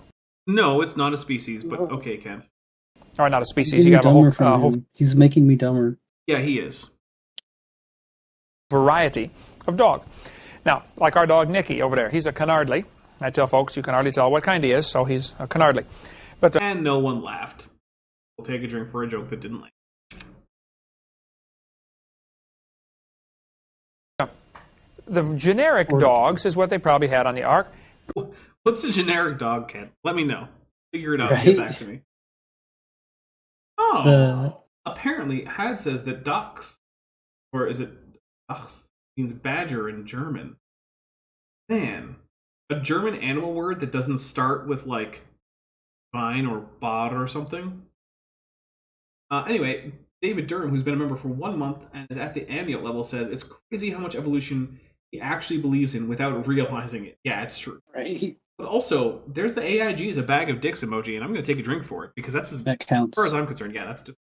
[SPEAKER 1] No, it's not a species, but okay, Kent.
[SPEAKER 3] Or not a species, you got a whole
[SPEAKER 2] He's making me dumber.
[SPEAKER 1] Yeah, he is.
[SPEAKER 3] Variety of dog. Now, like our dog Nicky over there, he's a Canardly. I tell folks you can hardly tell what kind he is, so he's a Canardly.
[SPEAKER 1] And no one laughed. We'll take a drink for a joke that didn't land.
[SPEAKER 3] The generic dogs is what they probably had on the ark.
[SPEAKER 1] What's a generic dog, Kent? Let me know. Figure it out and get back to me. Oh, apparently Had says that Dachs, or is it Dachs, means badger in German. Man, a German animal word that doesn't start with like vine or bod or something. Anyway, David Durham, who's been a member for 1 month and is at the amnio level, says it's crazy how much evolution he actually believes in without realizing it. Yeah, it's true.
[SPEAKER 2] Right.
[SPEAKER 1] But also, there's the AIG is a bag of dicks emoji, and I'm going to take a drink for it because
[SPEAKER 2] that counts.
[SPEAKER 1] As far as I'm concerned. Yeah, that's just.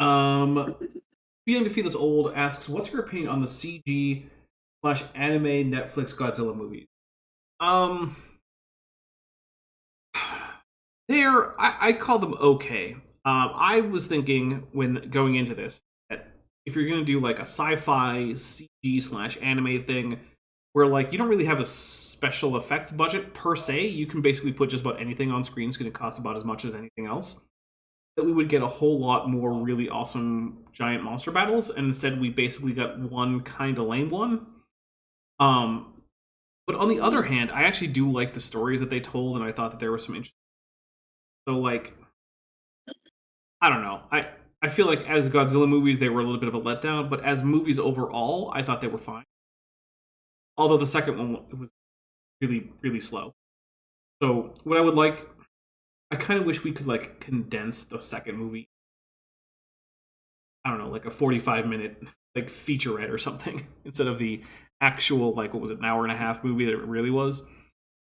[SPEAKER 1] Feeling to feel this old asks, "What's your opinion on the CG/anime Netflix Godzilla movies?" I call them okay. I was thinking when going into this that if you're going to do like a sci-fi CG/anime thing, where like you don't really have a special effects budget per se, you can basically put just about anything on screen. It's going to cost about as much as anything else. That we would get a whole lot more really awesome giant monster battles, and instead we basically got one kind of lame one. But on the other hand, I actually do like the stories that they told, and I thought that there was some interesting. So like, I don't know. I feel like as Godzilla movies, they were a little bit of a letdown, but as movies overall, I thought they were fine. Although the second one was really, really slow. So what I would like, I kind of wish we could like condense the second movie. I don't know, like a 45-minute like featurette or something instead of the actual like what was it, an hour and a half movie that it really was,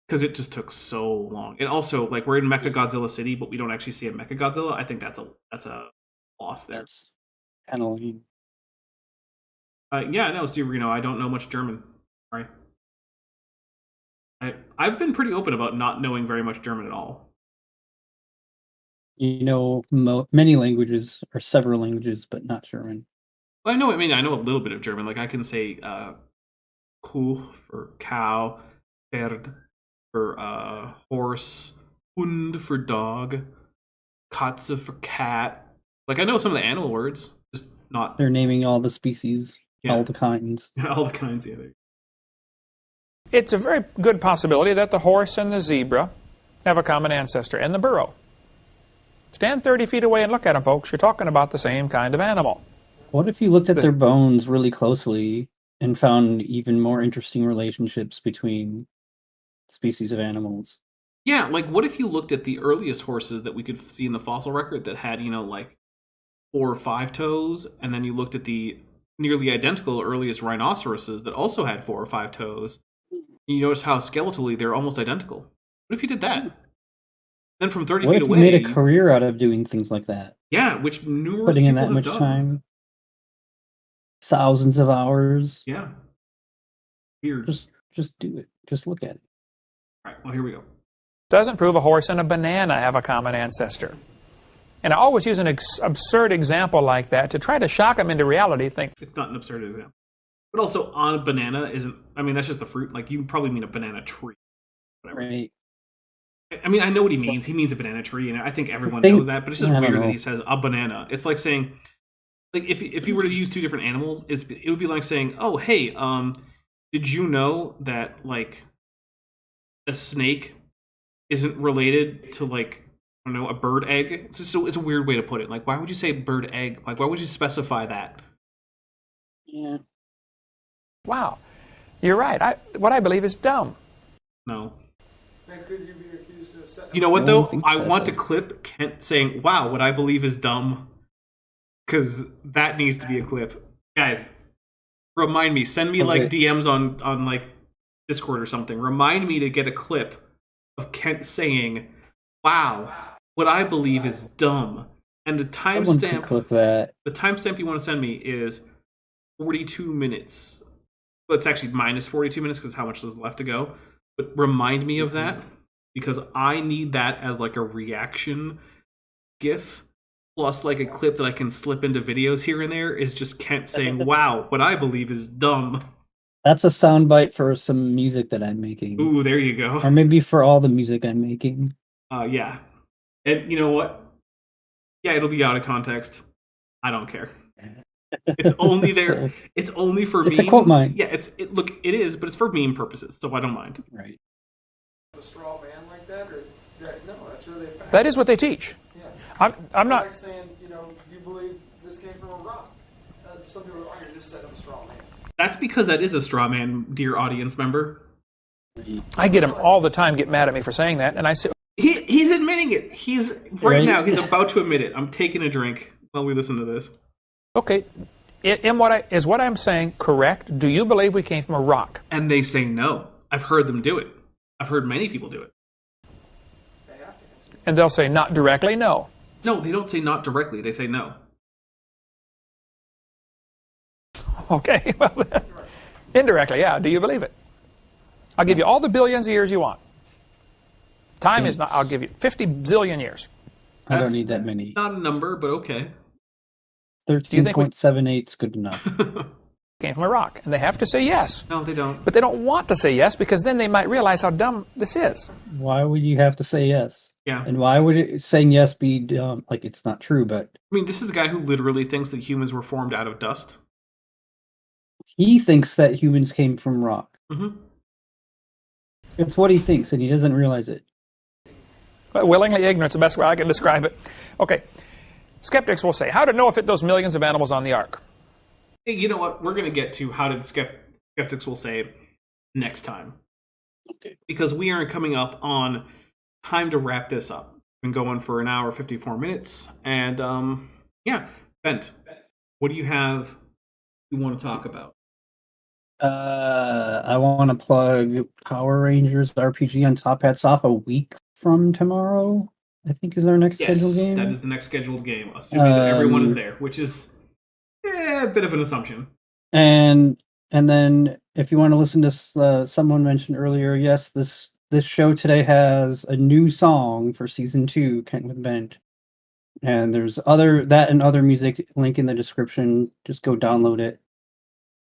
[SPEAKER 1] because it just took so long. And also like we're in Mechagodzilla City, but we don't actually see a Mechagodzilla. I think that's a loss there.
[SPEAKER 2] That's kind of lame.
[SPEAKER 1] Yeah, no, Steve, I don't know much German. Sorry. I've been pretty open about not knowing very much German at all.
[SPEAKER 2] Many languages, or several languages, but not German.
[SPEAKER 1] Well, I know a little bit of German. Like I can say Kuh for cow, Pferd for horse, Hund for dog, Katze for cat. Like I know some of the animal words, just not.
[SPEAKER 2] They're naming all the species, all the kinds.
[SPEAKER 1] All the kinds, yeah.
[SPEAKER 3] It's a very good possibility that the horse and the zebra have a common ancestor, and the burro. Stand 30 feet away and look at them, folks. You're talking about the same kind of animal.
[SPEAKER 2] What if you looked at their bones really closely and found even more interesting relationships between species of animals?
[SPEAKER 1] Yeah, like what if you looked at the earliest horses that we could see in the fossil record that had, like 4 or 5 toes, and then you looked at the nearly identical earliest rhinoceroses that also had 4 or 5 toes, and you notice how skeletally they're almost identical. What if you did that? Then from 30
[SPEAKER 2] What
[SPEAKER 1] feet
[SPEAKER 2] if you
[SPEAKER 1] away,
[SPEAKER 2] made a career out of doing things like that?
[SPEAKER 1] Yeah, which numerous
[SPEAKER 2] putting in
[SPEAKER 1] people
[SPEAKER 2] that much
[SPEAKER 1] have done.
[SPEAKER 2] time, thousands of hours.
[SPEAKER 1] Yeah, weird.
[SPEAKER 2] Just do it. Just look at it.
[SPEAKER 1] All right, well, here we go.
[SPEAKER 3] Doesn't prove a horse and a banana have a common ancestor. And I always use an absurd example like that to try to shock them into reality. Think
[SPEAKER 1] it's not an absurd example, but also on a banana isn't. I mean, that's just the fruit. Like you probably mean a banana tree. Whatever.
[SPEAKER 2] Right.
[SPEAKER 1] I mean, I know what he means. He means a banana tree, and I think everyone knows that. But it's just weird that he says a banana. It's like saying, like if you were to use 2 different animals, it would be like saying, oh, hey, did you know that like a snake isn't related to like I don't know a bird egg? It's a weird way to put it. Like, why would you say bird egg? Like, why would you specify that?
[SPEAKER 2] Yeah.
[SPEAKER 3] Wow, you're right. What I believe is dumb.
[SPEAKER 1] No.
[SPEAKER 4] And could you be accused of setting
[SPEAKER 1] You know what though? I want to clip Kent saying, "Wow, what I believe is dumb," because that needs to be a clip, guys. Remind me. Send me like DMs on like Discord or something. Remind me to get a clip of Kent saying, "Wow, what I believe is dumb," and the timestamp.
[SPEAKER 2] Clip that.
[SPEAKER 1] The timestamp you want to send me is 42 minutes. Well, it's actually minus 42 minutes because how much is left to go. But remind me of that because I need that as like a reaction GIF plus like a clip that I can slip into videos here and there is just Kent saying, "Wow, what I believe is dumb."
[SPEAKER 2] That's a soundbite for some music that I'm making.
[SPEAKER 1] Ooh, there you go.
[SPEAKER 2] Or maybe for all the music I'm making.
[SPEAKER 1] Yeah. And you know what? Yeah, it'll be out of context. I don't care. It's only there. It's only for memes.
[SPEAKER 2] It's a quote mine.
[SPEAKER 1] Yeah, look, it is, but it's for meme purposes, so I don't mind.
[SPEAKER 2] Right.
[SPEAKER 4] A straw man like that, or no? That's really a fact.
[SPEAKER 3] That is what they teach.
[SPEAKER 4] Yeah.
[SPEAKER 3] I'm not
[SPEAKER 4] like saying, you believe this came from a rock. Some people are arguing just said I'm a straw man.
[SPEAKER 1] That's because that is a straw man, dear audience member.
[SPEAKER 3] I get him all the time. Get mad at me for saying that, and I say
[SPEAKER 1] he's admitting it. He's right now. He's about to admit it. I'm taking a drink while we listen to this.
[SPEAKER 3] Okay, is what I'm saying correct? Do you believe we came from a rock?
[SPEAKER 1] And they say no. I've heard them do it. I've heard many people do it.
[SPEAKER 3] And they'll say not directly, no.
[SPEAKER 1] No, they don't say not directly. They say no.
[SPEAKER 3] Okay, well, indirectly, yeah. Do you believe it? I'll give you all the billions of years you want. Time is not. I'll give you 50 zillion years.
[SPEAKER 2] I don't need that many.
[SPEAKER 1] Not a number, but okay.
[SPEAKER 2] 13.78 is good enough.
[SPEAKER 3] Came from a rock, and they have to say yes.
[SPEAKER 1] No, they don't.
[SPEAKER 3] But they don't want to say yes because then they might realize how dumb this is.
[SPEAKER 2] Why would you have to say yes?
[SPEAKER 1] Yeah.
[SPEAKER 2] And why would saying yes be dumb? Like, it's not true, but...
[SPEAKER 1] I mean, this is the guy who literally thinks that humans were formed out of dust.
[SPEAKER 2] He thinks that humans came from rock.
[SPEAKER 1] Mm-hmm.
[SPEAKER 2] It's what he thinks, and he doesn't realize it.
[SPEAKER 3] Willingly ignorant is the best way I can describe it. Okay. Skeptics will say, how to know if it those millions of animals on the ark?
[SPEAKER 1] Hey, you know what? We're going to get to how did skeptics will say next time.
[SPEAKER 2] Okay.
[SPEAKER 1] Because we are coming up on time to wrap this up. We've been going for an hour, 54 minutes. And, yeah, Bent, what do you have you want to talk about?
[SPEAKER 2] I want to plug Power Rangers RPG on Top Hats off a week from tomorrow. I think is our next scheduled game.
[SPEAKER 1] That is the next scheduled game, assuming that everyone is there, which is a bit of an assumption.
[SPEAKER 2] And then if you want to listen to someone mentioned earlier, yes, this show today has a new song for season 2, Kent with Bent. And there's that and other music link in the description. Just go download it.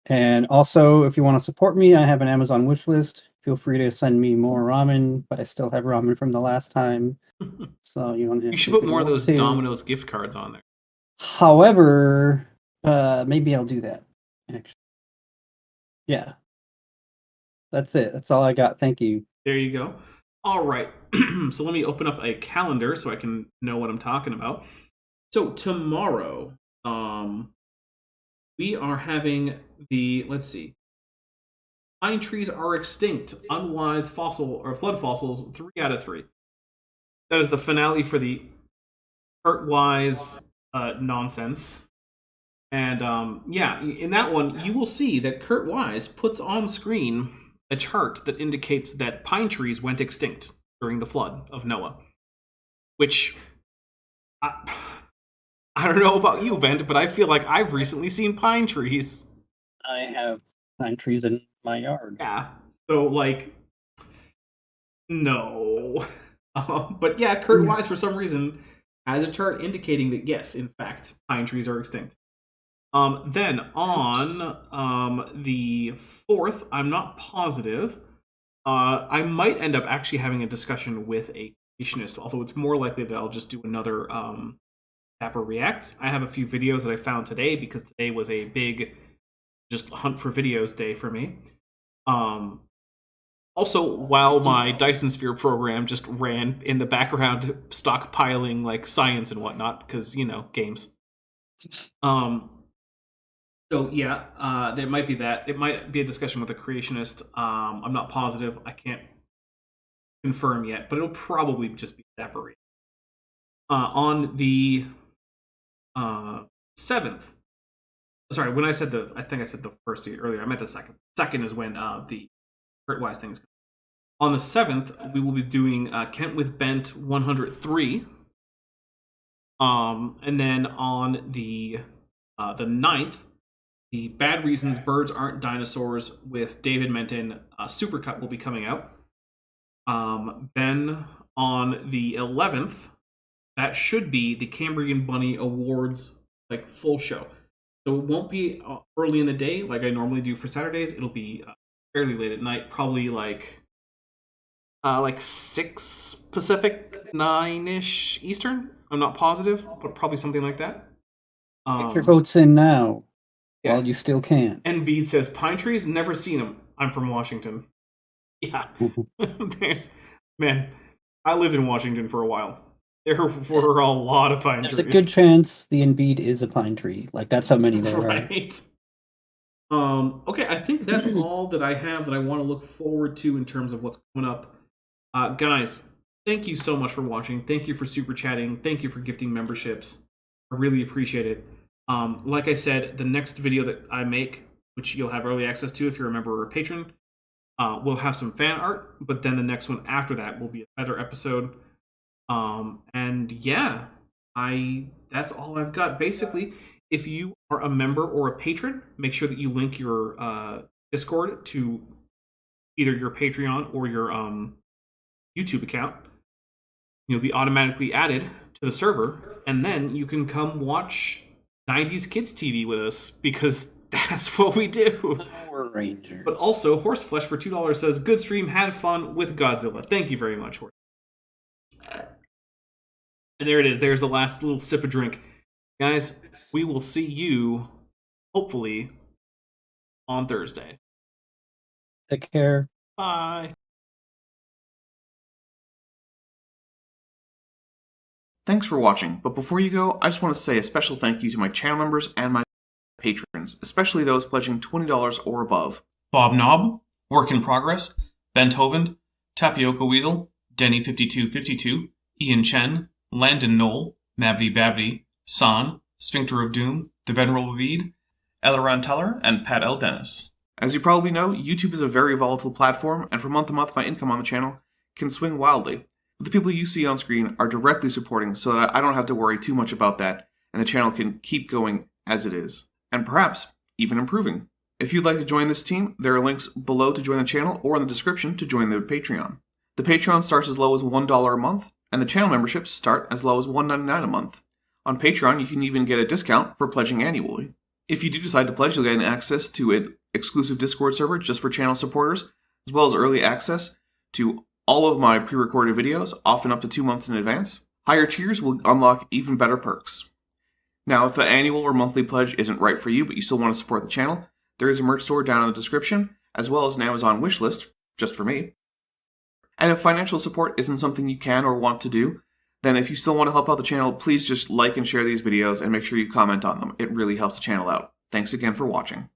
[SPEAKER 2] And also, if you want to support me, I have an Amazon wish list. Feel free to send me more ramen, but I still have ramen from the last time. So you
[SPEAKER 1] should put more of those Domino's gift cards on there.
[SPEAKER 2] However, maybe I'll do that. Actually, yeah. That's it. That's all I got. Thank you.
[SPEAKER 1] There you go. All right. So let me open up a calendar so I can know what I'm talking about. So tomorrow, we are having let's see. Pine trees are extinct. Unwise fossil or flood fossils, 3 out of 3. That is the finale for the Kurt Wise nonsense. And yeah, in that one, you will see that Kurt Wise puts on screen a chart that indicates that pine trees went extinct during the flood of Noah. Which, I don't know about you, Bent, but I feel like I've recently seen pine trees.
[SPEAKER 2] I have pine trees in my yard.
[SPEAKER 1] Yeah, so, like, no. But yeah, Kurt Wise, for some reason, has a chart indicating that, yes, in fact, pine trees are extinct. Then, on the 4th, I'm not positive, I might end up actually having a discussion with a creationist, although it's more likely that I'll just do another Dapper React. I have a few videos that I found today, because today was a big just hunt for videos day for me. Also, while my Dyson Sphere program just ran in the background, stockpiling like science and whatnot, because, you know, games. So yeah, there might be that. It might be a discussion with a creationist. I'm not positive. I can't confirm yet, but it'll probably just be Dapper. On the 7th. Sorry, when I said I think I said the first earlier. I meant the 2nd. 2nd is when the Kurt Wise things. On the 7th, we will be doing Kent with Bent 103. And then on the 9th, the Bad Reasons Birds Aren't Dinosaurs with David Menton Supercut will be coming out. Then on the 11th, that should be the Cambrian Bunny Awards like full show. So it won't be early in the day like I normally do for Saturdays. It'll be fairly late at night, probably like 6 Pacific, 9-ish Eastern. I'm not positive, but probably something like that.
[SPEAKER 2] Get your votes in now, while you still can.
[SPEAKER 1] And Bede says, pine trees, never seen them. I'm from Washington. Yeah. Man, I lived in Washington for a while. There were a lot of pine trees.
[SPEAKER 2] There's a good chance the Embiid is a pine tree. Like, that's how many there
[SPEAKER 1] right. are. Okay, I think that's all that I have that I want to look forward to in terms of what's coming up. Guys, thank you so much for watching. Thank you for super chatting. Thank you for gifting memberships. I really appreciate it. Like I said, the next video that I make, which you'll have early access to if you're a member or a patron, we'll have some fan art, but then the next one after that will be a better episode. And yeah, that's all I've got. Basically, if you are a member or a patron, make sure that you link your Discord to either your Patreon or your YouTube account. You'll be automatically added to the server, and then you can come watch 90s Kids TV with us, because that's what we do.
[SPEAKER 2] Power Rangers.
[SPEAKER 1] But also, Horseflesh for $2 says, good stream, had fun with Godzilla. Thank you very much, Horse. And there it is. There's the last little sip of drink. Guys, we will see you, hopefully, on Thursday.
[SPEAKER 2] Take care.
[SPEAKER 1] Bye.
[SPEAKER 6] Thanks for watching, but before you go, I just want to say a special thank you to my channel members and my patrons, especially those pledging $20 or above.
[SPEAKER 1] Bob Knob, Work in Progress, Bent Hovind, Tapioca Weasel, Denny5252, Ian Chen, Landon Knoll, Mabdy Babdy, San, Sphincter of Doom, The Venerable Veed, Eleran Teller, and Pat L. Dennis.
[SPEAKER 6] As you probably know, YouTube is a very volatile platform, and from month to month my income on the channel can swing wildly. But the people you see on screen are directly supporting, so that I don't have to worry too much about that, and the channel can keep going as it is, and perhaps even improving. If you'd like to join this team, there are links below to join the channel or in the description to join the Patreon. The Patreon starts as low as $1 a month, and the channel memberships start as low as $1.99 a month. On Patreon, you can even get a discount for pledging annually. If you do decide to pledge, you'll get access to an exclusive Discord server just for channel supporters, as well as early access to all of my pre-recorded videos, often up to 2 months in advance. Higher tiers will unlock even better perks. Now, if the annual or monthly pledge isn't right for you, but you still want to support the channel, there is a merch store down in the description, as well as an Amazon wishlist, just for me. And if financial support isn't something you can or want to do, then if you still want to help out the channel, please just like and share these videos and make sure you comment on them. It really helps the channel out. Thanks again for watching.